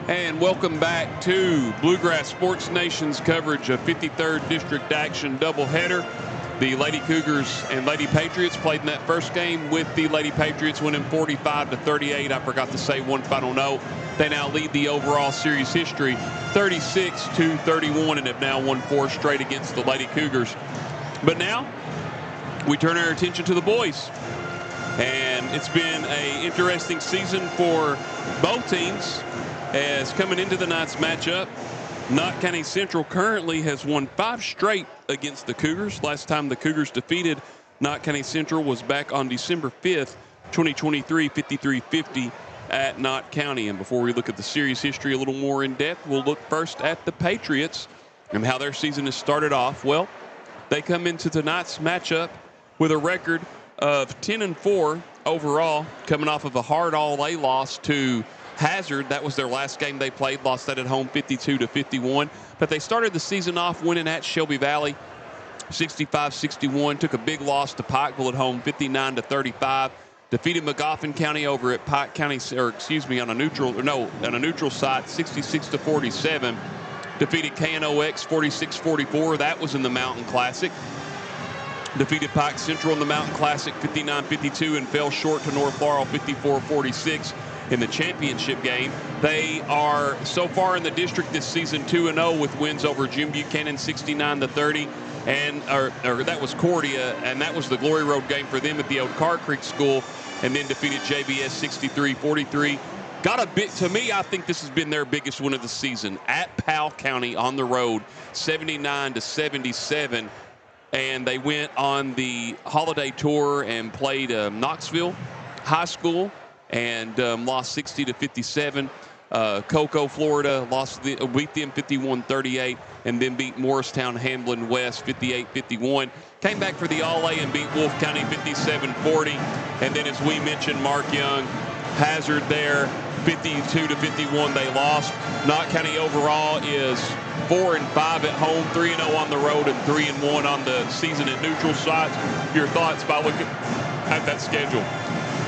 And welcome back to Bluegrass Sports Nation's coverage of 53rd District Action doubleheader. The Lady Cougars and Lady Patriots played in that first game with the Lady Patriots winning 45-38. I forgot to say one final note. They now lead the overall series history 36-31 and have now won 4 straight against the Lady Cougars. But now we turn our attention to the boys. And it's been an interesting season for both teams, as coming into the night's matchup, Knott County Central currently has won 5 straight against the Cougars. Last time the Cougars defeated Knott County Central was back on December 5th, 2023, 53-50 at Knott County. And before we look at the series history a little more in depth, we'll look first at the Patriots and how their season has started off. Well, they come into tonight's matchup with a record of 10-4 overall, coming off of a hard all-A loss to Hazard. That was their last game they played, lost that at home 52-51. But they started the season off winning at Shelby Valley 65-61, took a big loss to Pikeville at home 59-35, defeated Magoffin County over at Pike County, on a neutral site 66-47, defeated KNOX 46-44. That was in the Mountain Classic. Defeated Pike Central in the Mountain Classic 59-52 and fell short to North Laurel 54-46 in the championship game. They are so far in the district this season 2-0 with wins over Jim Buchanan 69-30, and that was Cordia, and that was the Glory Road game for them at the old Car Creek School, and then defeated JBS 63-43. Got a bit, to me, I think this has been their biggest win of the season at Powell County on the road, 79-77. And they went on the holiday tour and played Knoxville High School and lost 60-57. Cocoa, Florida, beat them 51-38, and then beat Morristown Hamlin West 58-51. Came back for the All-A and beat Wolfe County 57-40. And then, as we mentioned, Mark Young, Hazard there, 52-51 they lost. Knott County overall is 4-5 at home, 3-0 on the road, and 3-1 on the season at neutral sites. Your thoughts by looking at that schedule?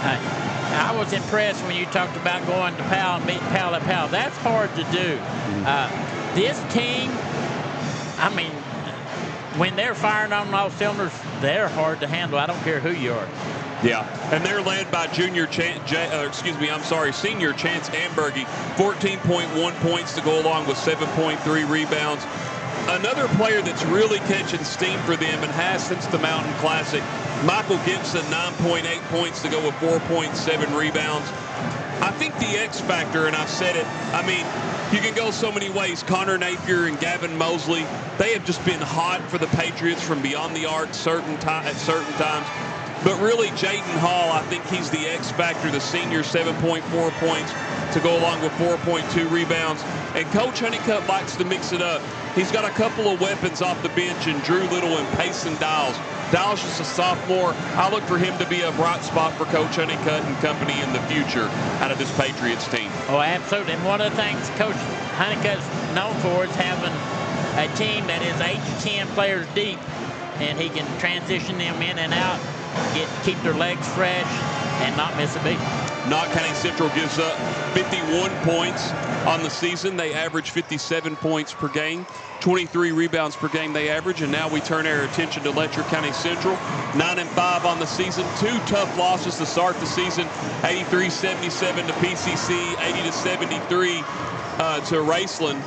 I was impressed when you talked about going to Powell and beating Powell at Powell. That's hard to do. This team, I mean, when they're firing on all cylinders, they're hard to handle. I don't care who you are.
Yeah, and they're led by senior Chance Ambergy, 14.1 points to go along with 7.3 rebounds. Another player that's really catching steam for them and has since the Mountain Classic, Michael Gibson, 9.8 points to go with 4.7 rebounds. I think the X factor, and I've said it, I mean, you can go so many ways. Connor Napier and Gavin Mosley, they have just been hot for the Patriots from beyond the arc at certain times. But really, Jaden Hall, I think he's the X factor, the senior, 7.4 points to go along with 4.2 rebounds. And Coach Honeycutt likes to mix it up. He's got a couple of weapons off the bench in Drew Little and Payson Dials. Dials is a sophomore. I look for him to be a bright spot for Coach Honeycutt and company in the future out of this Patriots team.
Oh, absolutely. And one of the things Coach Honeycutt's known for is having a team that is 8 to 10 players deep, and he can transition them in and out, keep their legs fresh, and not miss a beat.
Knott County Central gives up 51 points on the season. They average 57 points per game, 23 rebounds per game they average. And now we turn our attention to Letcher County Central, 9-5 on the season. 2 tough losses to start the season, 83-77 to PCC, 80-73 to Raceland.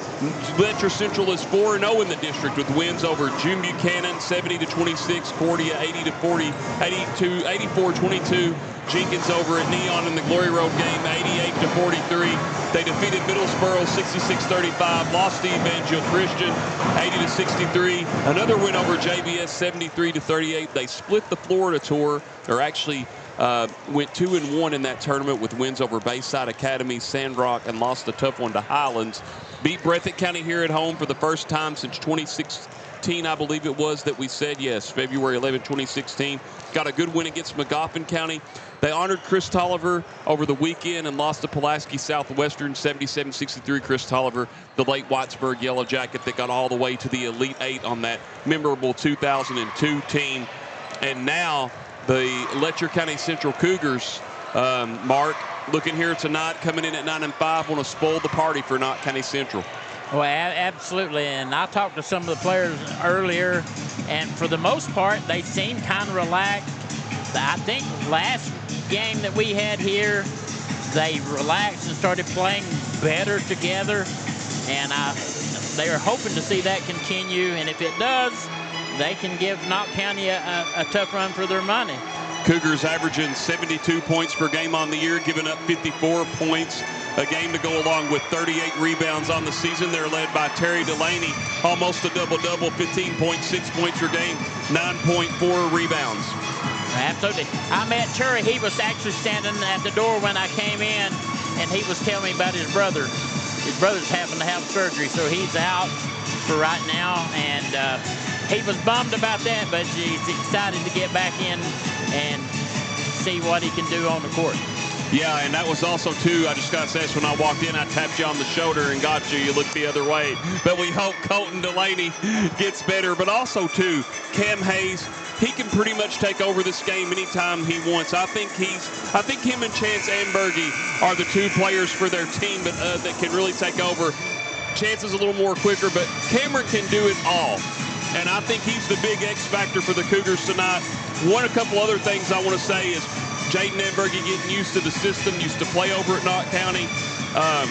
Letcher Central is 4-0 in the district with wins over June Buchanan 70-26, Cordia 84-22, Jenkins over at Neon in the Glory Road game 88-43. They defeated Middlesboro 66-35, lost to Evangel Christian 80-63. Another win over JBS 73-38. They split the Florida tour, or actually went 2-1 in that tournament with wins over Bayside Academy, Sandrock, and lost a tough one to Highlands. Beat Breathitt County here at home for the first time since 2016, I believe it was that we said, yes, February 11, 2016. Got a good win against Magoffin County. They honored Chris Tolliver over the weekend and lost to Pulaski Southwestern 77-63. Chris Tolliver, the late Whitesburg Yellow Jacket that got all the way to the Elite Eight on that memorable 2002 team. And now the Letcher County Central Cougars, Mark, looking here tonight, coming in at 9-5, want to spoil the party for Knott County Central.
Well, absolutely. And I talked to some of the players earlier, and for the most part, they seem kind of relaxed. I think last game that we had here, they relaxed and started playing better together. And they are hoping to see that continue. And if it does, they can give Knott County a tough run for their money.
Cougars averaging 72 points per game on the year, giving up 54 points a game to go along with 38 rebounds on the season. They're led by Terry Delaney, almost a double-double, 15.6 points per game, 9.4 rebounds.
Absolutely. I met Terry. He was actually standing at the door when I came in, and he was telling me about his brother. His brother's having to have surgery, so he's out for right now, and he was bummed about that, but he's excited to get back in and see what he can do on the court.
Yeah, and that was also, too, I just got to say this, when I walked in, I tapped you on the shoulder and got you. You looked the other way. But we hope Colton Delaney gets better. But also, too, Cam Hayes, he can pretty much take over this game anytime he wants. I think him and Chance Ambergy are the two players for their team that can really take over. Chance is a little more quicker, but Cameron can do it all. And I think he's the big X factor for the Cougars tonight. A couple other things I want to say is Jaden Ambergy getting used to the system, used to play over at Knott County. A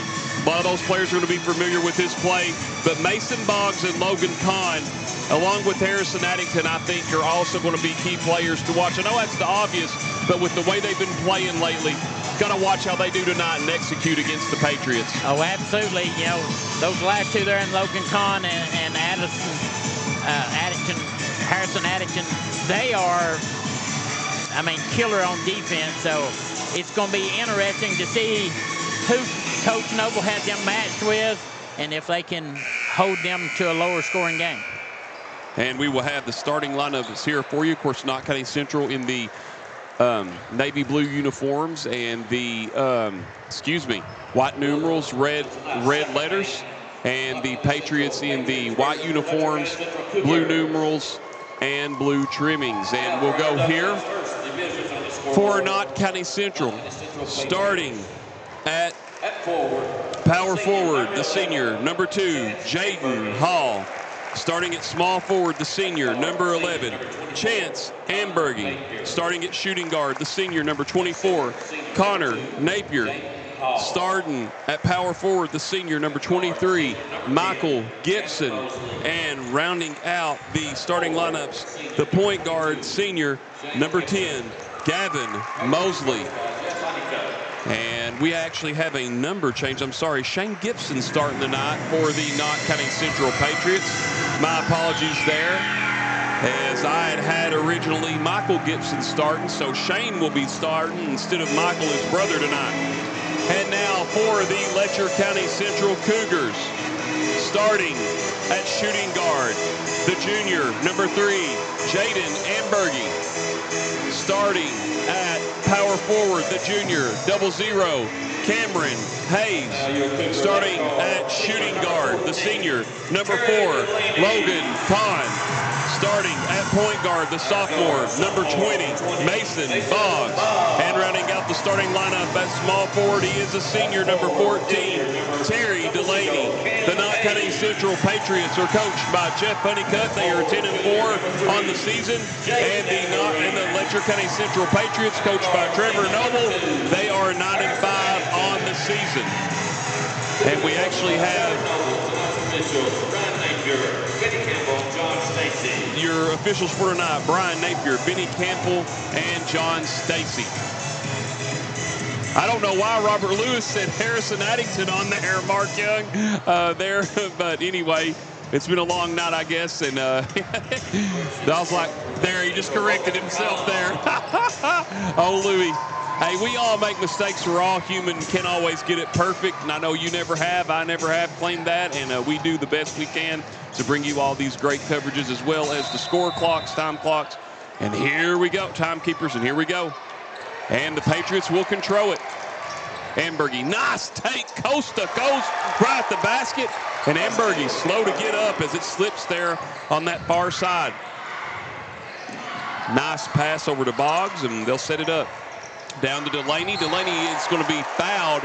lot of those players are going to be familiar with his play. But Mason Boggs and Logan Kahn, along with Harrison Addington, I think are also going to be key players to watch. I know that's the obvious, but with the way they've been playing lately, got to watch how they do tonight and execute against the Patriots.
Oh, absolutely. You know, those last two there in Logan Kahn and Harrison Addington, they are, killer on defense. So it's going to be interesting to see who Coach Noble has them matched with and if they can hold them to a lower scoring game.
And we will have the starting lineup that's here for you. Of course, Knott County Central in the navy blue uniforms and the, white numerals, red letters. And the Patriots in the white uniforms, blue numerals, and blue trimmings. And we'll go here for Knott County Central, starting at power forward, the senior, number 2, Jaden Hall. Starting at small forward, the senior, number 11, Chance Ambergy. Starting at shooting guard, the senior, number 24, Connor Napier. Starting at power forward, the senior, number 23, Michael Gibson. And rounding out the starting lineups, the point guard, senior, number 10, Gavin Mosley. And we actually have a number change. I'm sorry, Shane Gibson starting tonight for the Knott County Central Patriots. My apologies there, as I had originally Michael Gibson starting, so Shane will be starting instead of Michael, his brother, tonight. And now for the Letcher County Central Cougars, starting at shooting guard, the junior, number 3, Jaden Ambergy. Starting at power forward, the junior, 00, Cameron Hayes. Starting at shooting guard, the senior, number 4, Logan Kahn. Starting at point guard, the sophomore, number 20, Mason Boggs. And rounding out the starting lineup at small forward, he is a senior, number 14, Terry Delaney. The Knott County Central Patriots are coached by Jeff Honeycutt. They are 10-4 on the season. And the Letcher County Central Patriots, coached by Trevor Noble, they are 9-5 on the season. And we actually have your officials for tonight: Brian Napier, Benny Campbell, and John Stacy. I don't know why Robert Lewis said Harrison Addington on there, Mark Young, there. But anyway, it's been a long night, I guess. And I was like, there, he just corrected himself there. Oh, Louie. Hey, we all make mistakes. We're all human and can't always get it perfect. And I know you never have. I never have claimed that. And we do the best we can to bring you all these great coverages, as well as the score clocks, time clocks. And here we go, timekeepers, and here we go. And the Patriots will control it. Ambergy, nice take, coast to coast, right at the basket. And Ambergy slow to get up as it slips there on that far side. Nice pass over to Boggs, and they'll set it up. Down to Delaney. Delaney is going to be fouled.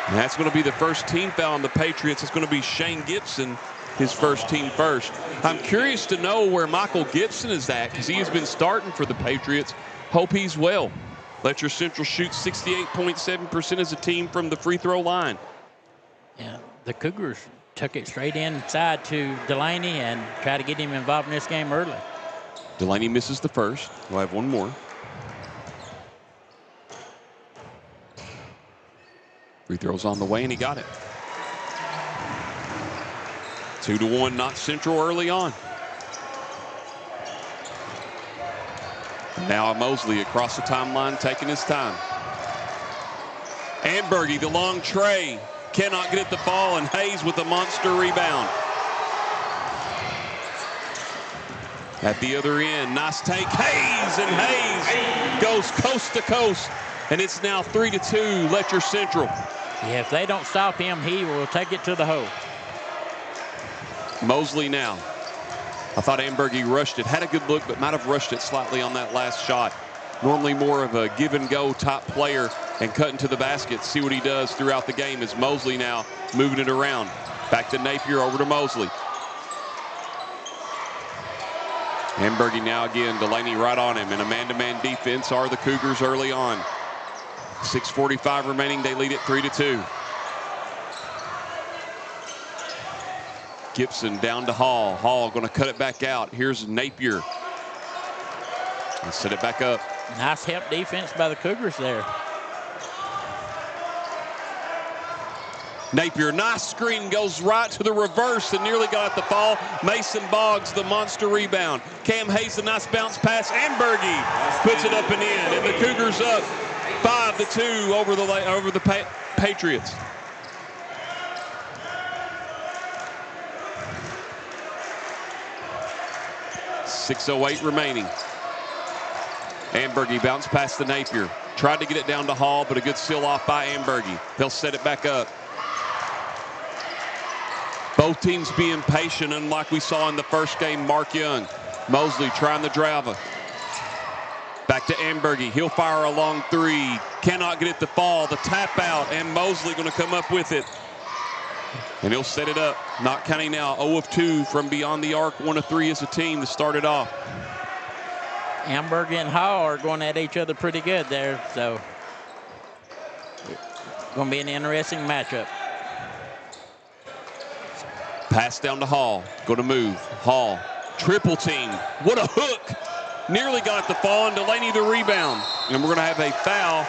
And that's going to be the first team foul on the Patriots. It's going to be Shane Gibson, his first team first. I'm curious to know where Michael Gibson is at because he has been starting for the Patriots. Hope he's well. Letcher Central shoots 68.7% as a team from the free throw line.
Yeah, the Cougars took it straight inside to Delaney and tried to get him involved in this game early.
Delaney misses the first. We'll have one more. Free throw's on the way, and he got it. 2-1, Knott Central early on. And now Mosley across the timeline, taking his time. Ambergy, the long tray, cannot get it to fall, and Hayes with a monster rebound. At the other end, nice take, Hayes, and Hayes goes coast to coast, and it's now 3-2, Letcher Central.
Yeah, if they don't stop him, he will take it to the hole.
Mosley now. I thought Ambergy rushed it, had a good look, but might have rushed it slightly on that last shot. Normally more of a give-and-go type player and cutting to the basket. See what he does throughout the game as Mosley now moving it around. Back to Napier, over to Mosley. Ambergy now again, Delaney right on him. And a man-to-man defense are the Cougars early on. 6:45 remaining, they lead it 3-2. Gibson down to Hall. Hall going to cut it back out. Here's Napier. And set it back up.
Nice help defense by the Cougars there.
Napier, nice screen, goes right to the reverse and nearly got it to fall. Mason Boggs, the monster rebound. Cam Hayes, a nice bounce pass. Ambergy puts it up and in. And the Cougars up 5-2 over the Patriots. .608 remaining. Ambergy bounced past the Napier. Tried to get it down to Hall, but a good seal off by Ambergy. They'll set it back up. Both teams being patient, unlike we saw in the first game. Mark Young. Mosley trying the drive. Back to Ambergy. He'll fire a long three. Cannot get it to fall. The tap out, and Mosley going to come up with it. And he'll set it up. Knott County now 0 of 2 from beyond the arc. 1 of 3 as a team to start it off.
Ambergy and Hall are going at each other pretty good there, so going to be an interesting matchup.
Pass down to Hall. Going to move. Hall. Triple team. What a hook. Nearly got it to fall, and Delaney the rebound. And we're going to have a foul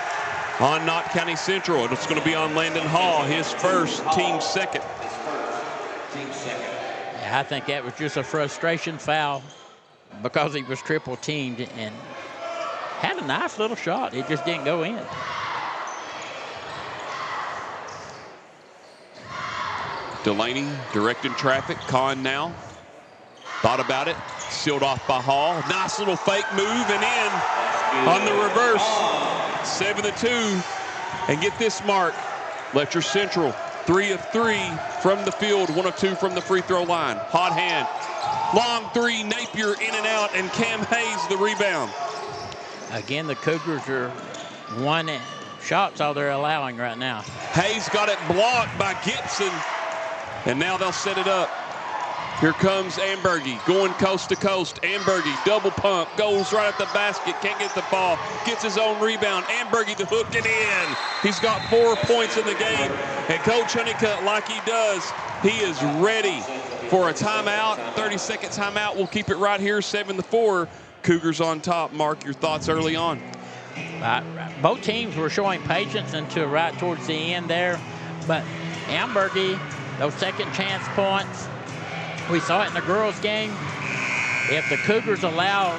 on Knott County Central. It's going to be on Landon Hall, his first, team second.
Yeah, I think that was just a frustration foul because he was triple teamed and had a nice little shot. It just didn't go in.
Delaney directing traffic. Kahn now. Thought about it. Sealed off by Hall. Nice little fake move and in on the reverse. 7-2. And get this, Mark. Letcher Central 3 of 3 from the field. 1 of 2 from the free throw line. Hot hand. Long three. Napier in and out. And Cam Hayes the rebound.
Again, the Cougars are one shots all they're allowing right now.
Hayes got it blocked by Gibson. And now they'll set it up. Here comes Ambergy going coast to coast. Ambergy double pump, goes right at the basket, can't get the ball, gets his own rebound. Ambergy to hook it in. He's got 4 points in the game. And Coach Honeycutt, like he does, he is ready for a timeout. 30-second timeout. We'll keep it right here, 7-4. Cougars on top. Mark, your thoughts early on?
Both teams were showing patience until right towards the end there. But Ambergy, those second chance points, we saw it in the girls' game. If the Cougars allow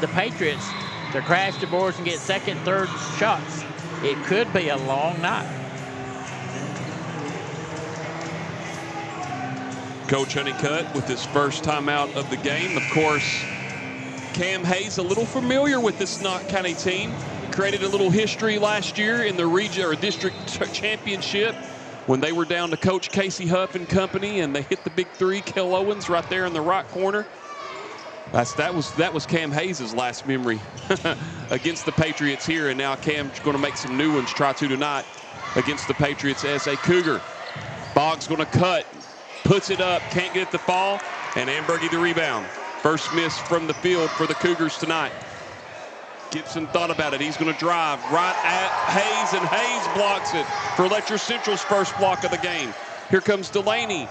the Patriots to crash the boards and get second, third shots, it could be a long night.
Coach Honeycutt with his first timeout of the game. Of course, Cam Hayes, a little familiar with this Knott County team. Created a little history last year in the region or district championship when they were down to Coach Casey Huff and company, and they hit the big three. Kel Owens right there in the right corner. That was Cam Hayes' last memory against the Patriots here, and now Cam's going to make some new ones. Try to tonight against the Patriots as a Cougar. Boggs going to cut, puts it up, can't get it to fall, and Ambergy the rebound. First miss from the field for the Cougars tonight. Gibson thought about it. He's going to drive right at Hayes, and Hayes blocks it for Letcher Central's first block of the game. Here comes Delaney.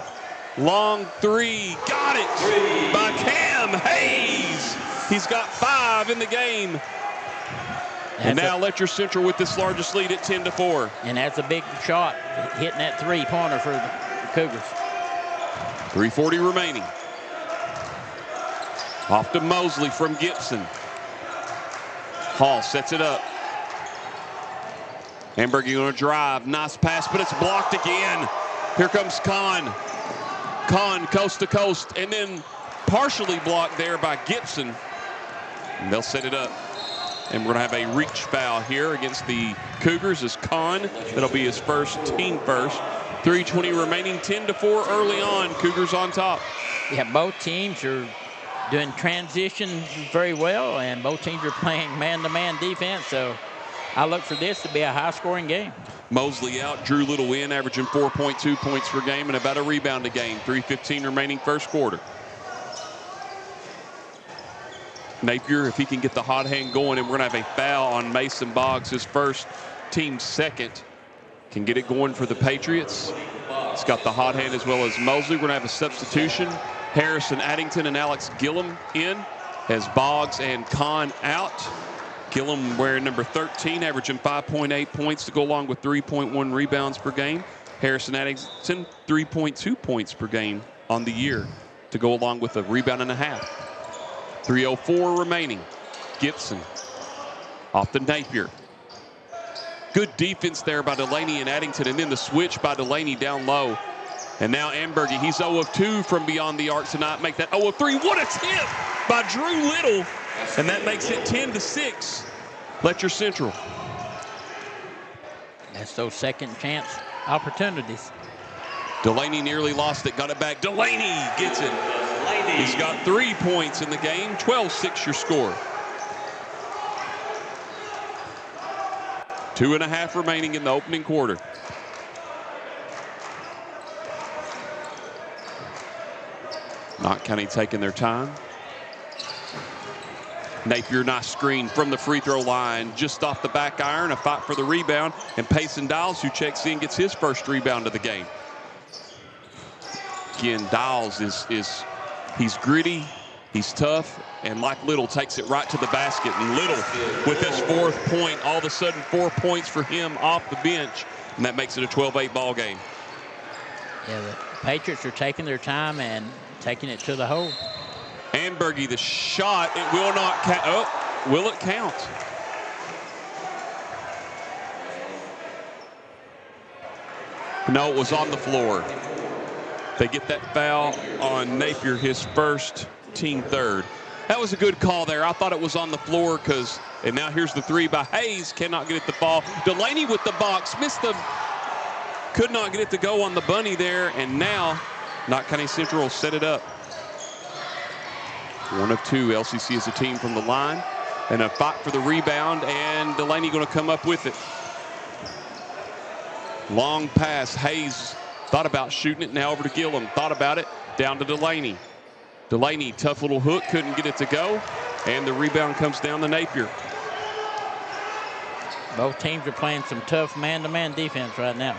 Long three. Got it by Cam Hayes. He's got 5 in the game. And now Letcher Central with this largest lead at 10-4.
And that's a big shot, hitting that three-pointer for the Cougars.
3:40 remaining. Off to Mosley from Gibson. Hall sets it up. Ambergy going to drive. Nice pass, but it's blocked again. Here comes Kahn. Kahn coast to coast, and then partially blocked there by Gibson. And they'll set it up. And we're going to have a reach foul here against the Cougars as Kahn. That'll be his first, team first. 3:20 remaining, 10-4 early on. Cougars on top.
Yeah, both teams are doing transition very well, and both teams are playing man-to-man defense. So I look for this to be a high-scoring game.
Mosley out, Drew Little in, averaging 4.2 points per game and about a rebound a game. 3:15 remaining first quarter. Napier, if he can get the hot hand going, and we're going to have a foul on Mason Boggs, his first, team second. Can get it going for the Patriots. It's got the hot hand as well as Mosley. We're going to have a substitution. Harrison Addington and Alex Gillum in as Boggs and Kahn out. Gillum wearing number 13, averaging 5.8 points to go along with 3.1 rebounds per game. Harrison Addington, 3.2 points per game on the year to go along with a rebound and a half. 3:04 remaining. Gibson off the Napier. Good defense there by Delaney and Addington, and then the switch by Delaney down low. And now Ambergy, he's 0 of 2 from beyond the arc tonight. Make that 0 of 3. What a tip by Drew Little. And that makes it 10-6. Letcher Central.
That's those second chance opportunities.
Delaney nearly lost it, got it back. Delaney gets it. He's got 3 points in the game. 12-6 your score. 2.5 remaining in the opening quarter. Knott County taking their time. Napier, nice screen from the free throw line, just off the back iron, a fight for the rebound, and Payson Dials, who checks in, gets his first rebound of the game. Again, Dials he's gritty, he's tough, and like Little, takes it right to the basket. And Little, with his 4th point, all of a sudden 4 points for him off the bench, and that makes it a 12-8 ball game.
Yeah, the Patriots are taking their time and taking it to the hole.
Ambergy, the shot, it will not count. Oh, will it count? No, it was on the floor. They get that foul on Napier, his first, team third. That was a good call there. I thought it was on the floor and now here's the 3 by Hayes. Cannot get it to fall. Delaney with the box, could not get it to go on the bunny there, and now Knott County Central will set it up. 1 of 2. LCC is a team from the line, and a fight for the rebound, and Delaney going to come up with it. Long pass. Hayes thought about shooting it. Now over to Gillum. Thought about it. Down to Delaney. Delaney, tough little hook. Couldn't get it to go, and the rebound comes down to Napier.
Both teams are playing some tough man-to-man defense right now.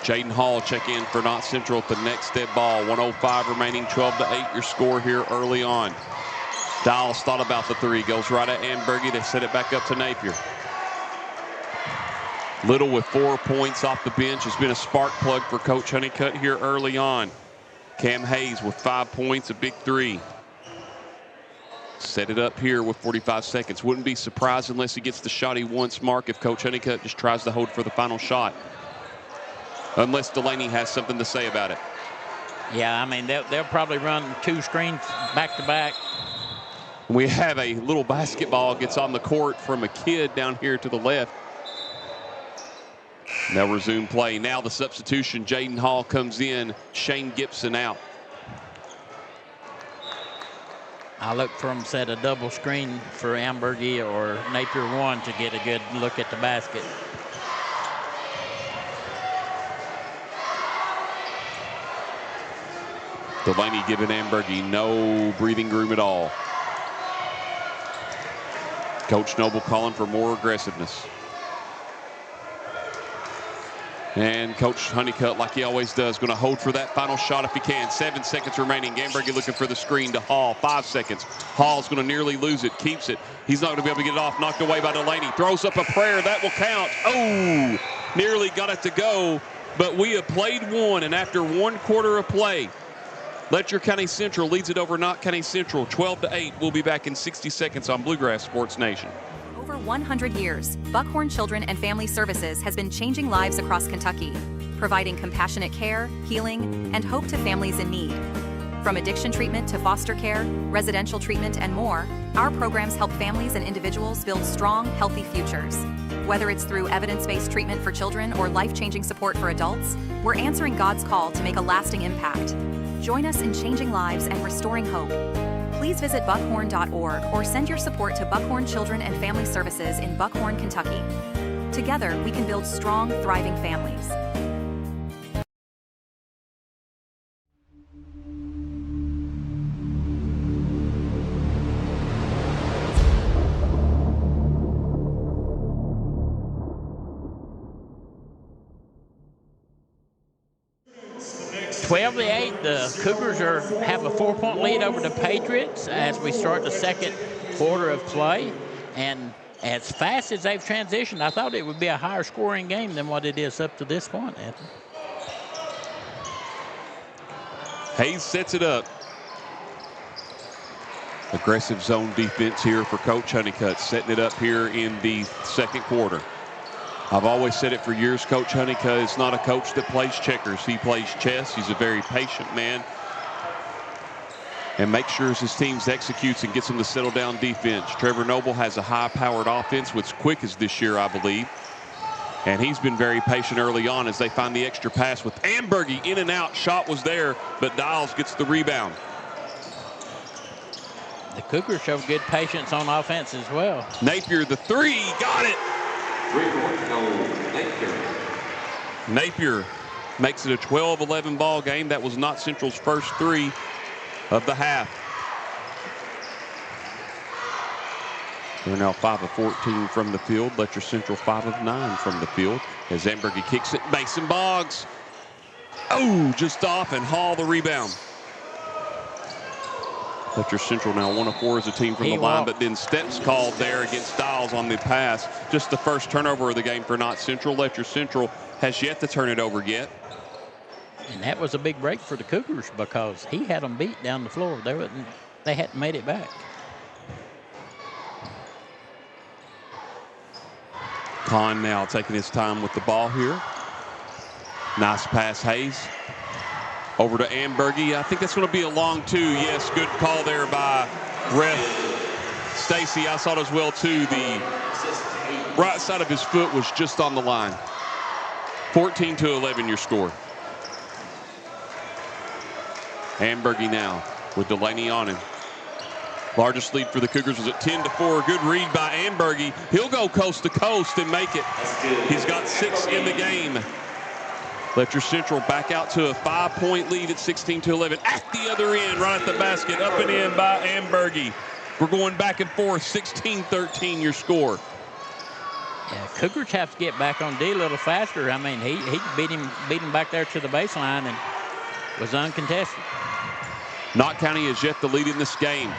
Jaden Hall check in for Knott Central at the next dead ball. 1:05 remaining, 12-8 your score here early on. Dials thought about the 3, goes right at Ambergy. They set it back up to Napier. Little with 4 points off the bench has been a spark plug for Coach Honeycutt here early on. Cam Hayes with 5 points, a big 3. Set it up here with 45 seconds. Wouldn't be surprised unless he gets the shot he wants mark if Coach Honeycutt just tries to hold for the final shot. Unless Delaney has something to say about it.
Yeah, I mean, they'll probably run 2 screens back-to-back.
We have a little basketball gets on the court from a kid down here to the left. They'll resume play. Now the substitution. Jaden Hall comes in. Shane Gibson out.
I look for them set a double screen for Ambergy or Napier 1 to get a good look at the basket.
Delaney giving Ambergy no breathing room at all. Coach Noble calling for more aggressiveness. And Coach Honeycutt, like he always does, going to hold for that final shot if he can. 7 seconds remaining. Ambergy looking for the screen to Hall. 5 seconds. Hall's going to nearly lose it. Keeps it. He's not going to be able to get it off. Knocked away by Delaney. Throws up a prayer. That will count. Oh, nearly got it to go. But we have played one, and after 1 quarter of play, Letcher County Central leads it over Knott County Central 12-8. We'll be back in 60 seconds on Bluegrass Sports Nation.
For 100 years, Buckhorn Children and Family Services has been changing lives across Kentucky, providing compassionate care, healing, and hope to families in need. From addiction treatment to foster care, residential treatment, and more, our programs help families and individuals build strong, healthy futures. Whether it's through evidence-based treatment for children or life-changing support for adults, we're answering God's call to make a lasting impact. Join us in changing lives and restoring hope. Please visit buckhorn.org or send your support to Buckhorn Children and Family Services in Buckhorn, Kentucky. Together, we can build strong, thriving families.
The Cougars have a 4-point lead over the Patriots as we start the second quarter of play. And as fast as they've transitioned, I thought it would be a higher scoring game than what it is up to this point, Anthony.
Hayes sets it up. Aggressive zone defense here for Coach Honeycutt, setting it up here in the second quarter. I've always said it for years, Coach Honeycutt is not a coach that plays checkers. He plays chess. He's a very patient man and makes sure his team executes and gets them to settle down defense. Trevor Noble has a high-powered offense, what's quick as this year, I believe. And he's been very patient early on as they find the extra pass with Ambergy in and out. Shot was there, but Dials gets the rebound.
The Cougars show good patience on offense as well.
Napier, the three, got it. Napier makes it a 12-11 ball game. That was Knott Central's first three of the half. They're now 5 of 14 from the field. Letcher Central 5 of 9 from the field. As Ambergy kicks it, Mason Boggs. Oh, just off, and Hall the rebound. Letcher Central now 1 of 4 as a team from the line, but then steps called there against Stiles on the pass. Just the first turnover of the game for Knott Central. Letcher Central has yet to turn it over yet.
And that was a big break for the Cougars because he had them beat down the floor. They hadn't made it back.
Kahn now taking his time with the ball here. Nice pass, Hayes. Over to Ambergy. I think that's going to be a long two. Yes, good call there by ref Stacy. I saw it as well, too. The right side of his foot was just on the line. 14-11 your score. Ambergy now with Delaney on him. Largest lead for the Cougars was at 10-4. Good read by Ambergy. He'll go coast to coast and make it. He's got 6 in the game. Letcher Central back out to a 5-point lead at 16-11. At the other end, right at the basket, up and in by Ambergy. We're going back and forth, 16-13 your score.
Yeah, Cougars have to get back on D a little faster. I mean, he beat him back there to the baseline and was uncontested.
Knott County is yet to lead in this game.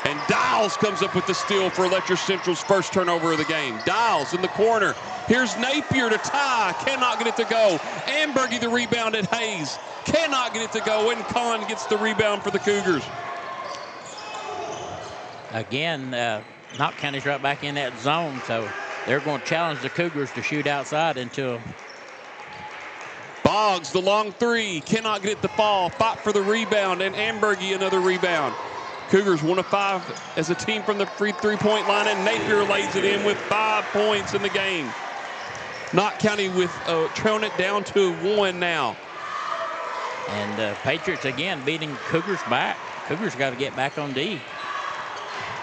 And Dials comes up with the steal for Letcher Central's first turnover of the game. Dials in the corner. Here's Napier to tie. Cannot get it to go. Ambergy the rebound at Hayes. Cannot get it to go. And Kahn gets the rebound for the Cougars.
Again, Knott County's right back in that zone, so they're going to challenge the Cougars to shoot outside until.
Boggs, the long three. Cannot get it to fall. Fight for the rebound. And Ambergy another rebound. Cougars 1 of 5 as a team from the free three-point line, and Napier lays it in with 5 points in the game. Knott County with trailing it down to 1 now.
And Patriots again beating Cougars back. Cougars got to get back on D.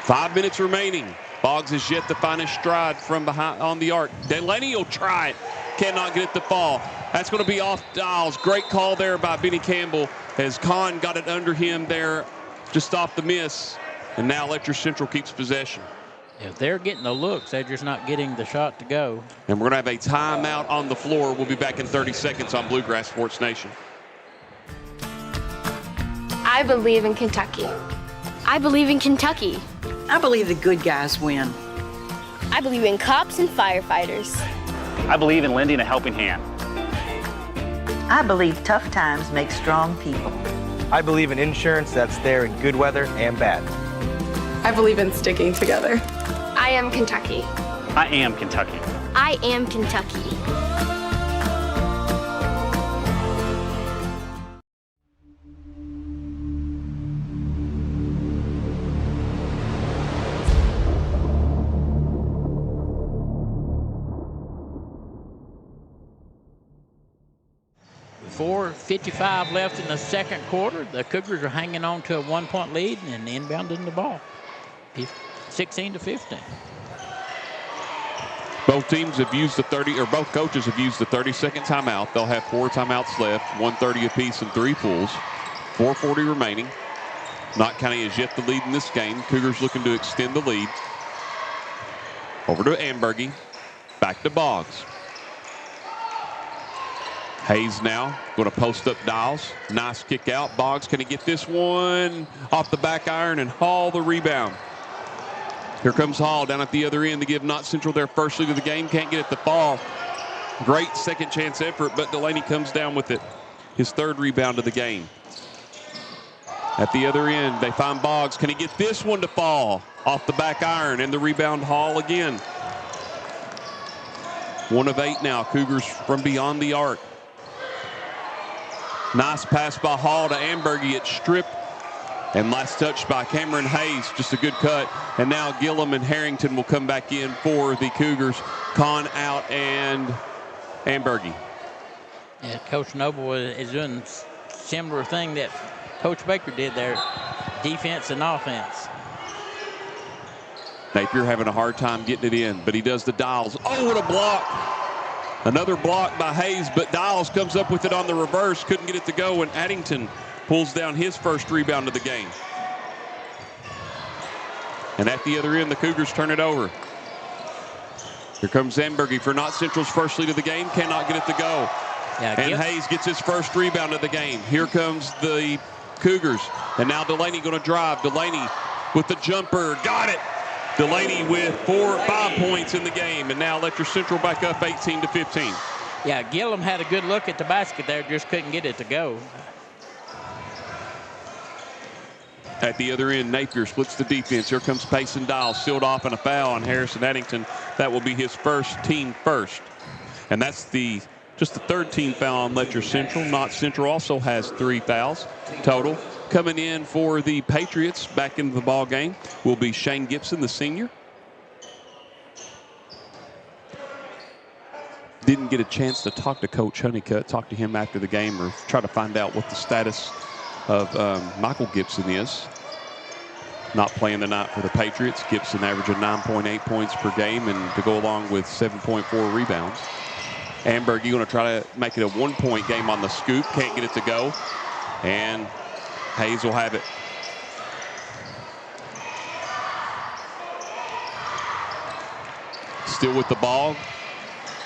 5 minutes remaining. Boggs has yet to find his stride from behind on the arc. Delaney will try it. Cannot get it to fall. That's going to be off Dials. Great call there by Benny Campbell as Kahn got it under him there just off the miss. And now Letcher Central keeps possession.
If they're getting the looks, they're just not getting the shot to go.
And we're going to have a timeout on the floor. We'll be back in 30 seconds on Bluegrass Sports Nation.
I believe in Kentucky.
I believe in Kentucky.
I believe the good guys win.
I believe in cops and firefighters.
I believe in lending a helping hand.
I believe tough times make strong people.
I believe in insurance that's there in good weather and bad.
I believe in sticking together.
I am Kentucky.
I am Kentucky.
I am Kentucky.
.55 left in the second quarter. The Cougars are hanging on to a 1-point lead and inbounding the ball. 16-15.
Both teams have used both coaches have used the 30-second timeout. They'll have 4 timeouts left, 1:30 apiece and 3 pulls. 4:40 remaining. Knott County has yet to lead in this game. Cougars looking to extend the lead. Over to Ambergy. Back to Boggs. Hayes now going to post up Dials. Nice kick out. Boggs, can he get this one off the back iron and haul the rebound? Here comes Hall down at the other end to give Knott Central their first lead of the game. Can't get it to fall. Great second chance effort, but Delaney comes down with it. His 3rd rebound of the game. At the other end, they find Boggs. Can he get this one to fall off the back iron? And the rebound, Hall again. 1 of 8 now. Cougars from beyond the arc. Nice pass by Hall to Ambergy. It's stripped. And last touch by Cameron Hayes. Just a good cut. And now Gillum and Harrington will come back in for the Cougars. Kahn out and Ambergy.
Yeah, Coach Noble is doing similar thing that Coach Baker did there. Defense and offense.
Napier having a hard time getting it in, but he does the Dials. Oh, what a block. Another block by Hayes, but Dials comes up with it on the reverse. Couldn't get it to go, and Addington pulls down his first rebound of the game. And at the other end, the Cougars turn it over. Here comes Ambergy for Knott Central's first lead of the game. Cannot get it to go.
Yeah,
and Hayes gets his first rebound of the game. Here comes the Cougars. And now Delaney going to drive. Delaney with the jumper. Got it. Delaney with 5 points in the game. And now Letcher Central back up 18-15.
Yeah, Gillum had a good look at the basket there. Just couldn't get it to go.
At the other end, Napier splits the defense. Here comes Payson Dials, sealed off and a foul on Harrison Addington. That will be his team first. And that's just the 3rd team foul on Letcher Central. Knott Central also has 3 fouls total. Coming in for the Patriots back into the ball game will be Shane Gibson, the senior. Didn't get a chance to talk to Coach Honeycutt, talk to him after the game, or try to find out what the status of Michael Gibson is. Not playing tonight for the Patriots. Gibson averaging 9.8 points per game and to go along with 7.4 rebounds. Ambergy going to try to make it a 1-point game on the scoop. Can't get it to go. And Hayes will have it. Still with the ball.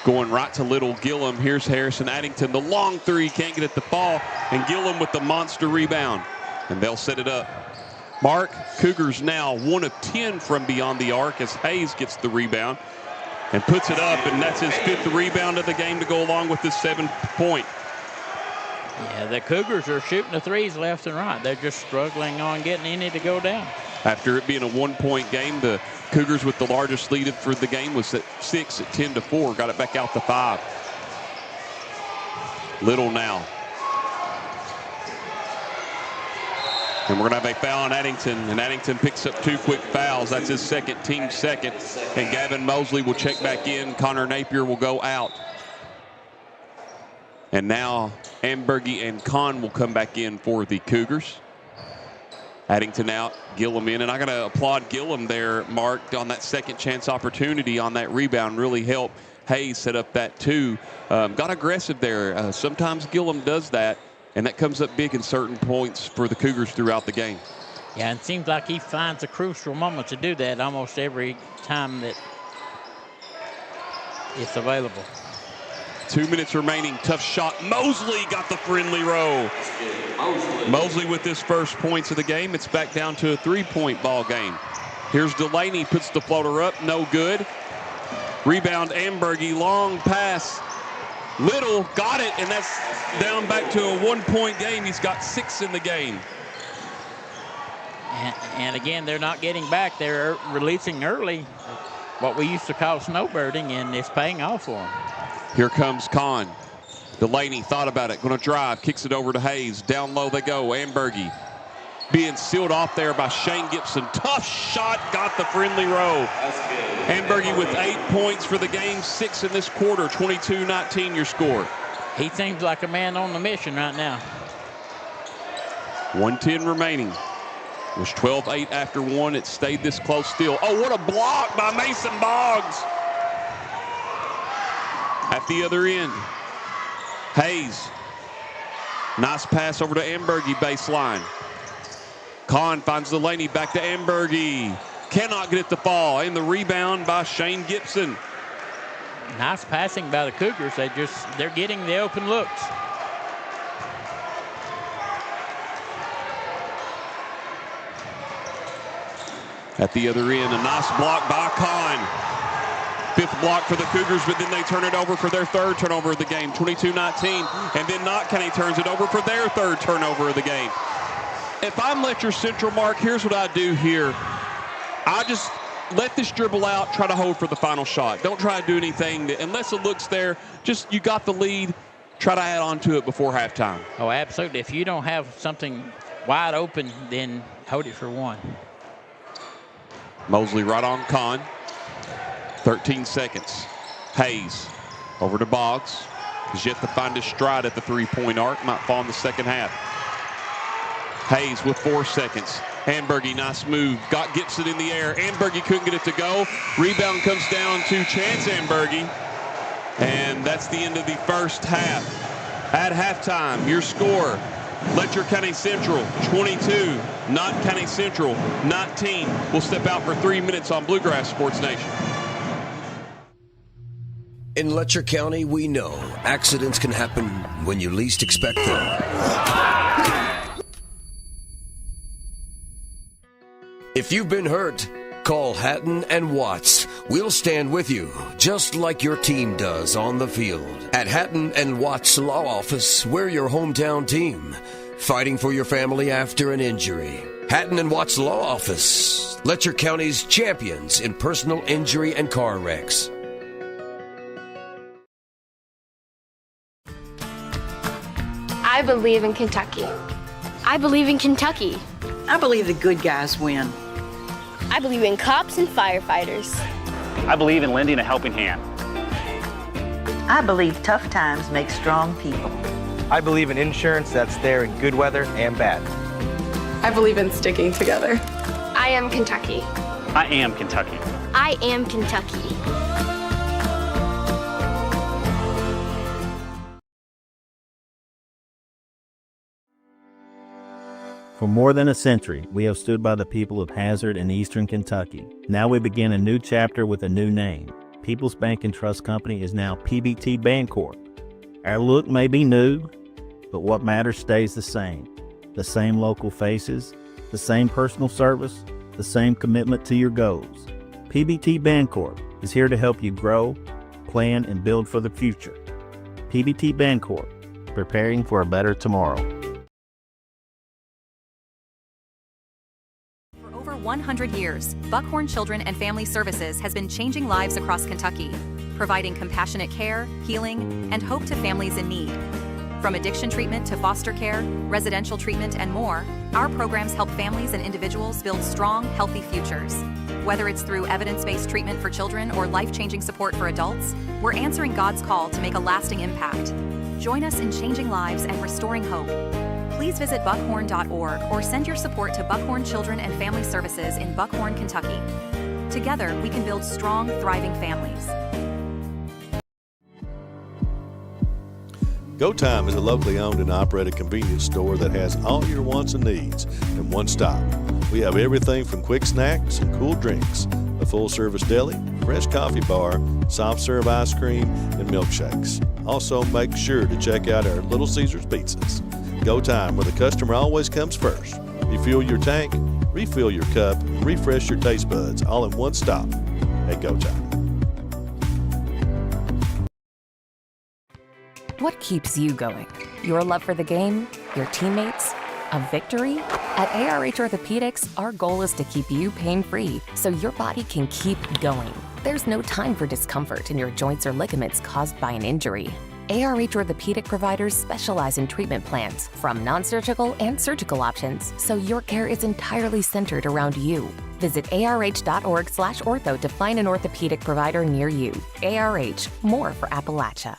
Going right to little Gillum. Here's Harrison Addington. The long 3, can't get it to fall. And Gillum with the monster rebound. And they'll set it up. Mark, Cougars now 1 of 10 from beyond the arc as Hayes gets the rebound and puts it up. And that's his 5th rebound of the game to go along with his 7th point.
Yeah, the Cougars are shooting the threes left and right. They're just struggling on getting any to go down.
After it being a 1-point game, the Cougars with the largest lead for the game was at 6 at 10-4. Got it back out to 5. Little now. And we're going to have a foul on Addington, and Addington picks up 2 quick fouls. That's his team second. And Gavin Mosley will check back in. Connor Napier will go out. And now Ambergy and Kahn will come back in for the Cougars. Adding to Knott, Gillum in. And I got to applaud Gillum there, Mark, on that second chance opportunity on that rebound. Really helped Hayes set up that two. Got aggressive there. Sometimes Gillum does that, and that comes up big in certain points for the Cougars throughout the game.
Yeah, and it seems like he finds a crucial moment to do that almost every time that it's available.
2 minutes remaining. Tough shot. Mosley got the friendly roll. Mosley with his first points of the game. It's back down to a 3-point ball game. Here's Delaney, puts the floater up. No good. Rebound, Ambergy. Long pass. Little got it, and that's down back to a 1-point game. He's got 6 in the game.
And again, they're not getting back. They're releasing early, what we used to call snowbirding, and it's paying off for them.
Here comes Kahn. Delaney thought about it, going to drive, kicks it over to Hayes. Down low they go. Ambergy being sealed off there by Shane Gibson. Tough shot, got the friendly roll. Ambergy with 8 points for the game, 6 in this quarter. 22-19 your score.
He seems like a man on the mission right now.
1:10 remaining. It was 12-8 after one. It stayed this close still. Oh, what a block by Mason Boggs. At the other end, Hayes. Nice pass over to Ambergy baseline. Kahn finds Delaney, back to Ambergy. Cannot get it to fall. And the rebound by Shane Gibson.
Nice passing by the Cougars. They're getting the open looks.
At the other end, a nice block by Kahn. 5th block for the Cougars, but then they turn it over for their 3rd turnover of the game, 22-19. And then Knott County turns it over for their 3rd turnover of the game. If I'm Letcher Central, Mark, here's what I do here. I just let this dribble out, try to hold for the final shot. Don't try to do anything that, unless it looks there, just you got the lead, try to add on to it before halftime.
Oh, absolutely. If you don't have something wide open, then hold it for one.
Mosley right on Kahn. 13 seconds. Hayes over to Boggs. He's yet to find his stride at the 3-point arc. Might fall in the second half. Hayes with 4 seconds. Ambergy, nice move. Got Gibson in the air. Ambergy couldn't get it to go. Rebound comes down to Chance Ambergy. And that's the end of the first half. At halftime, your score, Letcher County Central 22, Knott County Central 19. We'll step out for 3 minutes on Bluegrass Sports Nation.
In Letcher County, we know accidents can happen when you least expect them. If you've been hurt, call Hatton and Watts. We'll stand with you, just like your team does on the field. At Hatton and Watts Law Office, we're your hometown team, fighting for your family after an injury. Hatton and Watts Law Office, Letcher County's champions in personal injury and car wrecks.
I believe in Kentucky.
I believe in Kentucky.
I believe the good guys win.
I believe in cops and firefighters.
I believe in lending a helping hand.
I believe tough times make strong people.
I believe in insurance that's there in good weather and bad.
I believe in sticking together.
I am Kentucky.
I am Kentucky.
I am Kentucky.
For more than a century, we have stood by the people of Hazard and Eastern Kentucky. Now we begin a new chapter with a new name. People's Bank and Trust Company is now PBT Bancorp. Our look may be new, but what matters stays the same. The same local faces, the same personal service, the same commitment to your goals. PBT Bancorp is here to help you grow, plan, and build for the future. PBT Bancorp, preparing for a better tomorrow.
100 years, Buckhorn Children and Family Services has been changing lives across Kentucky, providing compassionate care, healing, and hope to families in need. From addiction treatment to foster care, residential treatment, and more, our programs help families and individuals build strong, healthy futures. Whether it's through evidence-based treatment for children or life-changing support for adults, we're answering God's call to make a lasting impact. Join us in changing lives and restoring hope. please visit buckhorn.org or send your support to Buckhorn Children and Family Services in Buckhorn, Kentucky. Together, we can build strong, thriving families.
Go Time is a locally owned and operated convenience store that has all your wants and needs in one stop. We have everything from quick snacks and cool drinks, a full-service deli, fresh coffee bar, soft-serve ice cream, and milkshakes. Also, make sure to check out our Little Caesars pizzas. Go Time, where the customer always comes first. Refuel your tank, refill your cup, and refresh your taste buds all in one stop at Go Time.
What keeps you going? Your love for the game? Your teammates? A victory? At ARH Orthopedics, our goal is to keep you pain-free so your body can keep going. There's no time for discomfort in your joints or ligaments caused by an injury. ARH Orthopedic providers specialize in treatment plans, from non-surgical and surgical options, so your care is entirely centered around you. Visit arh.org/ortho to find an orthopedic provider near you. ARH, more for Appalachia.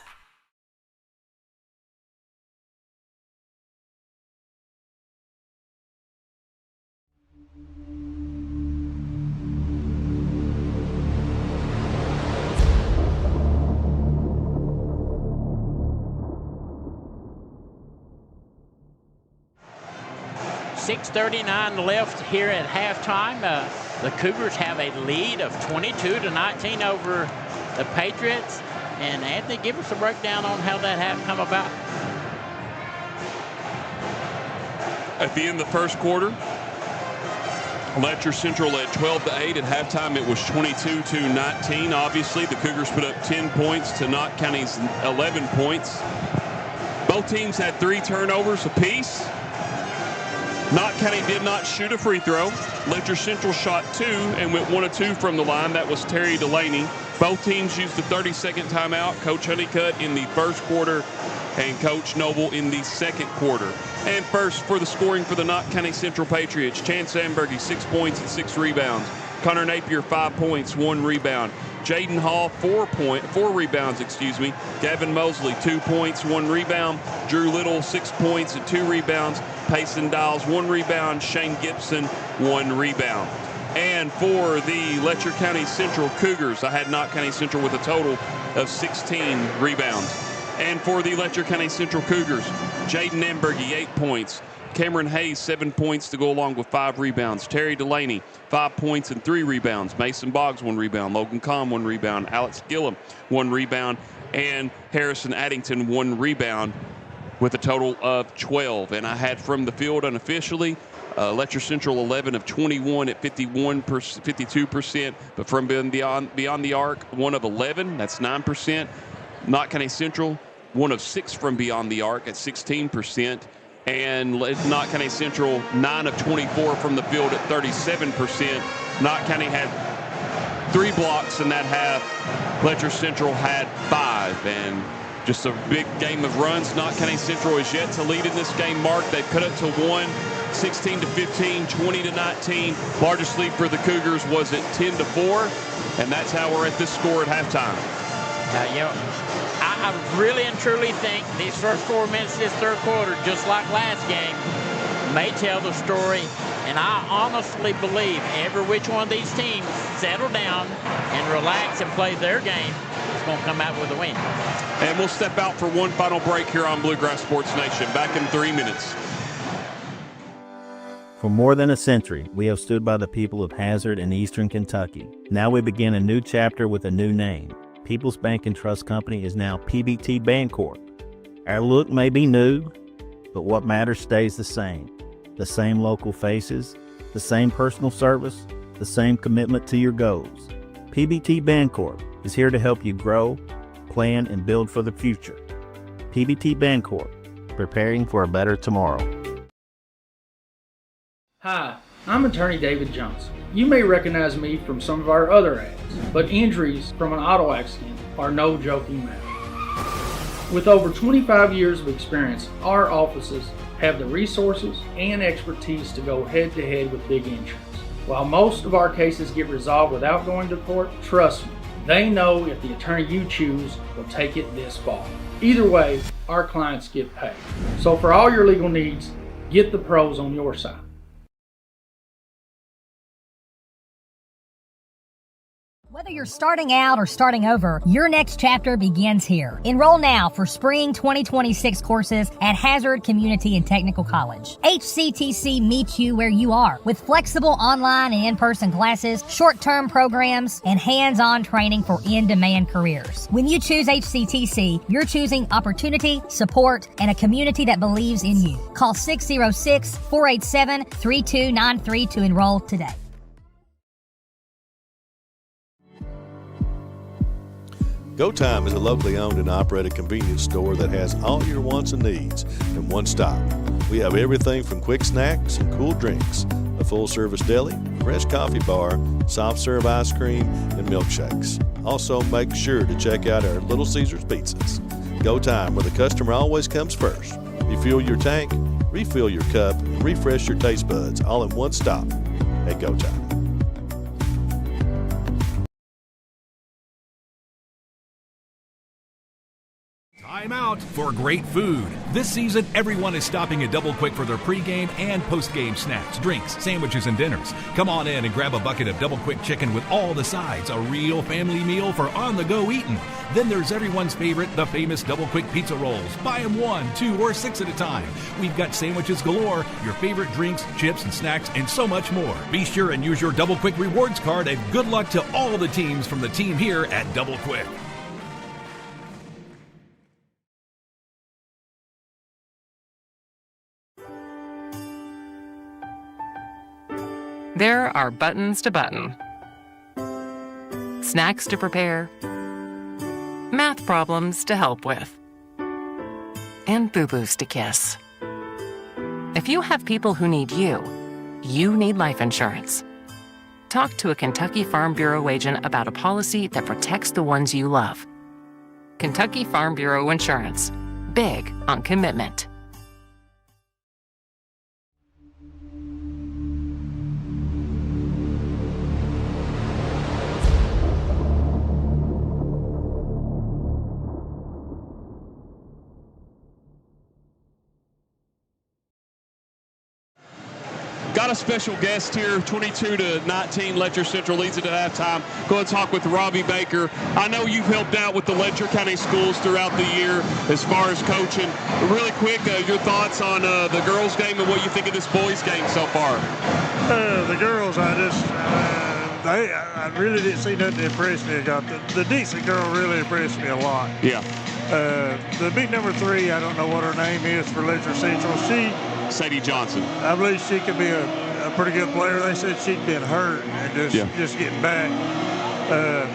.6:39 left here at halftime. The Cougars have a lead of 22-19 over the Patriots. And Anthony, give us a breakdown on how that have come about.
At the end of the first quarter, Letcher Central led 12-8. At halftime, it was 22-19. Obviously, the Cougars put up 10 points to Knott County's 11 points. Both teams had 3 turnovers apiece. Knott County did not shoot a free throw. Letcher Central shot 2 and went 1 of 2 from the line. That was Terry Delaney. Both teams used a 30-second timeout. Coach Honeycutt in the first quarter and Coach Noble in the second quarter. And first for the scoring for the Knott County Central Patriots, Chance Sandberg, 6 points and 6 rebounds. Connor Napier, 5 points, 1 rebound. Jaden Hall, 4 rebounds. Gavin Mosley, 2 points, 1 rebound. Drew Little, 6 points and 2 rebounds. Payson Dials, 1 rebound. Shane Gibson, 1 rebound. And for the Letcher County Central Cougars, I had Knott County Central with a total of 16 rebounds. And for the Letcher County Central Cougars, Jaden Ambergy, 8 points. Cameron Hayes, 7 points to go along with 5 rebounds. Terry Delaney, 5 points and 3 rebounds. Mason Boggs, 1 rebound. Logan Kahn, 1 rebound. Alex Gillum, 1 rebound. And Harrison Addington, 1 rebound with a total of 12. And I had from the field unofficially, Letcher Central 11 of 21 at 52%. But from beyond the arc, 1 of 11, that's 9%. Knott County Central, 1 of 6 from beyond the arc at 16%. And Knott County Central, 9 of 24 from the field at 37%. Knott County had 3 blocks in that half. Letcher Central had 5. And just a big game of runs. Knott County Central is yet to lead in this game, Mark. They cut it to 1, 16-15, 20-19. Largest lead for the Cougars was at 10-4. And that's how we're at this score at halftime.
I really and truly think these first 4 minutes of this third quarter, just like last game, may tell the story. And I honestly believe every which one of these teams settle down and relax and play their game is going to come out with a win.
And we'll step out for one final break here on Bluegrass Sports Nation. Back in 3 minutes.
For more than a century, we have stood by the people of Hazard and Eastern Kentucky. Now we begin a new chapter with a new name. People's Bank and Trust Company is now PBT Bancorp. Our look may be new, but what matters stays the same. The same local faces, the same personal service, the same commitment to your goals. PBT Bancorp is here to help you grow, plan, and build for the future. PBT Bancorp, preparing for a better tomorrow.
Hi, I'm attorney David Johnson. You may recognize me from some of our other ads, but injuries from an auto accident are no joking matter. With over 25 years of experience, our offices have the resources and expertise to go head-to-head with big insurance. While most of our cases get resolved without going to court, trust me, they know if the attorney you choose will take it this far. Either way, our clients get paid. So for all your legal needs, Get the pros on your side.
Whether you're starting out or starting over, your next chapter begins here. Enroll now for spring 2026 courses at Hazard Community and Technical College. HCTC meets you where you are with flexible online and in-person classes, short-term programs, and hands-on training for in-demand careers. When you choose HCTC, you're choosing opportunity, support, and a community that believes in you. Call 606-487-3293 to enroll today.
Go Time is a locally owned and operated convenience store that has all your wants and needs in one stop. We have everything from quick snacks and cool drinks, a full-service deli, fresh coffee bar, soft-serve ice cream, and milkshakes. Also, make sure to check out our Little Caesars pizzas. Go Time, where the customer always comes first. Refuel your tank, refill your cup, and refresh your taste buds all in one stop at Go Time.
Time out for great food. This season, everyone is stopping at Double Quick for their pregame and postgame snacks, drinks, sandwiches, and dinners. Come on in and grab a bucket of Double Quick chicken with all the sides, a real family meal for on-the-go eating. Then there's everyone's favorite, the famous Double Quick pizza rolls. Buy them 1, 2, or 6 at a time. We've got sandwiches galore, your favorite drinks, chips, and snacks, and so much more. Be sure and use your Double Quick rewards card, and good luck to all the teams from the team here at Double Quick.
There are buttons to button, snacks to prepare, math problems to help with, and boo-boos to kiss. If you have people who need you, you need life insurance. Talk to a Kentucky Farm Bureau agent about a policy that protects the ones you love. Kentucky Farm Bureau Insurance. Big on commitment.
Got a special guest here, 22-19, Letcher Central leads it at halftime. Go and talk with Robbie Baker. I know you've helped out with the Letcher County schools throughout the year as far as coaching. Really quick, your thoughts on the girls' game and what you think of this boys' game so far?
The girls, I really didn't see nothing to impress me. The Dixie girl really impressed me a lot.
Yeah.
The big number 3, I don't know what her name is for Letcher Central.
Sadie Johnson.
I believe she could be a pretty good player. They said she'd been hurt and just getting back.
And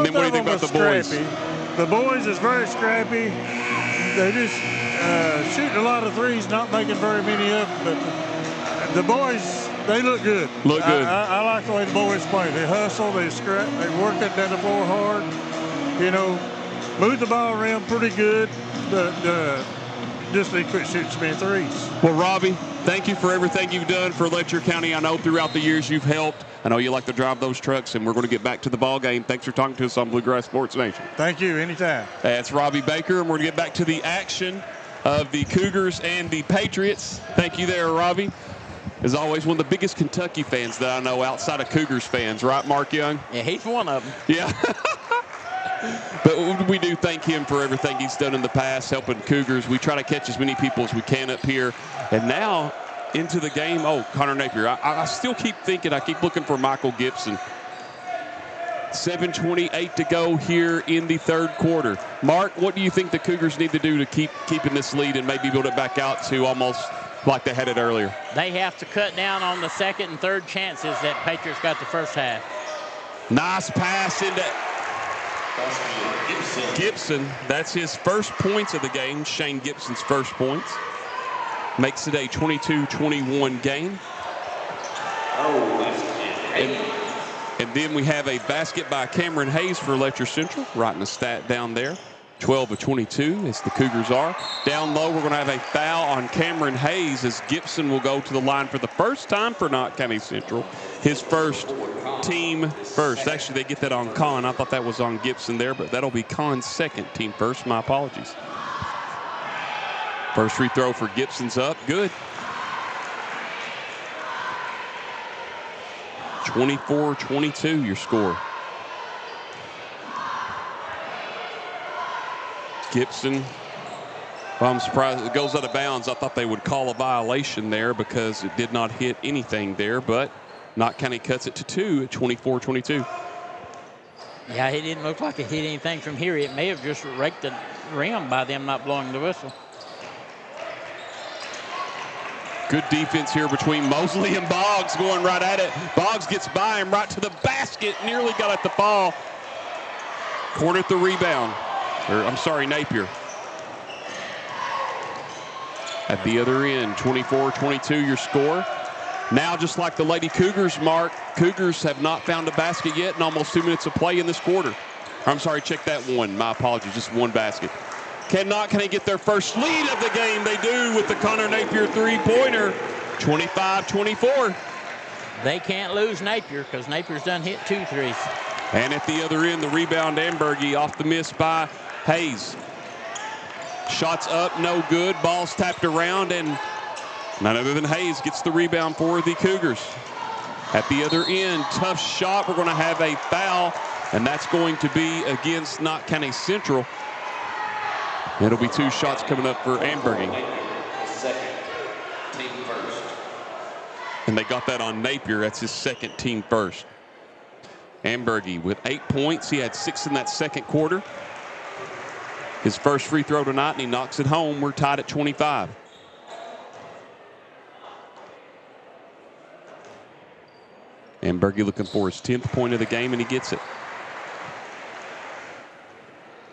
then what do you think about the boys?
The boys is very scrappy. They just shooting a lot of threes, not making very many of them. But the boys, they look good.
Look good.
I like the way the boys play. They hustle, they scrap, they work it down the floor hard. You know, move the ball around pretty good. Just they quit shooting so many threes.
Well, Robbie, thank you for everything you've done for Letcher County. I know throughout the years you've helped. I know you like to drive those trucks, and we're going to get back to the ball game. Thanks for talking to us on Bluegrass Sports Nation.
Thank you. Anytime.
That's Robbie Baker, and we're going to get back to the action of the Cougars and the Patriots. Thank you there, Robbie. As always, one of the biggest Kentucky fans that I know outside of Cougars fans, right, Mark Young?
Yeah, he's one of them.
Yeah. But we do thank him for everything he's done in the past, helping Cougars. We try to catch as many people as we can up here. And now into the game, Connor Napier. I still keep thinking, I keep looking for Michael Gibson. 7:28 to go here in the third quarter. Mark, what do you think the Cougars need to do to keeping this lead and maybe build it back out to almost like they had it earlier?
They have to cut down on the second and third chances that Patriots got the first half.
Nice pass into Gibson. That's his first points of the game. Shane Gibson's first points. Makes it a 22-21 game. And then we have a basket by Cameron Hayes for Letcher Central. Writing a stat down there. 12 of 22 as the Cougars are. Down low, we're going to have a foul on Cameron Hayes as Gibson will go to the line for the first time for Knott County Central. His first, team first. Actually, they get that on Con. I thought that was on Gibson there, but that'll be Con's second, team first. My apologies. First free throw for Gibson's up. Good. 24-22 your score. Gibson, well, I'm surprised it goes out of bounds. I thought they would call a violation there because it did not hit anything there, but Knott County cuts it to 2 at 24-22.
Yeah, it didn't look like it hit anything from here. It may have just raked the rim by them not blowing the whistle.
Good defense here between Mosley and Boggs, going right at it. Boggs gets by him right to the basket, nearly got at the ball. Cornered the rebound. Napier. At the other end, 24-22 your score. Now, just like the Lady Cougars, Mark, Cougars have not found a basket yet in almost 2 minutes of play in this quarter. Check that one. My apologies, just one basket. Can they get their first lead of the game? They do with the Connor Napier three-pointer, 25-24.
They can't lose Napier because Napier's done hit 2 threes.
And at the other end, the rebound, Ambergy off the miss by Hayes. Shots up, no good. Ball's tapped around, and none other than Hayes gets the rebound for the Cougars. At the other end, tough shot. We're going to have a foul, and that's going to be against Knott County Central. It'll be 2 shots coming up for Ambergy. And they got that on Napier. That's his second team first. Ambergy with 8 points. He had 6 in that second quarter. His first free throw tonight, and he knocks it home. We're tied at 25. Ambergy looking for his 10th point of the game, and he gets it.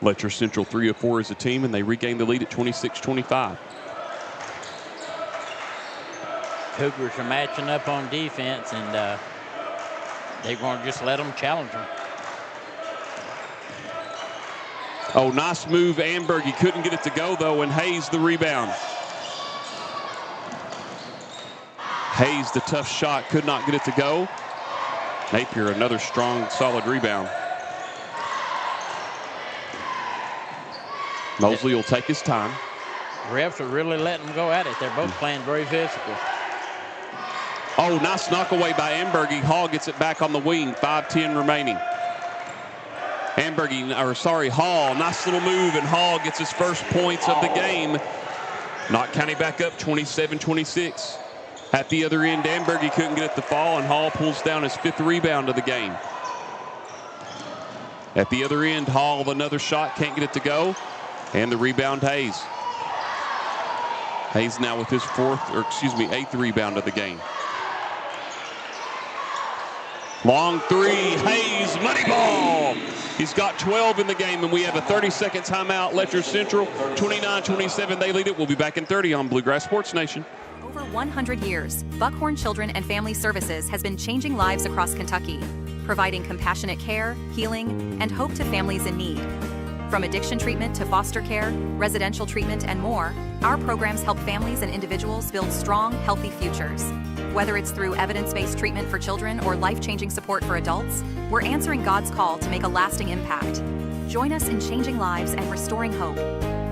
Letcher Central 3 of 4 as a team, and they regain the lead at 26-25.
Cougars are matching up on defense, and they're going to just let them challenge them.
Oh, nice move, Amberg. He couldn't get it to go, though, and Hayes the rebound. Hayes, the tough shot, could not get it to go. Napier, another strong, solid rebound. Mosley will take his time.
Refs are really letting them go at it. They're both playing very physical.
Oh, nice knock away by Ambergy. Hall gets it back on the wing. 5:10 remaining. Hall, nice little move, and Hall gets his first points of the game. Knott County back up 27-26. At the other end, Ambergy couldn't get it to fall, and Hall pulls down his 5th rebound of the game. At the other end, Hall, another shot, can't get it to go, and the rebound, Hayes. Hayes now with his 8th rebound of the game. Long three, Hayes, money ball. He's got 12 in the game, and we have a 30-second timeout. Letcher Central, 29-27. They lead it. We'll be back in 30 on Bluegrass Sports Nation.
Over 100 years, Buckhorn Children and Family Services has been changing lives across Kentucky, providing compassionate care, healing, and hope to families in need. From addiction treatment to foster care, residential treatment, and more, our programs help families and individuals build strong, healthy futures. Whether it's through evidence-based treatment for children or life-changing support for adults, we're answering God's call to make a lasting impact. Join us in changing lives and restoring hope.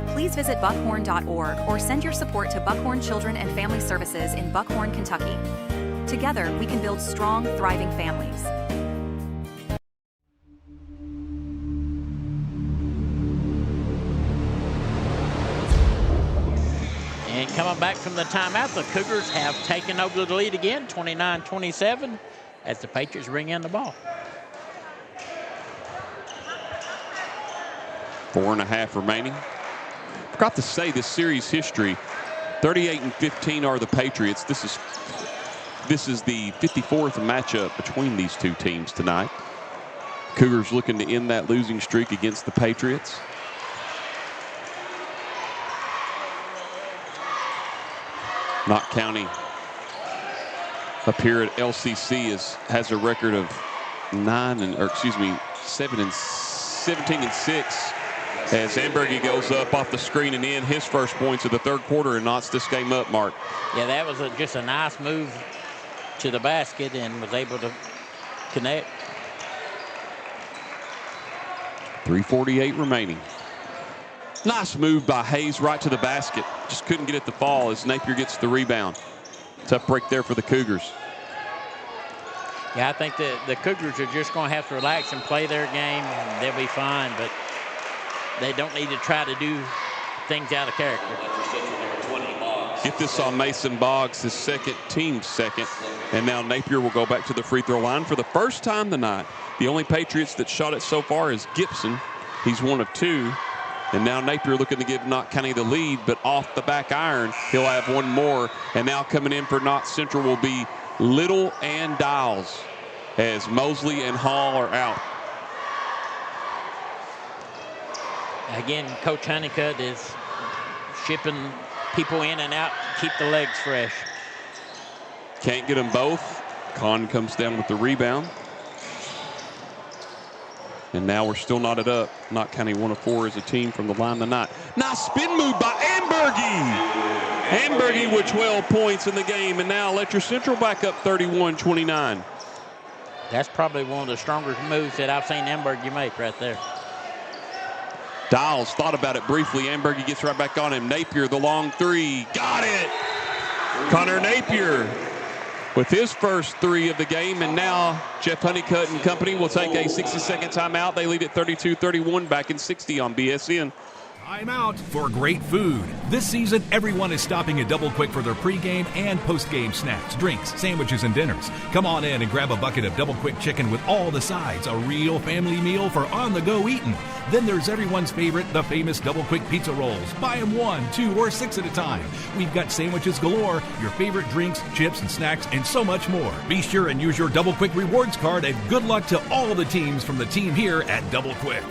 Please visit buckhorn.org or send your support to Buckhorn Children and Family Services in Buckhorn, Kentucky. Together, we can build strong, thriving families.
And coming back from the timeout, the Cougars have taken over the lead again, 29-27, as the Patriots bring in the ball.
4.5 remaining. Forgot to say this series history, 38-15 are the Patriots. This is the 54th matchup between these two teams tonight. Cougars looking to end that losing streak against the Patriots. Knott County up here at LCC has a record of 17-6 as Ambergy goes up off the screen and in his first points of the third quarter and knots this game up, Mark.
Yeah, that was just a nice move to the basket and was able to connect.
3:48 remaining. Nice move by Hayes right to the basket. Just couldn't get it to fall as Napier gets the rebound. Tough break there for the Cougars.
Yeah, I think the Cougars are just going to have to relax and play their game, and they'll be fine. But they don't need to try to do things out of character.
Get this on Mason Boggs, his team's second. And now Napier will go back to the free throw line for the first time tonight. The only Patriots that shot it so far is Gibson. He's one of two. And now Napier looking to give Knott County the lead, but off the back iron, he'll have one more. And now coming in for Knott Central will be Little and Dials, as Mosley and Hall are out.
Again, Coach Honeycutt is shipping people in and out, keep the legs fresh.
Can't get them both. Kahn comes down with the rebound. And now we're still knotted up. Knott County 1 of 4 as a team from the line tonight. Now spin move by Ambergy. Ambergy with 12 points in the game, and now Letcher Central back up 31-29.
That's probably one of the strongest moves that I've seen Ambergy make right there.
Dials thought about it briefly. Ambergy gets right back on him. Napier, the long three. Got it! Connor Napier with his first three of the game, and now Jeff Honeycutt and company will take a 60-second timeout. They lead at 32-31, back in 60 on BSN.
Time out for great food. This season, everyone is stopping at Double Quick for their pregame and postgame snacks, drinks, sandwiches, and dinners. Come on in and grab a bucket of Double Quick chicken with all the sides, a real family meal for on-the-go eating. Then there's everyone's favorite, the famous Double Quick pizza rolls. Buy them 1, 2, or 6 at a time. We've got sandwiches galore, your favorite drinks, chips, and snacks, and so much more. Be sure and use your Double Quick rewards card, and good luck to all the teams from the team here at Double Quick.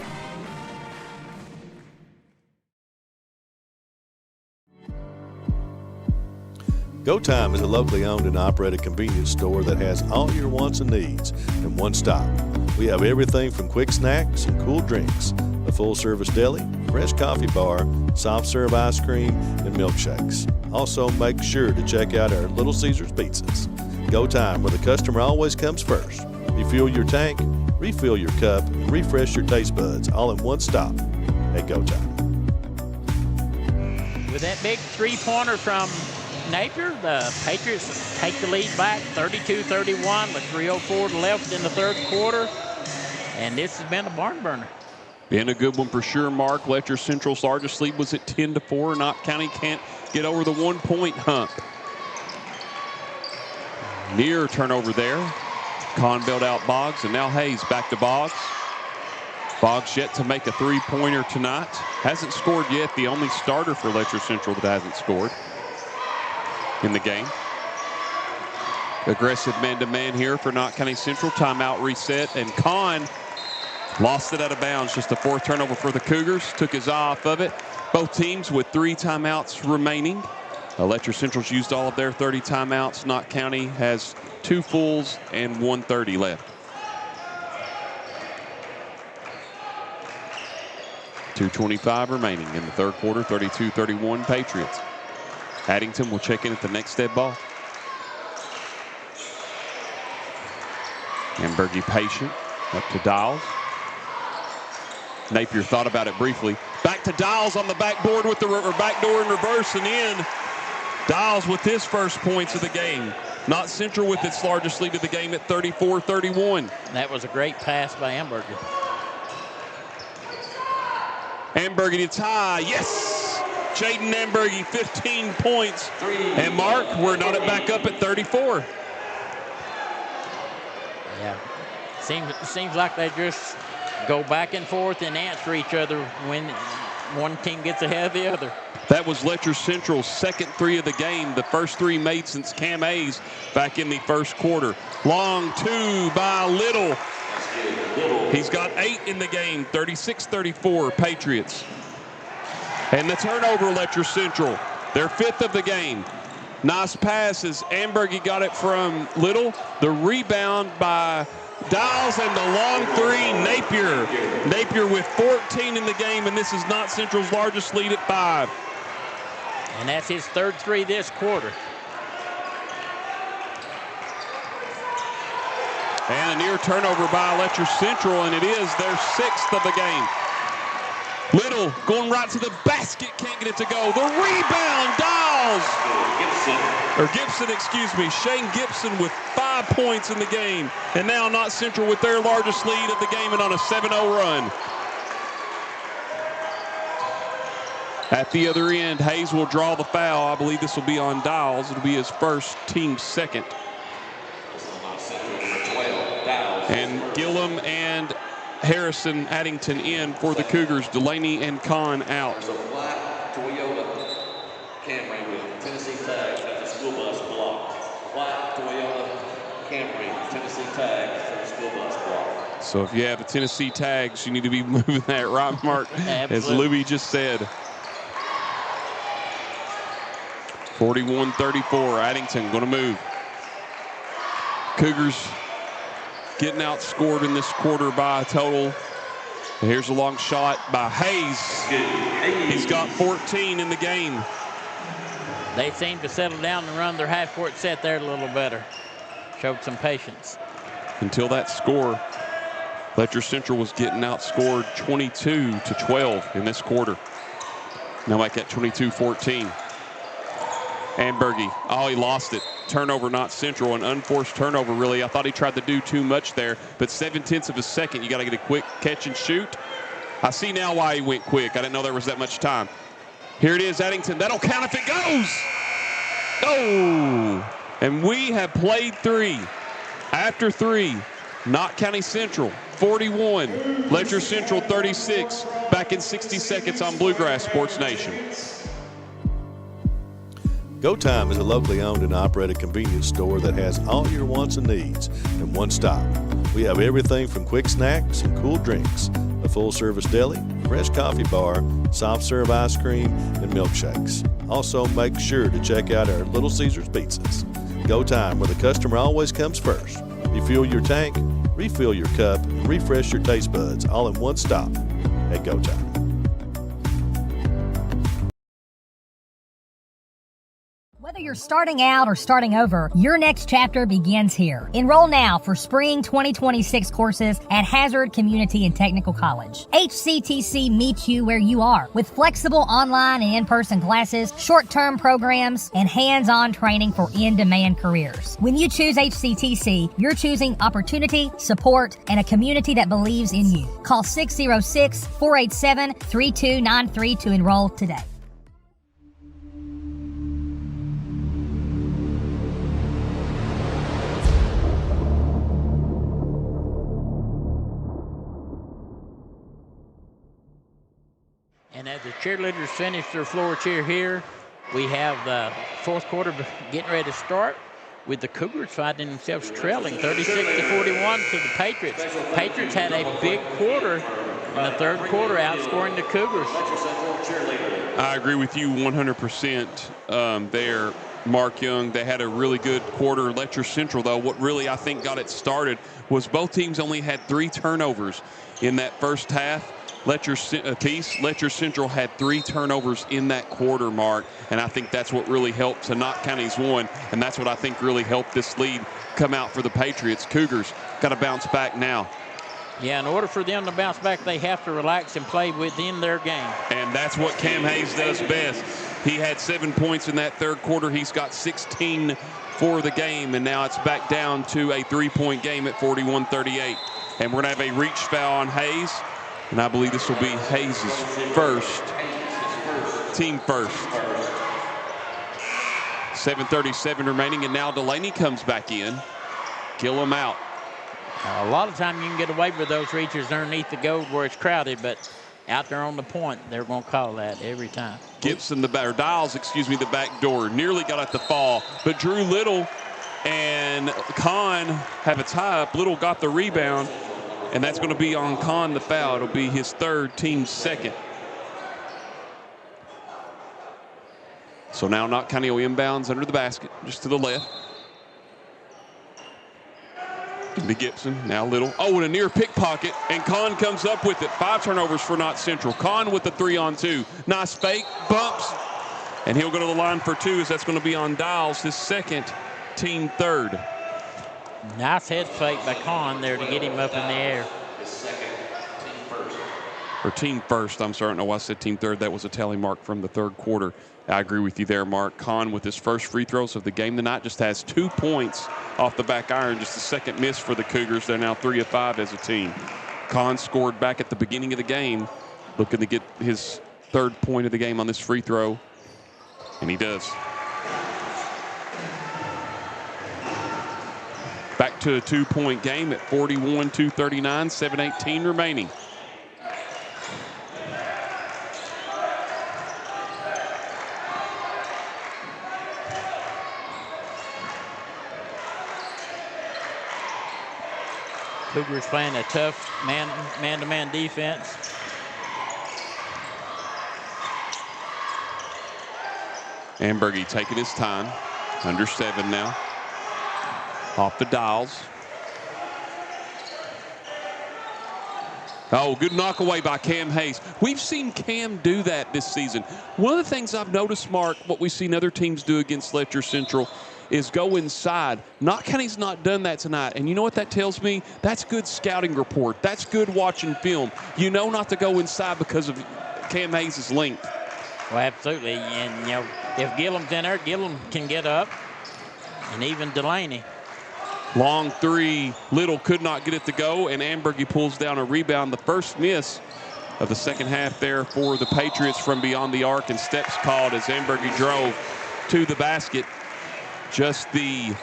Go Time is a locally owned and operated convenience store that has all your wants and needs in one stop. We have everything from quick snacks and cool drinks, a full-service deli, fresh coffee bar, soft-serve ice cream, and milkshakes. Also, make sure to check out our Little Caesars pizzas. Go Time, where the customer always comes first. Refuel your tank, refill your cup, and refresh your taste buds all in one stop at Go Time.
With that big three-pointer from Napier, the Patriots take the lead back 32-31 with 3:04 left in the third quarter. And this has been a barn burner.
Been a good one for sure, Mark. Letcher Central's largest lead was at 10-4. Knott County can't get over the 1-point hump. Near turnover there. Kahn bailed out Boggs, and now Hayes back to Boggs. Boggs yet to make a three-pointer tonight. Hasn't scored yet. The only starter for Letcher Central that hasn't scored in the game. Aggressive man-to-man here for Knott County Central. Timeout reset, and Kahn lost it out of bounds. Just a fourth turnover for the Cougars. Took his eye off of it. Both teams with 3 timeouts remaining. Letcher Central's used all of their 30 timeouts. Knott County has 2 fulls and 1:30 left. 2:25 remaining in the third quarter. 32-31 Patriots. Addington will check in at the next dead ball. Ambergy patient. Up to Dials. Napier thought about it briefly. Back to Dials on the backboard with the backdoor in reverse and in. Dials with his first points of the game. Knott Central with its largest lead of the game at 34-31.
That was a great pass by Ambergy.
Ambergy to tie. Yes! Jaden Ambergy, 15 points. And Mark, we're not back up at 34.
Yeah. Seems like they just go back and forth and answer each other when one team gets ahead of the other.
That was Letcher Central's second 3 of the game. The first 3 made since Cam Hayes back in the first quarter. Long 2 by Little. He's got 8 in the game. 36-34 Patriots. And the turnover, Letcher Central. Their 5th of the game. Nice pass as Ambergy got it from Little. The rebound by Dials and the long 3, Napier. Napier with 14 in the game, and this is Knott Central's largest lead at 5.
And that's his third 3 this quarter.
And a near turnover by Letcher Central, and it is their 6th of the game. Little going right to the basket, can't get it to go. The rebound, Dials. Gibson, excuse me. Shane Gibson with 5 points in the game. And now Knott Central with their largest lead of the game and on a 7-0 run. At the other end, Hayes will draw the foul. I believe this will be on Dials. It'll be his first, team second. And Gillum and Harrison Addington in for the Cougars. Delaney and Kahn out.
There's a black Toyota Camry with Tennessee tags at the school bus blocked. Black Toyota Camry, Tennessee tags at the school bus blocked.
So if you have the Tennessee tags, you need to be moving that, right, Mark? As Louie just said. 41-34, Addington going to move. Cougars getting outscored in this quarter by a total. And here's a long shot by Hayes. He's got 14 in the game.
They seem to settle down and run their half-court set there a little better. Showed some patience.
Until that score, Letcher Central was getting outscored 22-12 in this quarter. Now make that 22-14. Ambergy, oh, he lost it. Turnover, Knott Central, an unforced turnover, really. I thought he tried to do too much there, but 7/10 of a second, you got to get a quick catch and shoot. I see now why he went quick. I didn't know there was that much time. Here it is, Addington. That'll count if it goes. Oh, and we have played three. After three, Knott County Central, 41. Letcher Central, 36. Back in 60 seconds on Bluegrass Sports Nation.
Go Time is a locally owned and operated convenience store that has all your wants and needs in one stop. We have everything from quick snacks and cool drinks, a full-service deli, fresh coffee bar, soft-serve ice cream, and milkshakes. Also, make sure to check out our Little Caesars pizzas. Go Time, where the customer always comes first. Refuel your tank, refill your cup, and refresh your taste buds all in one stop at Go Time.
Whether you're starting out or starting over, your next chapter begins here. Enroll now for spring 2026 courses at Hazard Community and Technical College. HCTC meets you where you are with flexible online and in-person classes, short-term programs, and hands-on training for in-demand careers. When you choose HCTC, you're choosing opportunity, support, and a community that believes in you. Call 606-487-3293 to enroll today.
And as the cheerleaders finish their floor cheer here, we have the fourth quarter getting ready to start with the Cougars finding themselves trailing 36-41 to the Patriots. Patriots had a big quarter in the third quarter, outscoring the Cougars.
I agree with you 100% there, Mark Young. They had a really good quarter. Letcher Central, though, what really I think got it started was both teams only had 3 turnovers in that first half. Letcher Central had 3 turnovers in that quarter, Mark, and I think that's what really helped to Knott County's won, and that's what I think really helped this lead come out for the Patriots. Cougars got to bounce back now.
Yeah, in order for them to bounce back, they have to relax and play within their game.
And that's what Cam Hayes does best. He had 7 points in that third quarter. He's got 16 for the game, and now it's back down to a 3-point game at 41-38. And we're going to have a reach foul on Hayes. And I believe this will be Hayes' first, team first. 7:37 remaining, and now Delaney comes back in. Gillum out.
A lot of time you can get away with those reaches underneath the goal where it's crowded, but out there on the point, they're going to call that every time.
Gibson, Dials, the back door. Nearly got at the fall, but Drew Little and Kahn have a tie-up. Little got the rebound. And that's going to be on Kahn, the foul. It'll be his third, team second. So now Knott County will inbounds under the basket, just to the left. To Gibson, now Little. Oh, and a near pickpocket, and Kahn comes up with it. 5 turnovers for Knott Central. Kahn with the 3-on-2. Nice fake, bumps, and he'll go to the line for 2, as that's going to be on Dials, his second, team third.
Nice head fake by Kahn there to get him up in the air.
or team first. I'm sorry, I don't know why I said team third. That was a tally mark from the third quarter. I agree with you there, Mark. Kahn with his first free throws of the game tonight just has 2 points off the back iron. Just a second miss for the Cougars. They're now 3 of 5 as a team. Kahn scored back at the beginning of the game, looking to get his third point of the game on this free throw, and he does. Back to a 2-point game at 41-239, 7:18 remaining.
Cougars playing a tough man-to-man defense.
Ambergy taking his time. Under 7 now. Off the dials. Oh, good knock away by Cam Hayes. We've seen Cam do that this season. One of the things I've noticed, Mark, what we've seen other teams do against Letcher Central is go inside. Knott County's not done that tonight. And you know what that tells me? That's good scouting report. That's good watching film. You know not to go inside because of Cam Hayes' length.
Well, absolutely. And, you know, if Gillum's in there, Gillum can get up. And even Delaney.
Long three. Little could not get it to go. And Ambergy pulls down a rebound. The first miss of the second half there for the Patriots from beyond the arc. And steps called as Ambergy drove to the basket. Just the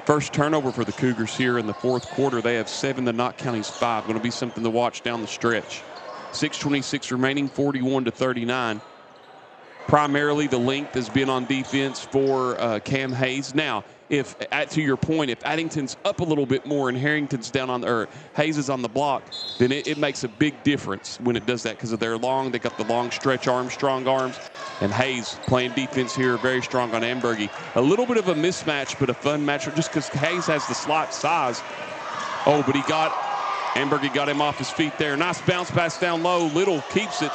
first turnover for the Cougars here in the fourth quarter. They have 7 to Knott County's 5. Going to be something to watch down the stretch. 6:26 remaining, 41-39. Primarily the length has been on defense for Cam Hayes. Now, if to your point, if Addington's up a little bit more and Harrington's down on, or Hayes is on the block, then it makes a big difference when it does that because of their long. They got the long stretch arms, strong arms, and Hayes playing defense here, very strong on Ambergy. A little bit of a mismatch, but a fun match just because Hayes has the slot size. Oh, but Ambergy got him off his feet there. Nice bounce pass down low. Little keeps it.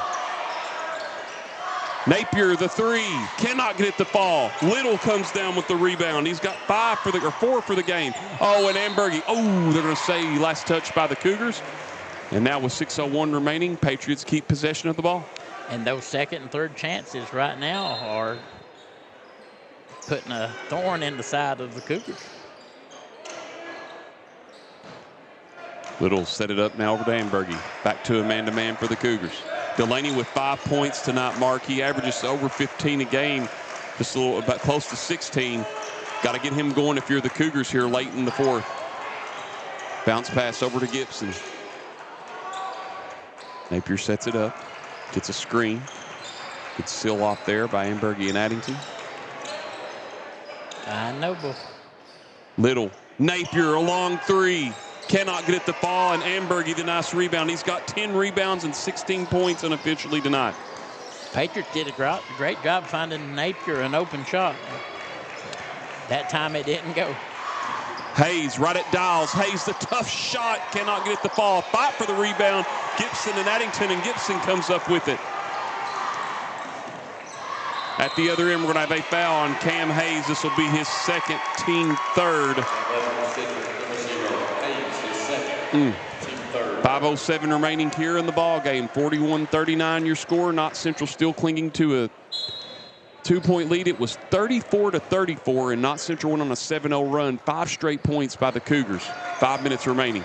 Napier, the three, cannot get it to fall. Little comes down with the rebound. He's got 4 for the game. Oh, and Ambergy, they're going to say last touch by the Cougars. And now with 6:01 remaining, Patriots keep possession of the ball.
And those second and third chances right now are putting a thorn in the side of the Cougars.
Little set it up now over to Ambergy. Back to a man-to-man for the Cougars. Delaney with 5 points tonight, Mark. He averages over 15 a game, just a little, about close to 16. Got to get him going if you're the Cougars here late in the fourth. Bounce pass over to Gibson. Napier sets it up, gets a screen. Good seal off there by Ambergy and Addington.
Noble.
Little. Napier, a long three. Cannot get it to fall, and Ambergy, the nice rebound. He's got 10 rebounds and 16 points unofficially tonight.
Patriots did a great job finding Napier an open shot. That time it didn't go.
Hayes right at Dials. Hayes, the tough shot, cannot get it to fall. Fight for the rebound. Gibson and Addington, and Gibson comes up with it. At the other end, we're going to have a foul on Cam Hayes. This will be his second, team third. 5:07 remaining here in the ball game. 41-39 your score. Knott Central still clinging to a 2-point lead. It was 34-34, and Knott Central went on a 7-0 run. 5 straight points by the Cougars. 5 minutes remaining.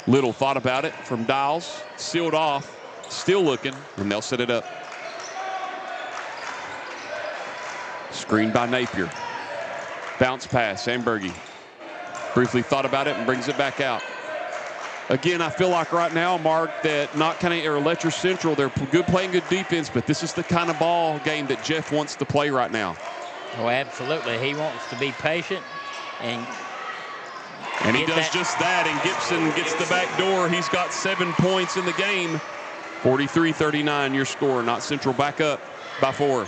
Little thought about it from Dials. Sealed off. Still looking, and they'll set it up. Screened by Napier. Bounce pass, Ambergy. Briefly thought about it and brings it back out. Again, I feel like right now, Mark, that Knott County or Letcher Central, they're playing good defense, but this is the kind of ball game that Jeff wants to play right now.
Oh, absolutely. He wants to be patient and
he does just that, and Gibson gets the back door. He's got 7 points in the game. 43-39 your score. Knott Central back up by 4.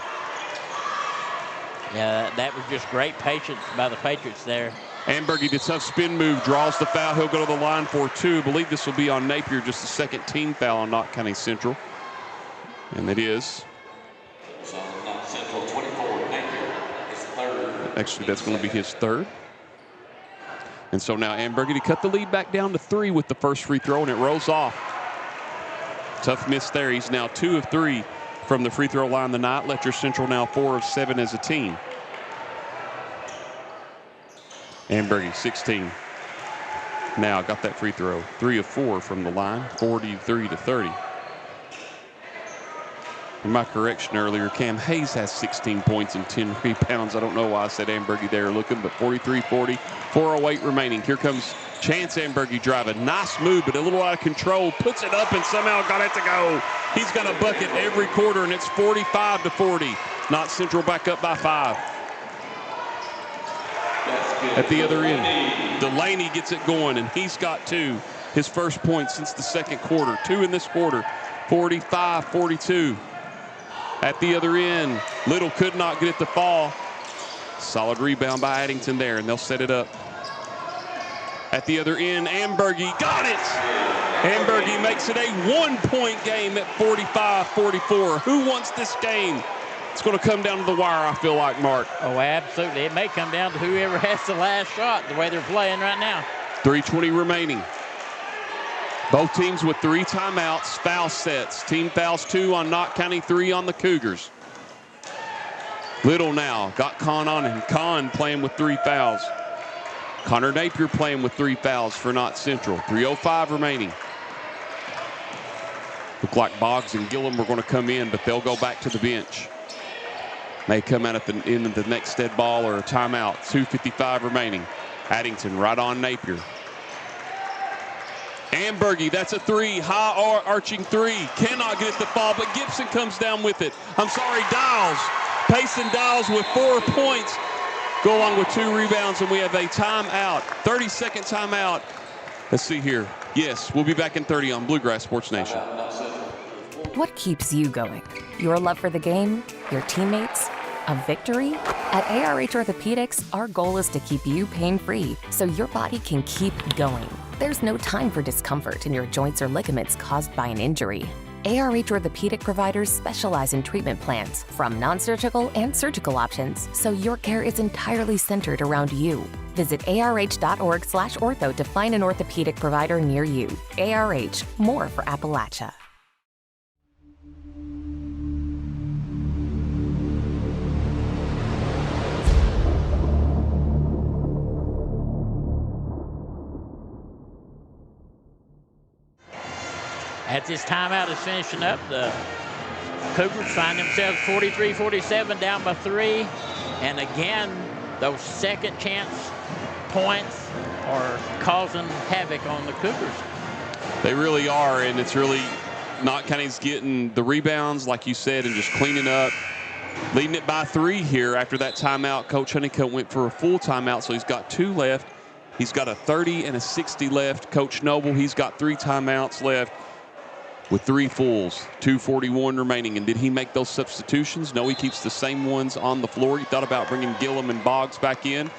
Yeah, that was just great patience by the Patriots there.
Ambergy, the tough spin move, draws the foul. He'll go to the line for 2. I believe this will be on Napier, just the second team foul on Knott County Central. And it is.
So Knott Central 24, Napier is third.
Actually, that's going to be his third. And so now Ambergy to cut the lead back down to 3 with the first free throw, and it rolls off. Tough miss there. He's now 2 of 3 from the free throw line tonight. Letcher Central now 4 of 7 as a team. Ambergy 16. Now got that free throw. 3 of 4 from the line, 43-30. In my correction earlier, Cam Hayes has 16 points and 10 rebounds. I don't know why I said Ambergy there looking, but 43-40, 4:08 remaining. Here comes Chance Ambergy driving. Nice move, but a little out of control. Puts it up and somehow got it to go. He's got a bucket every quarter, and it's 45-40. Knott Central back up by 5. At the other end, Delaney gets it going, and he's got 2. His first point since the second quarter. 2 in this quarter. 45-42. At the other end, Little could not get it to fall. Solid rebound by Addington there, and they'll set it up. At the other end, Ambergy got it. Ambergy makes it a 1-point game at 45-44. Who wants this game? It's going to come down to the wire, I feel like, Mark.
Oh, absolutely. It may come down to whoever has the last shot, the way they're playing right now.
3:20 remaining. Both teams with 3 timeouts, foul sets. Team fouls 2 on Knott County, 3 on the Cougars. Little now got Con on him. Con playing with 3 fouls. Connor Napier playing with 3 fouls for Knott Central. 3:05 remaining. Look like Boggs and Gillum were going to come in, but they'll go back to the bench. May come out at the end of the next dead ball or a timeout. 2:55 remaining. Addington right on Napier. Ambergy, that's a 3, high arching 3. Cannot get it to fall, but Gibson comes down with it. I'm sorry, Dials. Payson Dials with 4 points. Go along with 2 rebounds, and we have a timeout. 30-second timeout. Let's see here. Yes, we'll be back in 30 on Bluegrass Sports Nation.
What keeps you going? Your love for the game? Your teammates? A victory? At ARH Orthopedics, our goal is to keep you pain-free so your body can keep going. There's no time for discomfort in your joints or ligaments caused by an injury. ARH Orthopedic providers specialize in treatment plans, from non-surgical and surgical options, so your care is entirely centered around you. Visit arh.org/ortho to find an orthopedic provider near you. ARH, more for Appalachia.
As this timeout is finishing up, the Cougars find themselves 43-47 down by 3. And again, those second chance points are causing havoc on the Cougars.
They really are, and it's really Knott County's getting the rebounds, like you said, and just cleaning up. Leading it by 3 here after that timeout. Coach Honeycutt went for a full timeout, so he's got 2 left. He's got a 30 and a 60 left. Coach Noble, he's got 3 timeouts left with 3 fulls, 2:41 remaining. And did he make those substitutions? No, he keeps the same ones on the floor. He thought about bringing Gillum and Boggs back in,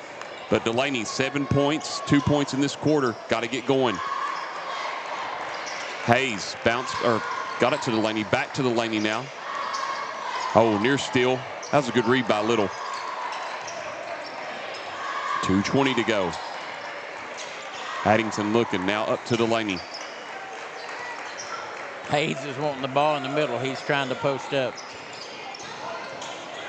but Delaney, 7 points, 2 points in this quarter. Got to get going. Hayes got it to Delaney, back to Delaney now. Oh, near steal. That was a good read by Little. 2:20 to go. Addington looking now up to Delaney.
Hayes is wanting the ball in the middle. He's trying to post up.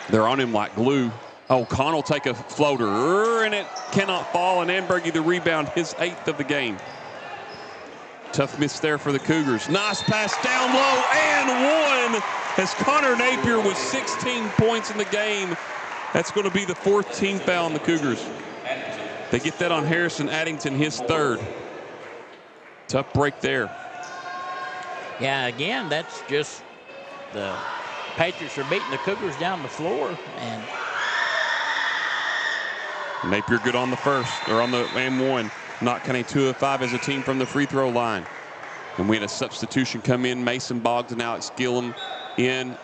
They're on him like glue. Oh, Con will take a floater, and it cannot fall, and Ambergy the rebound, his 8th of the game. Tough miss there for the Cougars. Nice pass down low, and 1 as Connor Napier with 16 points in the game. That's going to be the 4th team foul on the Cougars. They get that on Harrison Addington, his 3rd. Tough break there.
Yeah, again, that's just the Patriots are beating the Cougars down the floor. And
Napier good on the first, or on the and 1. Knott County 2 of 5 as a team from the free throw line. And we had a substitution come in. Mason Boggs and Alex Gillum in.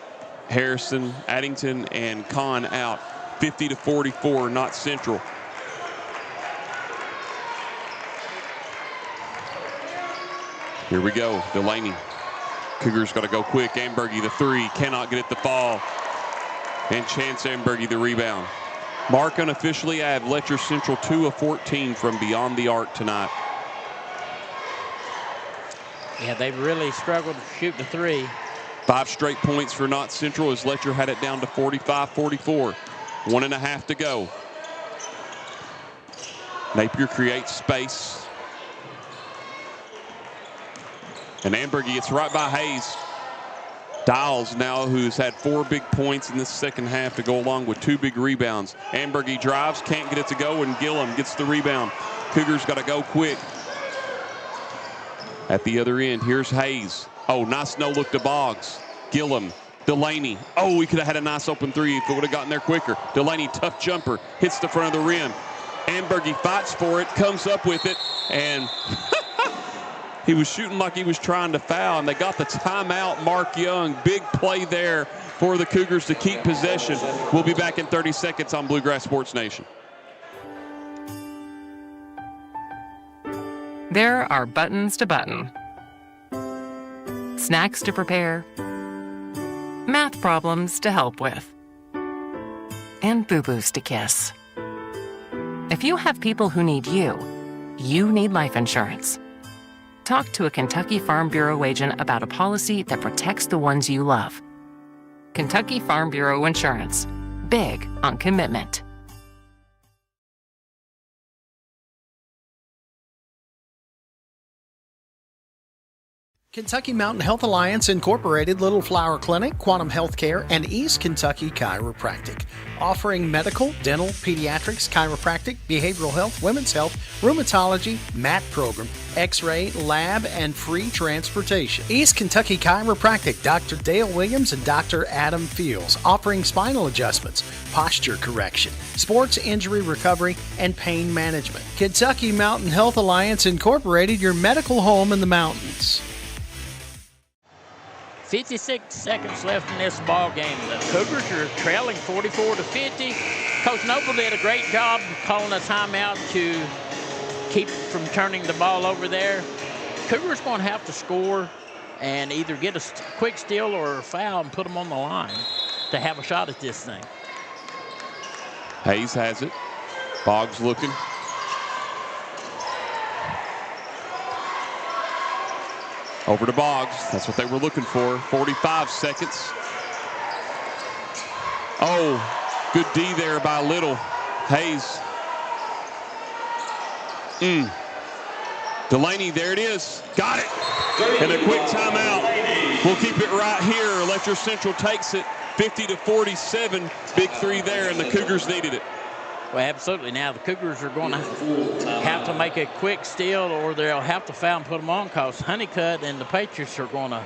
Harrison, Addington, and Con out. 50-44, Knott Central. Here we go, Delaney. Cougars got to go quick. Ambergy the 3, cannot get it to fall. And Chance Ambergy the rebound. Mark, unofficially, I have Letcher Central 2 of 14 from beyond the arc tonight.
Yeah, they've really struggled to shoot the three.
5 straight points for Knott Central as Letcher had it down to 45-44. 1.5 to go. Napier creates space. And Ambergy gets right by Hayes. Dials now, who's had 4 big points in this second half to go along with 2 big rebounds. Ambergy drives, can't get it to go, and Gillum gets the rebound. Cougars got to go quick. At the other end, here's Hayes. Oh, nice no-look to Boggs. Gillum, Delaney. Oh, we could have had a nice open three if it would have gotten there quicker. Delaney, tough jumper, hits the front of the rim. Ambergy fights for it, comes up with it, and he was shooting like he was trying to foul, and they got the timeout. Mark Young, big play there for the Cougars to keep possession. We'll be back in 30 seconds on Bluegrass Sports Nation.
There are buttons to button, snacks to prepare, math problems to help with, and boo-boos to kiss. If you have people who need you, you need life insurance. Talk to a Kentucky Farm Bureau agent about a policy that protects the ones you love. Kentucky Farm Bureau Insurance. Big on commitment.
Kentucky Mountain Health Alliance Incorporated, Little Flower Clinic, Quantum Healthcare, and East Kentucky Chiropractic. Offering medical, dental, pediatrics, chiropractic, behavioral health, women's health, rheumatology, MAT program, x-ray, lab, and free transportation. East Kentucky Chiropractic, Dr. Dale Williams and Dr. Adam Fields. Offering spinal adjustments, posture correction, sports injury recovery, and pain management. Kentucky Mountain Health Alliance Incorporated, your medical home in the mountains.
56 seconds left in this ball game. The Cougars are trailing 44-50. Coach Noble did a great job calling a timeout to keep from turning the ball over there. Cougars going to have to score and either get a quick steal or a foul and put them on the line to have a shot at this thing.
Hayes has it. Boggs looking. Over to Boggs. That's what they were looking for. 45 seconds. Oh, good D there by Little. Hayes. Delaney, there it is. Got it. And a quick timeout. We'll keep it right here. Letcher Central takes it 50-47. Big three there, and the Cougars needed it.
Well, absolutely. Now the Cougars are going to have to make a quick steal or they'll have to foul and put them on because Honeycutt and the Patriots are going to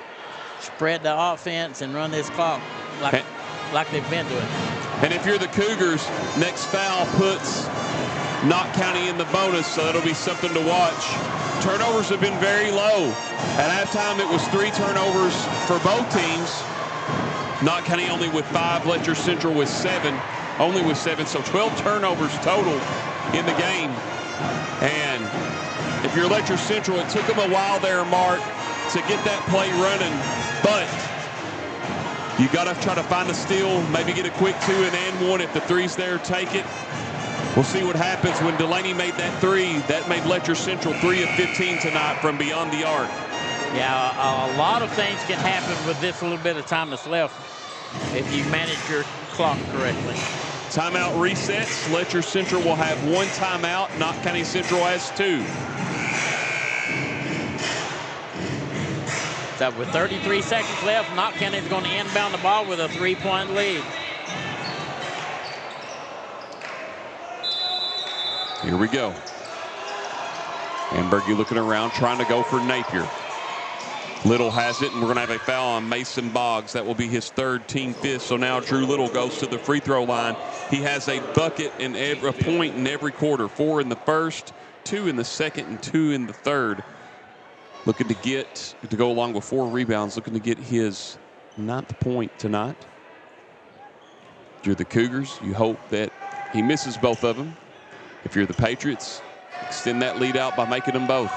spread the offense and run this clock like they've been doing.
And if you're the Cougars, next foul puts Knott County in the bonus, so that'll be something to watch. Turnovers have been very low. At halftime, it was 3 turnovers for both teams. Knott County only with 5, Letcher Central with 7. Only with 7, so 12 turnovers total in the game. And if you're Letcher Central, it took them a while there, Mark, to get that play running. But you got to try to find a steal, maybe get a quick 2 and 1. If the three's there, take it. We'll see what happens. When Delaney made that 3, that made Letcher Central 3 of 15 tonight from beyond the arc.
Yeah, a lot of things can happen with this little bit of time that's left if you manage your clock correctly.
Timeout resets. Letcher Central will have 1 timeout. Knott County Central has 2.
So with 33 seconds left, Knott County is going to inbound the ball with a 3-point lead.
Here we go. Ambergy looking around, trying to go for Napier. Little has it, and we're going to have a foul on Mason Boggs. That will be his 3rd, team 5th. So now Drew Little goes to the free throw line. He has a bucket and a point in every quarter. 4 in the first, 2 in the second, and 2 in the third. Looking to go along with 4 rebounds, looking to get his 9th point tonight. If you're the Cougars, you hope that he misses both of them. If you're the Patriots, extend that lead out by making them both.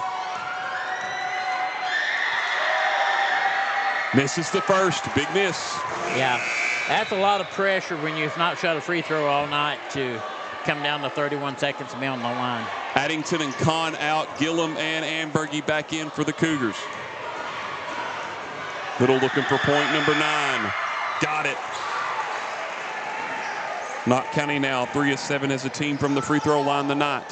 Misses the first, big miss.
Yeah, that's a lot of pressure when you've not shot a free throw all night to come down to 31 seconds to be on the line.
Addington and Kahn out. Gillum and Ambergy back in for the Cougars. Little looking for point number 9. Got it. Knott County now 3 of 7 as a team from the free throw line tonight.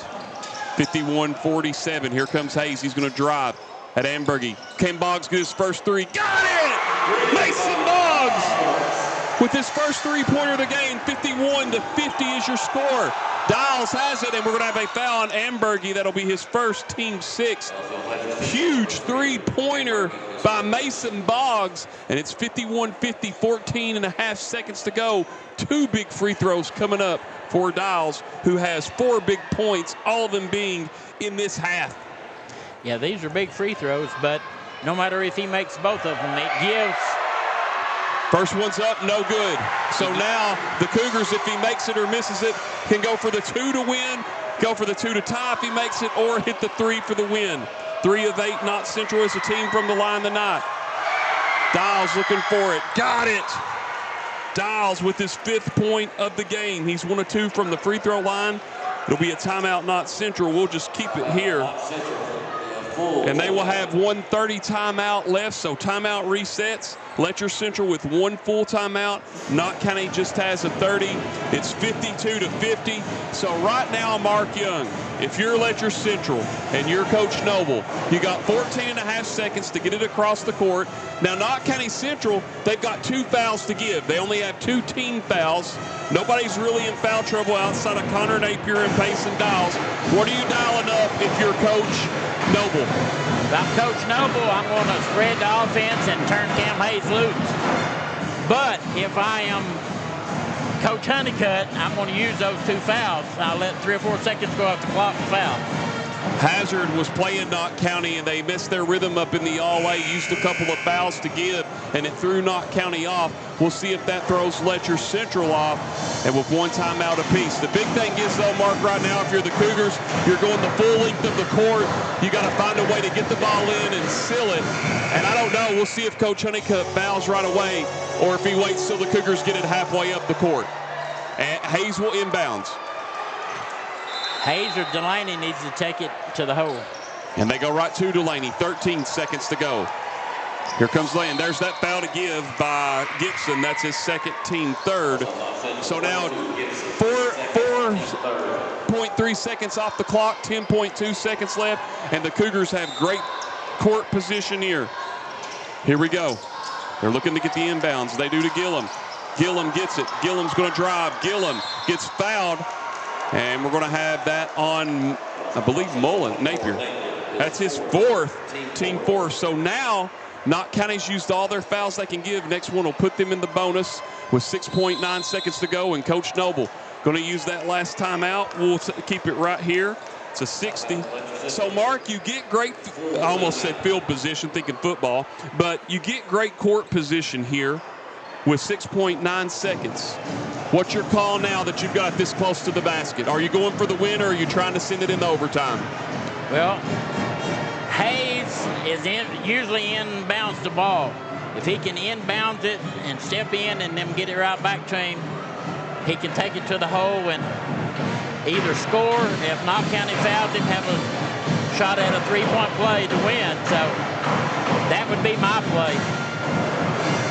51-47. Here comes Hayes. He's going to drive at Ambergy. Can Boggs get his first 3? Got it! Mason Boggs with his first three-pointer of the game. 51-50 is your score. Dials has it, and we're going to have a foul on Ambergy. That'll be his first, team 6. Huge three-pointer by Mason Boggs, and it's 51-50, 14 and a half seconds to go. 2 big free throws coming up for Dials, who has 4 big points, all of them being in this half.
Yeah, these are big free throws, but no matter if he makes both of them, it gives.
First one's up, no good. So now the Cougars, if he makes it or misses it, can go for the 2 to win, go for the 2 to tie if he makes it, or hit the 3 for the win. 3 of 8, Knott Central as a team from the line tonight. Dials looking for it. Got it. Dials with his 5th point of the game. He's 1 of 2 from the free throw line. It'll be a timeout, Knott Central. We'll just keep it here. And they will have 1:30 timeout left, so timeout resets. Letcher Central with 1 full timeout. Knott County just has a 30. It's 52-50. So right now, Mark Young, if you're Letcher Central and you're Coach Noble, you got 14 and a half seconds to get it across the court. Now, Knott County Central, they've got 2 fouls to give. They only have 2 team fouls. Nobody's really in foul trouble outside of Connor Napier and Payson Dials. What are you dialing up if you're Coach Noble?
If I'm Coach Noble, I'm going to spread the offense and turn Cam Hayes loose. But if I am Coach Honeycutt, I'm going to use those 2 fouls. I'll let 3 or 4 seconds go off the clock to foul.
Hazard was playing Knott County, and they missed their rhythm up in the all-way, used a couple of fouls to give, and it threw Knott County off. We'll see if that throws Letcher Central off, and with 1 timeout apiece. The big thing is, though, Mark, right now, if you're the Cougars, you're going the full length of the court. You got to find a way to get the ball in and seal it. And I don't know. We'll see if Coach Honeycutt fouls right away, or if he waits till the Cougars get it halfway up the court. And Hayes will inbounds.
Hayes or Delaney needs to take it to the hole.
And they go right to Delaney. 13 seconds to go. Here comes Lane. There's that foul to give by Gibson. That's his 2nd, team 3rd. So now 4.3 seconds off the clock, 10.2 seconds left, and the Cougars have great court position here. Here we go. They're looking to get the inbounds. They do to Gillum. Gillum gets it. Gillum's going to drive. Gillum gets fouled. And we're going to have that on, I believe, Napier. That's his 4th, team 4. So now, Knott County's used all their fouls they can give. Next one will put them in the bonus with 6.9 seconds to go. And Coach Noble going to use that last timeout. We'll keep it right here. It's a 60. So, Mark, you get great, I almost said field position, thinking football, but you get great court position here with 6.9 seconds. What's your call now that you've got this close to the basket? Are you going for the win, or are you trying to send it into overtime?
Well, Hayes is usually inbounds the ball. If he can inbound it and step in and then get it right back to him, he can take it to the hole and either score. If Knott County fouls him, have a shot at a 3-point play to win. So that would be my play.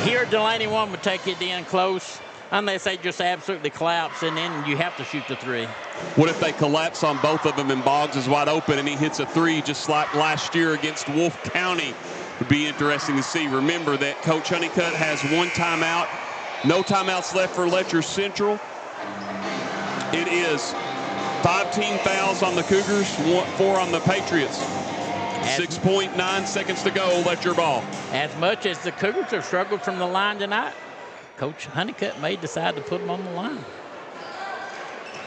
Here, Delaney one would take it in close, unless they just absolutely collapse, and then you have to shoot the 3.
What if they collapse on both of them and Boggs is wide open and he hits a 3 just like last year against Wolfe County? Would be interesting to see. Remember that Coach Honeycutt has 1 timeout. No timeouts left for Letcher Central. It is 5 team fouls on the Cougars, 4 on the Patriots. 6.9 seconds to go, Letcher ball.
As much as the Cougars have struggled from the line tonight, Coach Honeycutt may decide to put them on the line.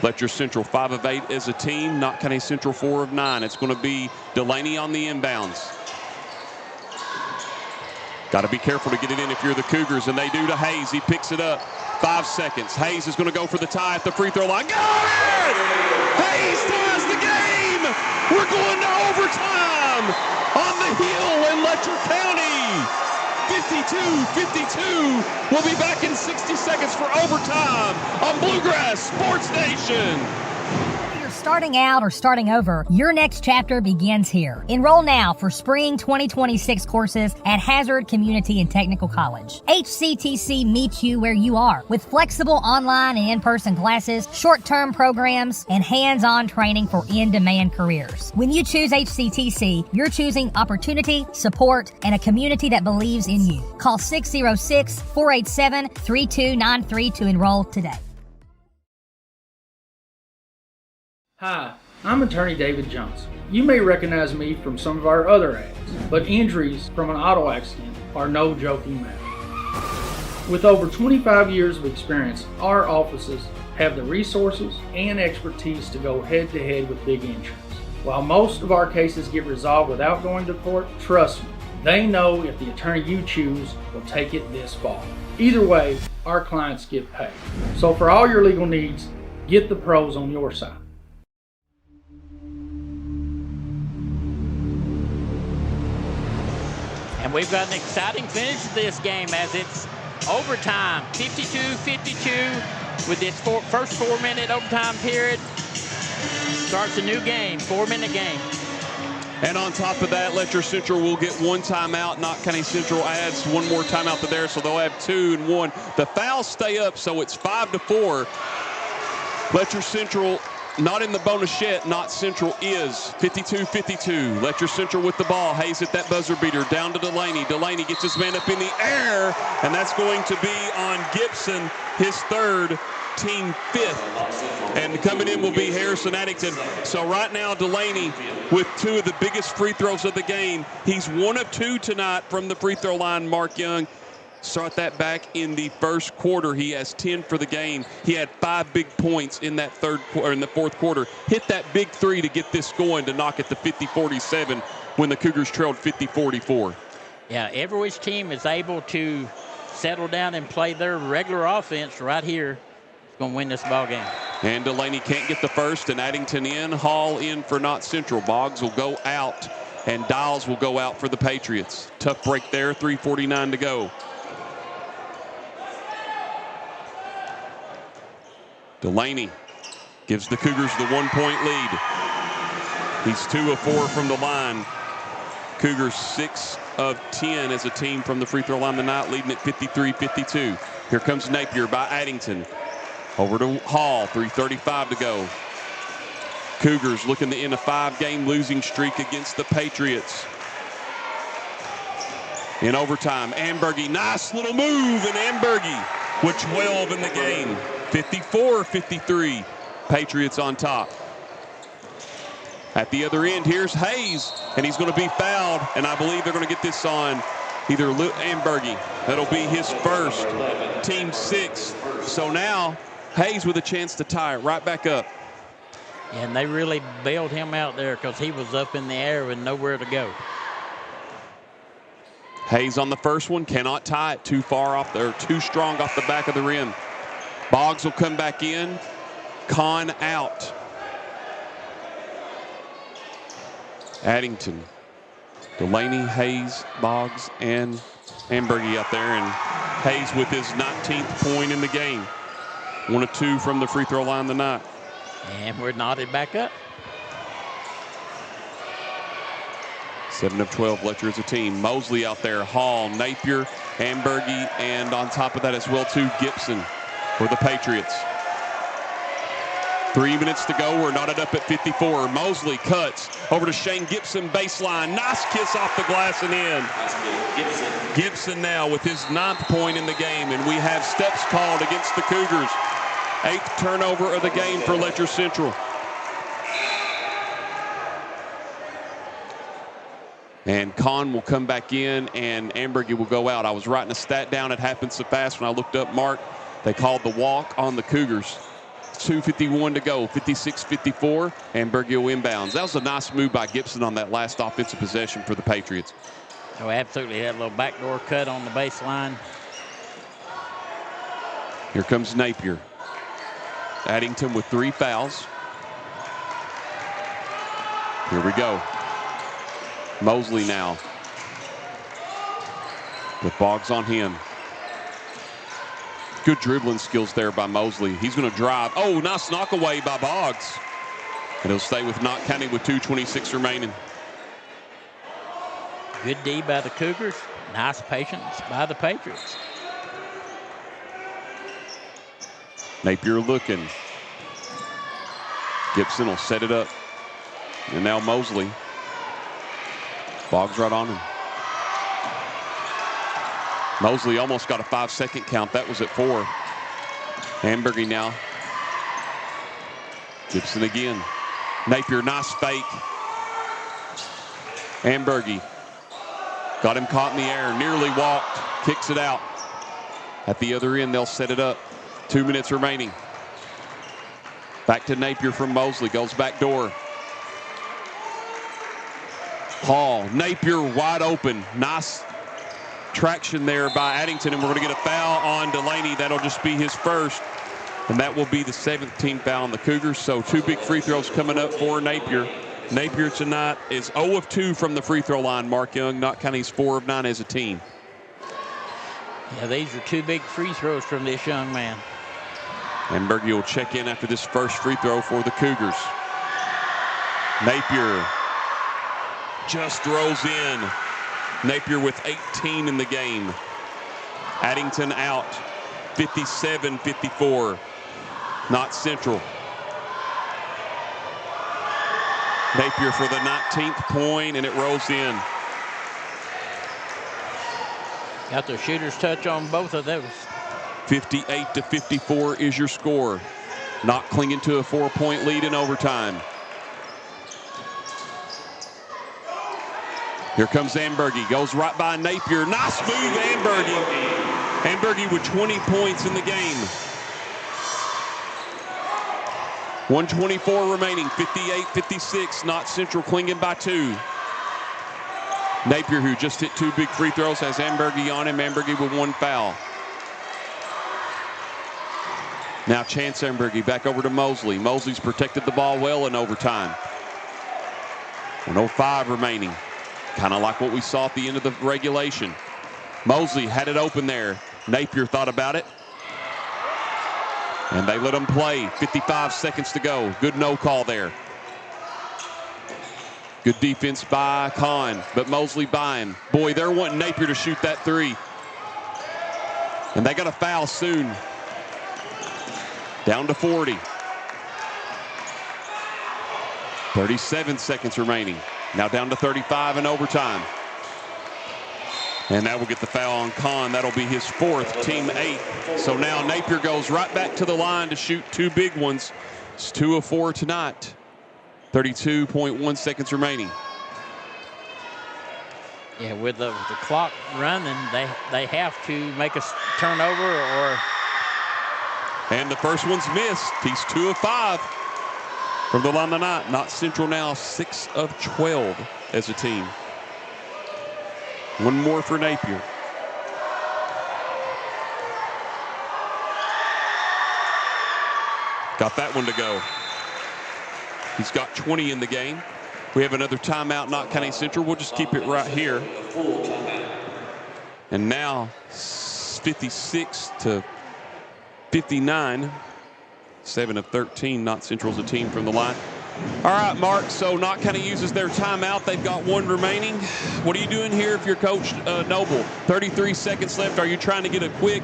Letcher Central 5 of 8 as a team. Knott County Central 4 of 9. It's going to be Delaney on the inbounds. Got to be careful to get it in if you're the Cougars, and they do to Hayes. He picks it up. 5 seconds. Hayes is going to go for the tie at the free throw line. Got it! Hayes ties the game! We're going to overtime on the hill in Letcher County. 52-52. We'll be back in 60 seconds for overtime on Bluegrass Sports Nation.
Starting out or starting over, your next chapter begins here. Enroll now for spring 2026 courses at Hazard Community and Technical College. HCTC meets you where you are with flexible online and in-person classes, short-term programs, and hands-on training for in-demand careers. When you choose HCTC, you're choosing opportunity, support, and a community that believes in you. Call 606-487-3293 to enroll today.
Hi, I'm attorney David Johnson. You may recognize me from some of our other ads, but injuries from an auto accident are no joking matter. With over 25 years of experience, our offices have the resources and expertise to go head-to-head with big insurance. While most of our cases get resolved without going to court, trust me, they know if the attorney you choose will take it this far. Either way, our clients get paid. So for all your legal needs, get the pros on your side.
And we've got an exciting finish to this game as it's overtime, 52-52 with this first 4-minute overtime period. Starts a new game, 4-minute game.
And on top of that, Letcher Central will get one timeout. Knott County Central adds one more timeout to there, so they'll have 2 and 1. The fouls stay up, so it's 5-4. Letcher Central not in the bonus yet. Knott Central is 52-52. Letcher Central with the ball. Hayes at that buzzer beater. Down to Delaney. Delaney gets his man up in the air, and that's going to be on Gibson, his third, team 5th. And coming in will be Harrison Addington. So right now, Delaney with 2 of the biggest free throws of the game. He's 1 of 2 tonight from the free throw line, Mark Young. Start that back in the first quarter. He has 10 for the game. He had 5 big points in that fourth quarter. Hit that big 3 to get this going to knock it to 50-47 when the Cougars trailed 50-44.
Yeah, every which team is able to settle down and play their regular offense right here. It's going to win this ball game.
And Delaney can't get the first, and Addington in. Hall in for Knott Central. Boggs will go out, and Dials will go out for the Patriots. Tough break there, 3:49 to go. Delaney gives the Cougars the 1-point lead. He's 2 of 4 from the line. Cougars 6 of 10 as a team from the free throw line tonight, leading at 53-52. Here comes Napier by Addington. Over to Hall, 3:35 to go. Cougars looking to end a 5-game losing streak against the Patriots. In overtime, Ambergy, nice little move, and Ambergy with 12 in the game. 54-53, Patriots on top. At the other end, here's Hayes, and he's going to be fouled, and I believe they're going to get this on either Ambergy. That'll be his first, team 6. So now Hayes with a chance to tie it right back up.
And they really bailed him out there because he was up in the air with nowhere to go.
Hayes on the first one, cannot tie it, too far off there, too strong off the back of the rim. Boggs will come back in. Kahn out. Addington, Delaney, Hayes, Boggs, and Ambergy out there. And Hayes with his 19th point in the game. 1 of 2 from the free throw line tonight.
And we're knotted back up.
7 of 12, Letcher as a team. Mosley out there, Hall, Napier, Ambergy, and on top of that as well, too, Gibson for the Patriots. 3 minutes to go. We're knotted up at 54. Mosley cuts over to Shane Gibson, baseline. Nice kiss off the glass and in. Gibson now with his 9th point in the game, and we have steps called against the Cougars. 8th turnover of the game for Letcher Central. And Kahn will come back in, and Ambergy will go out. I was writing a stat down. It happened so fast when I looked up, Mark. They called the walk on the Cougars. 2:51 to go, 56-54, and Ambergy inbounds. That was a nice move by Gibson on that last offensive possession for the Patriots.
Oh, absolutely. That little backdoor cut on the baseline.
Here comes Napier. Addington with 3 fouls. Here we go. Mosley now. With Boggs on him. Good dribbling skills there by Mosley. He's going to drive. Oh, nice knock away by Boggs. And he'll stay with Knott County with 2:26 remaining.
Good D by the Cougars. Nice patience by the Patriots.
Napier looking. Gibson will set it up. And now Mosley. Boggs right on him. Mosley almost got a 5-second count. That was at 4. Hamburgy now. Gibson again. Napier, nice fake. Hamburgy got him caught in the air, nearly walked, kicks it out. At the other end, they'll set it up. 2 minutes remaining. Back to Napier from Mosley, goes back door. Hall, Napier wide open. Nice traction there by Addington, and we're going to get a foul on Delaney. That'll just be his first, and that will be the 7th team foul on the Cougars. So 2 big free throws coming up for Napier. Napier tonight is 0 of 2 from the free throw line. Mark Young, Knott County's 4 of 9 as a team.
Yeah, these are 2 big free throws from this young man.
And Berge will check in after this first free throw for the Cougars. Napier just throws in. Napier with 18 in the game. Addington out, 57-54. Knott Central. Napier for the 19th point, and it rolls in.
Got the shooter's touch on both of those.
58-54 is your score. Knott clinging to a 4-point lead in overtime. Here comes Ambergy, goes right by Napier. Nice move, Ambergy. Ambergy with 20 points in the game. 1:24 remaining, 58-56. Knott Central clinging by 2. Napier, who just hit 2 big free throws, has Ambergy on him. Ambergy with 1 foul. Now Chance Ambergy back over to Mosley. Mosley's protected the ball well in overtime. 1:05 remaining. Kind of like what we saw at the end of the regulation. Mosley had it open there. Napier thought about it. And they let him play. 55 seconds to go. Good no call there. Good defense by Kahn, but Mosley by him. Boy, they're wanting Napier to shoot that 3. And they got a foul soon. Down to 40. 37 seconds remaining. Now down to 35 in overtime. And that will get the foul on Kahn. That'll be his 4th, team 8. So now Napier goes right back to the line to shoot 2 big ones. It's 2 of 4 tonight. 32.1 seconds remaining.
Yeah, with the clock running, they have to make a turnover or...
And the first one's missed. He's 2 of 5 from the line tonight. Knott Central now 6 of 12 as a team. 1 more for Napier. Got that one to go. He's got 20 in the game. We have another timeout, Knott County Central. We'll just keep it right here. And now 56-59. 7 of 13. Knott Central's a team from the line. All right, Mark, so Knott County uses their timeout. They've got 1 remaining. What are you doing here if you're Coach Noble? 33 seconds left. Are you trying to get a quick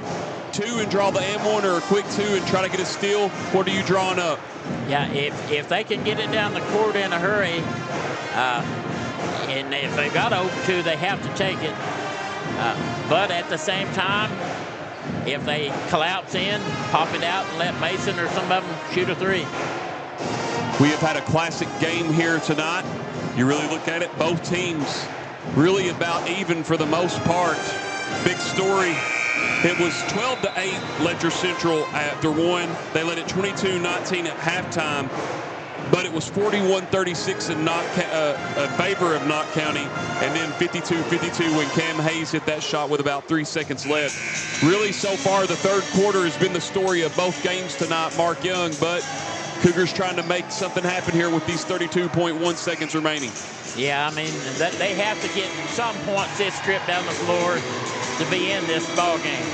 2 and draw the M1, or a quick 2 and try to get a steal? What are you drawing up?
Yeah, if they can get it down the court in a hurry, and if they got open 2, they have to take it. But at the same time, if they collapse in, pop it out and let Mason or some of them shoot a 3.
We have had a classic game here tonight. You really look at it, both teams really about even for the most part. Big story. It was 12-8 Letcher Central after 1. They led it 22-19 at halftime, but it was 41-36 in favor of Knott County, and then 52-52 when Cam Hayes hit that shot with about 3 seconds left. Really, so far, the third quarter has been the story of both games tonight, Mark Young, but Cougars trying to make something happen here with these 32.1 seconds remaining.
Yeah, I mean, they have to get some points this trip down the floor to be in this ball game.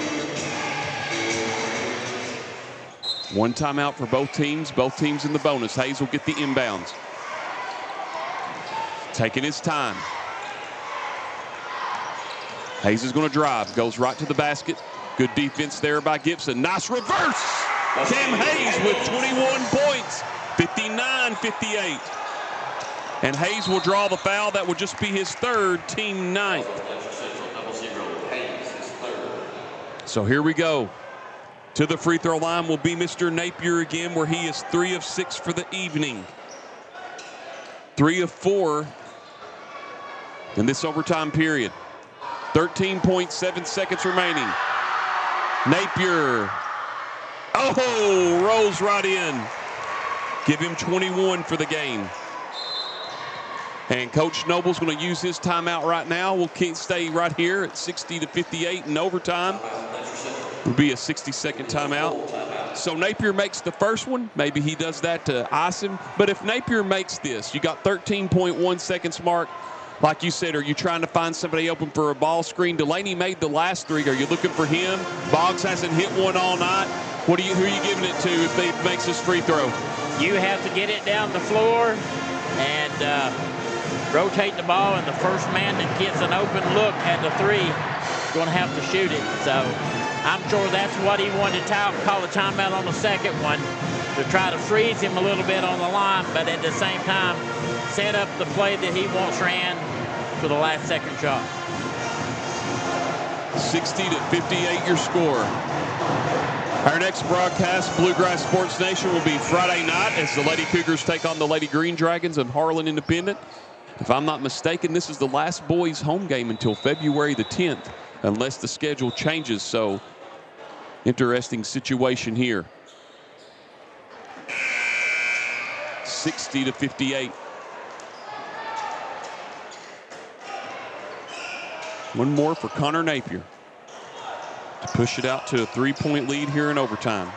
One timeout for both teams. Both teams in the bonus. Hayes will get the inbounds. Taking his time. Hayes is going to drive. Goes right to the basket. Good defense there by Gibson. Nice reverse. Cam Hayes with 21 points. 59-58. And Hayes will draw the foul. That would just be his third, team ninth. So here we go. To the free throw line will be Mr. Napier again, where he is 3 of 6 for the evening. 3 of 4 in this overtime period. 13.7 seconds remaining. Napier. Oh, rolls right in. Give him 21 for the game. And Coach Noble's going to use his timeout right now. We'll stay right here at 60-58 in overtime. It'll be a 60-second timeout. So Napier makes the first one. Maybe he does that to ice him. But if Napier makes this, you got 13.1 seconds mark. Like you said, are you trying to find somebody open for a ball screen? Delaney made the last 3. Are you looking for him? Boggs hasn't hit one all night. Who are you giving it to if he makes his free throw?
You have to get it down the floor and rotate the ball, and the first man that gets an open look at the 3 is going to have to shoot it. So I'm sure that's what he wanted to call a timeout on the second one, to try to freeze him a little bit on the line, but at the same time set up the play that he wants ran for the last second shot.
60-58 your score. Our next broadcast, Bluegrass Sports Nation, will be Friday night as the Lady Cougars take on the Lady Green Dragons of Harlan Independent. If I'm not mistaken, this is the last boys home game until February the 10th, unless the schedule changes. So interesting situation here. 60-58. One more for Connor Napier to push it out to a 3-point lead here in overtime.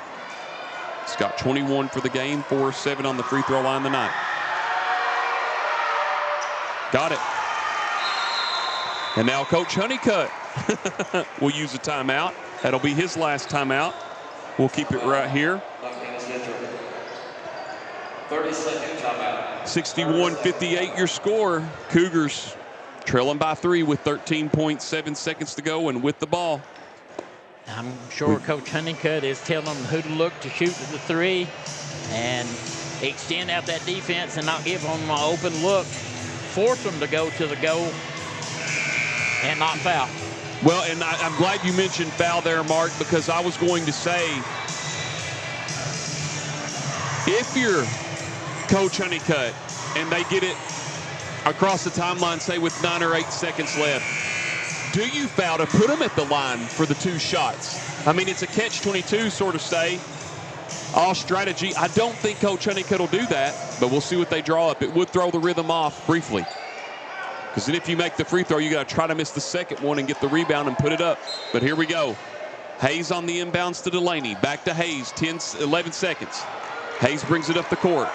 He's got 21 for the game, 4 of 7 on the free throw line tonight. Got it. And now Coach Honeycutt will use a timeout. That'll be his last timeout. We'll keep it right here.
30-second timeout.
61-58 your score. Cougars trailing by 3 with 13.7 seconds to go and with the ball.
I'm sure Coach Honeycutt is telling them who to look to shoot the 3 and extend out that defense and not give them an open look. Force them to go to the goal and not foul.
Well, and I'm glad you mentioned foul there, Mark, because I was going to say, if you're Coach Honeycutt and they get it across the timeline, say with 9 or 8 seconds left, do you foul to put them at the line for the 2 shots? I mean, it's a catch-22 sort of say. All strategy. I don't think Coach Honeycutt will do that, but we'll see what they draw up. It would throw the rhythm off briefly. Because then if you make the free throw, you got to try to miss the second one and get the rebound and put it up. But here we go. Hayes on the inbounds to Delaney. Back to Hayes, 11 seconds. Hayes brings it up the court.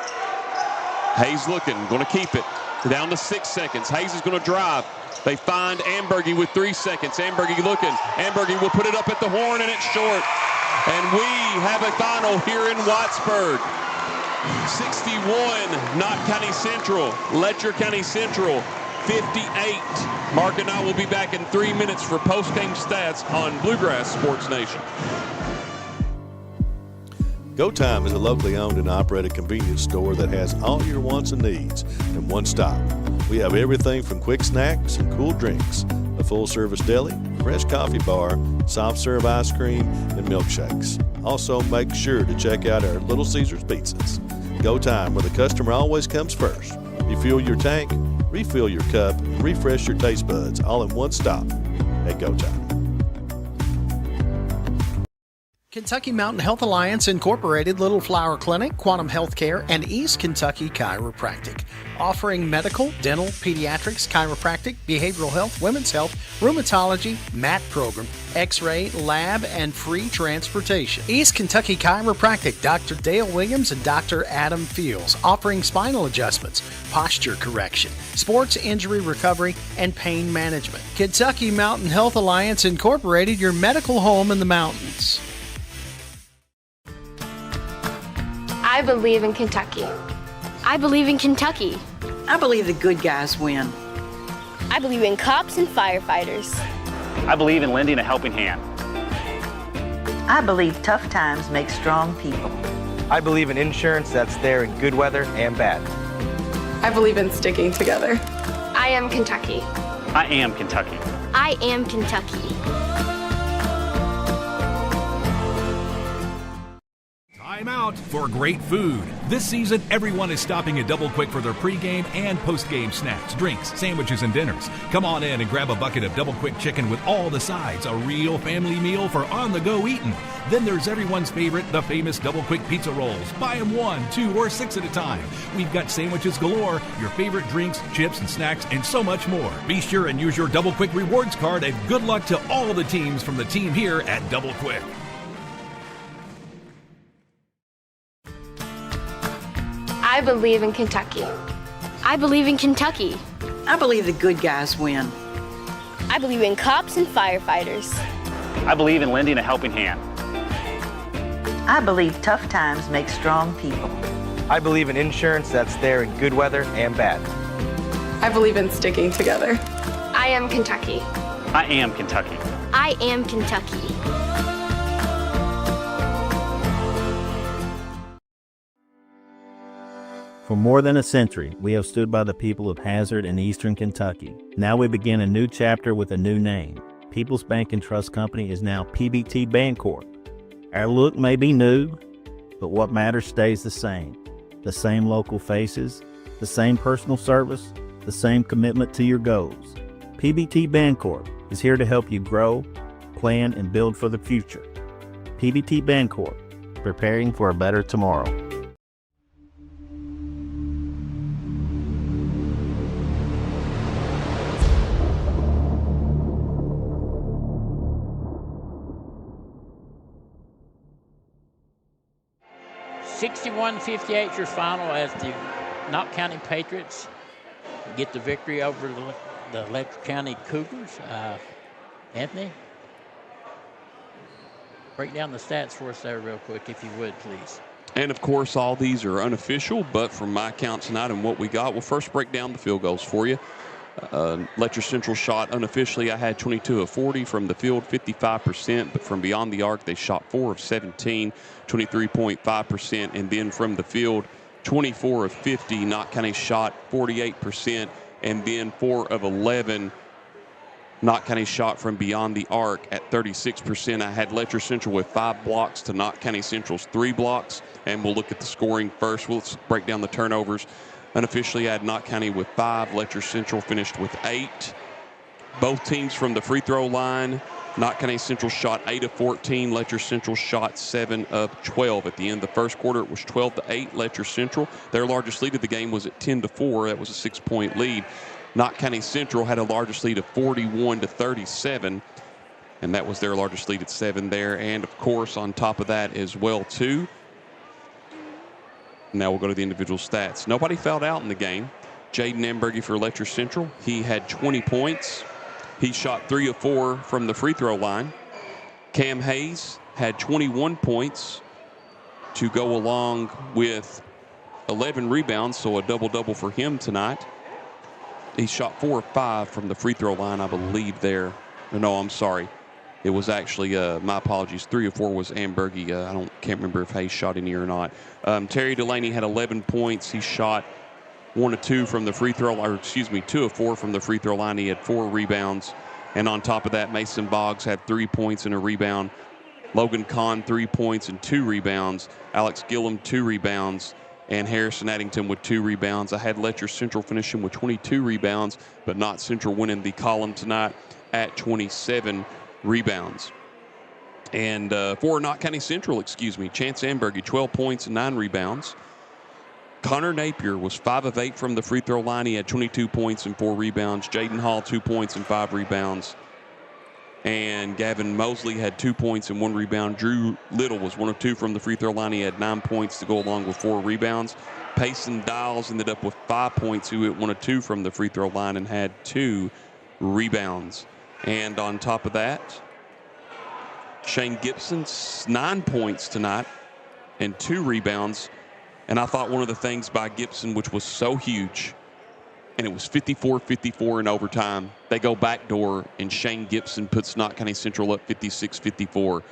Hayes looking, going to keep it. Down to 6 seconds. Hayes is going to drive. They find Ambergy with 3 seconds. Ambergy looking. Ambergy will put it up at the horn, and it's short. And we have a final here in Whitesburg. 61, Knott County Central. Letcher County Central, 58. Mark and I will be back in 3 minutes for post-game stats on Bluegrass Sports Nation.
Go Time is a locally owned and operated convenience store that has all your wants and needs in one stop. We have everything from quick snacks and cool drinks, a full-service deli, fresh coffee bar, soft-serve ice cream, and milkshakes. Also, make sure to check out our Little Caesars pizzas. Go Time, where the customer always comes first. Refuel your tank, refill your cup, and refresh your taste buds all in one stop at Go Time.
Kentucky Mountain Health Alliance Incorporated, Little Flower Clinic, Quantum Healthcare, and East Kentucky Chiropractic. Offering medical, dental, pediatrics, chiropractic, behavioral health, women's health, rheumatology, MAT program, x-ray, lab, and free transportation. East Kentucky Chiropractic, Dr. Dale Williams and Dr. Adam Fields, offering spinal adjustments, posture correction, sports injury recovery, and pain management. Kentucky Mountain Health Alliance Incorporated, your medical home in the mountains.
I believe in Kentucky.
I believe in Kentucky.
I believe the good guys win.
I believe in cops and firefighters.
I believe in lending a helping hand.
I believe tough times make strong people.
I believe in insurance that's there in good weather and bad.
I believe in sticking together.
I am Kentucky.
I am Kentucky.
I am Kentucky.
Time out for great food. This season, everyone is stopping at Double Quick for their pregame and postgame snacks, drinks, sandwiches, and dinners. Come on in and grab a bucket of Double Quick chicken with all the sides, a real family meal for on-the-go eating. Then there's everyone's favorite, the famous Double Quick pizza rolls. Buy them 1, 2, or 6 at a time. We've got sandwiches galore, your favorite drinks, chips, and snacks, and so much more. Be sure and use your Double Quick rewards card, and good luck to all the teams from the team here at Double Quick.
I believe in Kentucky.
I believe in Kentucky.
I believe the good guys win.
I believe in cops and firefighters.
I believe in lending a helping hand.
I believe tough times make strong people.
I believe in insurance that's there in good weather and bad.
I believe in sticking together.
I am Kentucky.
I am Kentucky.
I am Kentucky.
For more than a century, we have stood by the people of Hazard and Eastern Kentucky. Now we begin a new chapter with a new name. People's Bank and Trust Company is now PBT Bancorp. Our look may be new, but what matters stays the same. The same local faces, the same personal service, the same commitment to your goals. PBT Bancorp is here to help you grow, plan, and build for the future. PBT Bancorp, preparing for a better tomorrow.
(61-58) your final as the Knott County Patriots get the victory over the Letcher County Cougars. Anthony, break down the stats for us there real quick, if you would, please.
And, of course, all these are unofficial, but from my count tonight and what we got, we'll first break down the field goals for you. Letcher Central shot unofficially. I had 22 of 40 from the field, 55%, but from beyond the arc, they shot 4 of 17, 23.5%, and then from the field, 24 of 50. Knott County shot 48%, and then 4 of 11. Knott County shot from beyond the arc at 36%. I had Letcher Central with 5 blocks to Knott County Central's 3 blocks, and we'll look at the scoring first. Let's break down the turnovers. Unofficially, I had Knott County with 5. Letcher Central finished with 8. Both teams from the free throw line. Knott County Central shot 8 of 14. Letcher Central shot 7 of 12. At the end of the first quarter, it was 12-8. Letcher Central. Their largest lead of the game was at 10-4. That was a 6-point lead. Knott County Central had a largest lead of 41-37, and that was their largest lead at 7 there. And of course, on top of that as well too. Now we'll go to the individual stats. Nobody fouled out in the game. Jaden Ambergy for Letcher Central. He had 20 points. He shot 3 of 4 from the free throw line. Cam Hayes had 21 points to go along with 11 rebounds, so a double-double for him tonight. He shot 4 of 5 from the free throw line, I believe there. No, I'm sorry. It was actually, my apologies, 3 of 4 was Ambergy. Can't remember if Hayes shot any or not. Terry Delaney had 11 points. He shot 1 of 2 from the free throw, 2 of 4 from the free throw line. He had 4 rebounds. And on top of that, Mason Boggs had 3 points and a rebound. Logan Kahn, 3 points and 2 rebounds. Alex Gillum, 2 rebounds. And Harrison Addington with 2 rebounds. I had Letcher Central finishing with 22 rebounds, but Knott Central winning the column tonight at 27 rebounds. And for Knott County Central, Chance Ambergy, 12 points and 9 rebounds. Connor Napier was 5 of 8 from the free throw line. He had 22 points and 4 rebounds. Jaden Hall, 2 points and 5 rebounds. And Gavin Mosley had 2 points and 1 rebound. Drew Little was 1 of 2 from the free throw line. He had 9 points to go along with 4 rebounds. Payson Dials ended up with 5 points, who hit 1 of 2 from the free throw line and had 2 rebounds. And on top of that, Shane Gibson, 9 points tonight and 2 rebounds. And I thought one of the things by Gibson, which was so huge, and it was 54-54 in overtime. They go backdoor, and Shane Gibson puts Knott County Central up 56-54.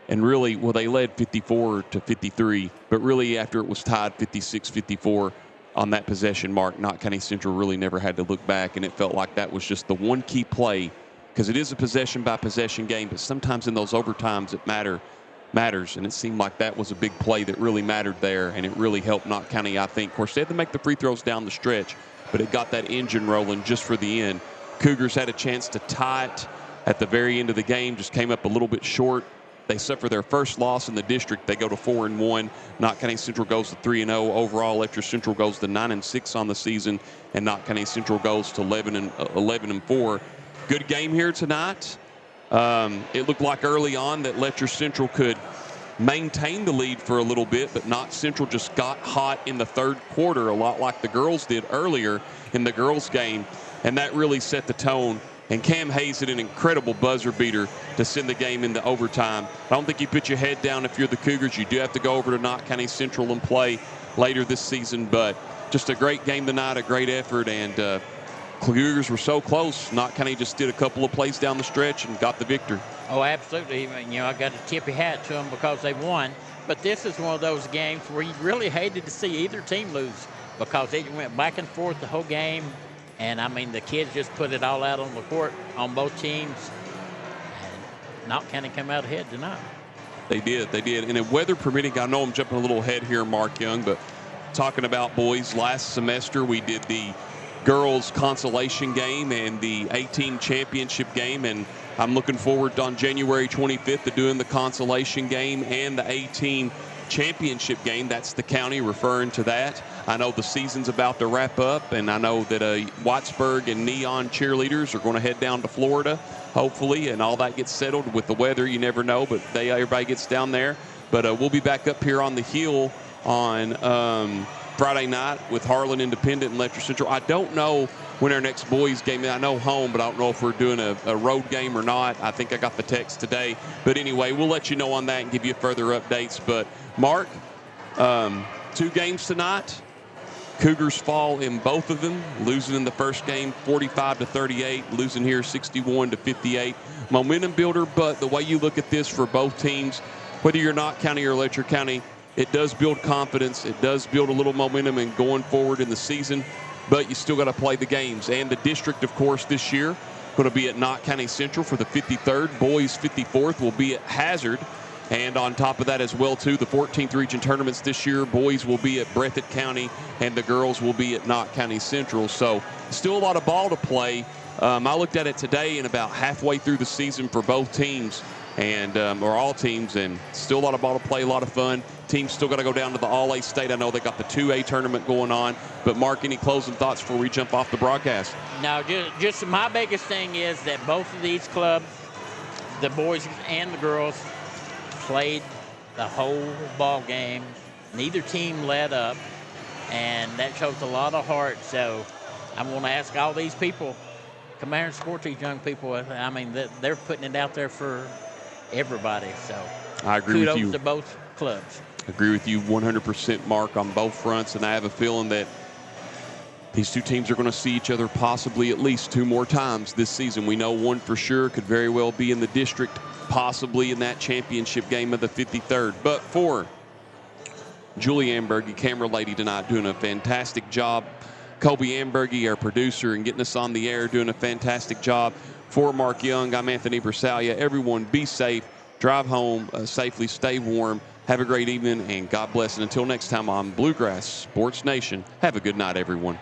And really, well, they led 54-53, but really after it was tied 56-54 on that possession mark, Knott County Central really never had to look back, and it felt like that was just the one key play, because it is a possession-by-possession game, but sometimes in those overtimes it matters, and it seemed like that was a big play that really mattered there, and it really helped Knott County, I think. Of course, they had to make the free throws down the stretch, but it got that engine rolling just for the end. Cougars had a chance to tie it at the very end of the game, just came up a little bit short. They suffer their first loss in the district. They go to 4-1. Knott County Central goes to 3-0 overall. Letcher Central goes to 9-6 on the season, and Knott County Central goes to 11-4. Good game here tonight. It looked like early on that Letcher Central could maintain the lead for a little bit, but Knott Central just got hot in the third quarter, a lot like the girls did earlier in the girls' game, and that really set the tone. And Cam Hayes hit an incredible buzzer beater to send the game into overtime. I don't think you put your head down if you're the Cougars. You do have to go over to Knott County Central and play later this season, but just a great game tonight, a great effort, and Cougars were so close. Knott County just did a couple of plays down the stretch and got the victory.
Oh, absolutely. I got to tip your hat to them because they won. But this is one of those games where you really hated to see either team lose because it went back and forth the whole game. And, the kids just put it all out on the court on both teams. And Knott County come out ahead tonight.
They did. And if weather permitting, I know I'm jumping a little ahead here, Mark Young, but talking about boys, last semester we did the girls consolation game and the 18 championship game, and I'm looking forward on January 25th to doing the consolation game and the 18 championship game. That's the county referring to that. I know the season's about to wrap up, and I know that Whitesburg and Neon cheerleaders are going to head down to Florida, hopefully, and all that gets settled with the weather. You never know, but everybody gets down there. But we'll be back up here on the hill on Friday night with Harlan Independent and Letcher Central. I don't know when our next boys game is. I know home, but I don't know if we're doing a road game or not. I think I got the text today. But anyway, we'll let you know on that and give you further updates. But, Mark, 2 games tonight. Cougars fall in both of them, losing in the first game 45-38, losing here 61-58. Momentum builder, but the way you look at this for both teams, whether you're Knott County or Letcher County, it does build confidence. It does build a little momentum in going forward in the season, but you still got to play the games. And the district, of course, this year going to be at Knott County Central for the 53rd. Boys 54th will be at Hazard. And on top of that as well, too, the 14th region tournaments this year, boys will be at Breathitt County and the girls will be at Knott County Central. So still a lot of ball to play. I looked at it today and about halfway through the season for both teams and or all teams, and still a lot of ball to play, a lot of fun. Teams still got to go down to the All-A State. I know they got the 2A tournament going on. But, Mark, any closing thoughts before we jump off the broadcast?
No, just my biggest thing is that both of these clubs, the boys and the girls, played the whole ball game. Neither team let up, and that shows a lot of heart. So I'm going to ask all these people, come out and support these young people. They're putting it out there for everybody. So
I agree with you.
Kudos to both clubs.
Agree with you 100%, Mark, on both fronts, and I have a feeling that these two teams are going to see each other possibly at least 2 more times this season. We know one for sure could very well be in the district, possibly in that championship game of the 53rd. But for Julie Ambergy, camera lady tonight, doing a fantastic job. Kobe Ambergy, our producer, and getting us on the air, doing a fantastic job. For Mark Young, I'm Anthony Bersalia. Everyone be safe. Drive home safely. Stay warm. Have a great evening, and God bless. And until next time on Bluegrass Sports Nation, have a good night, everyone.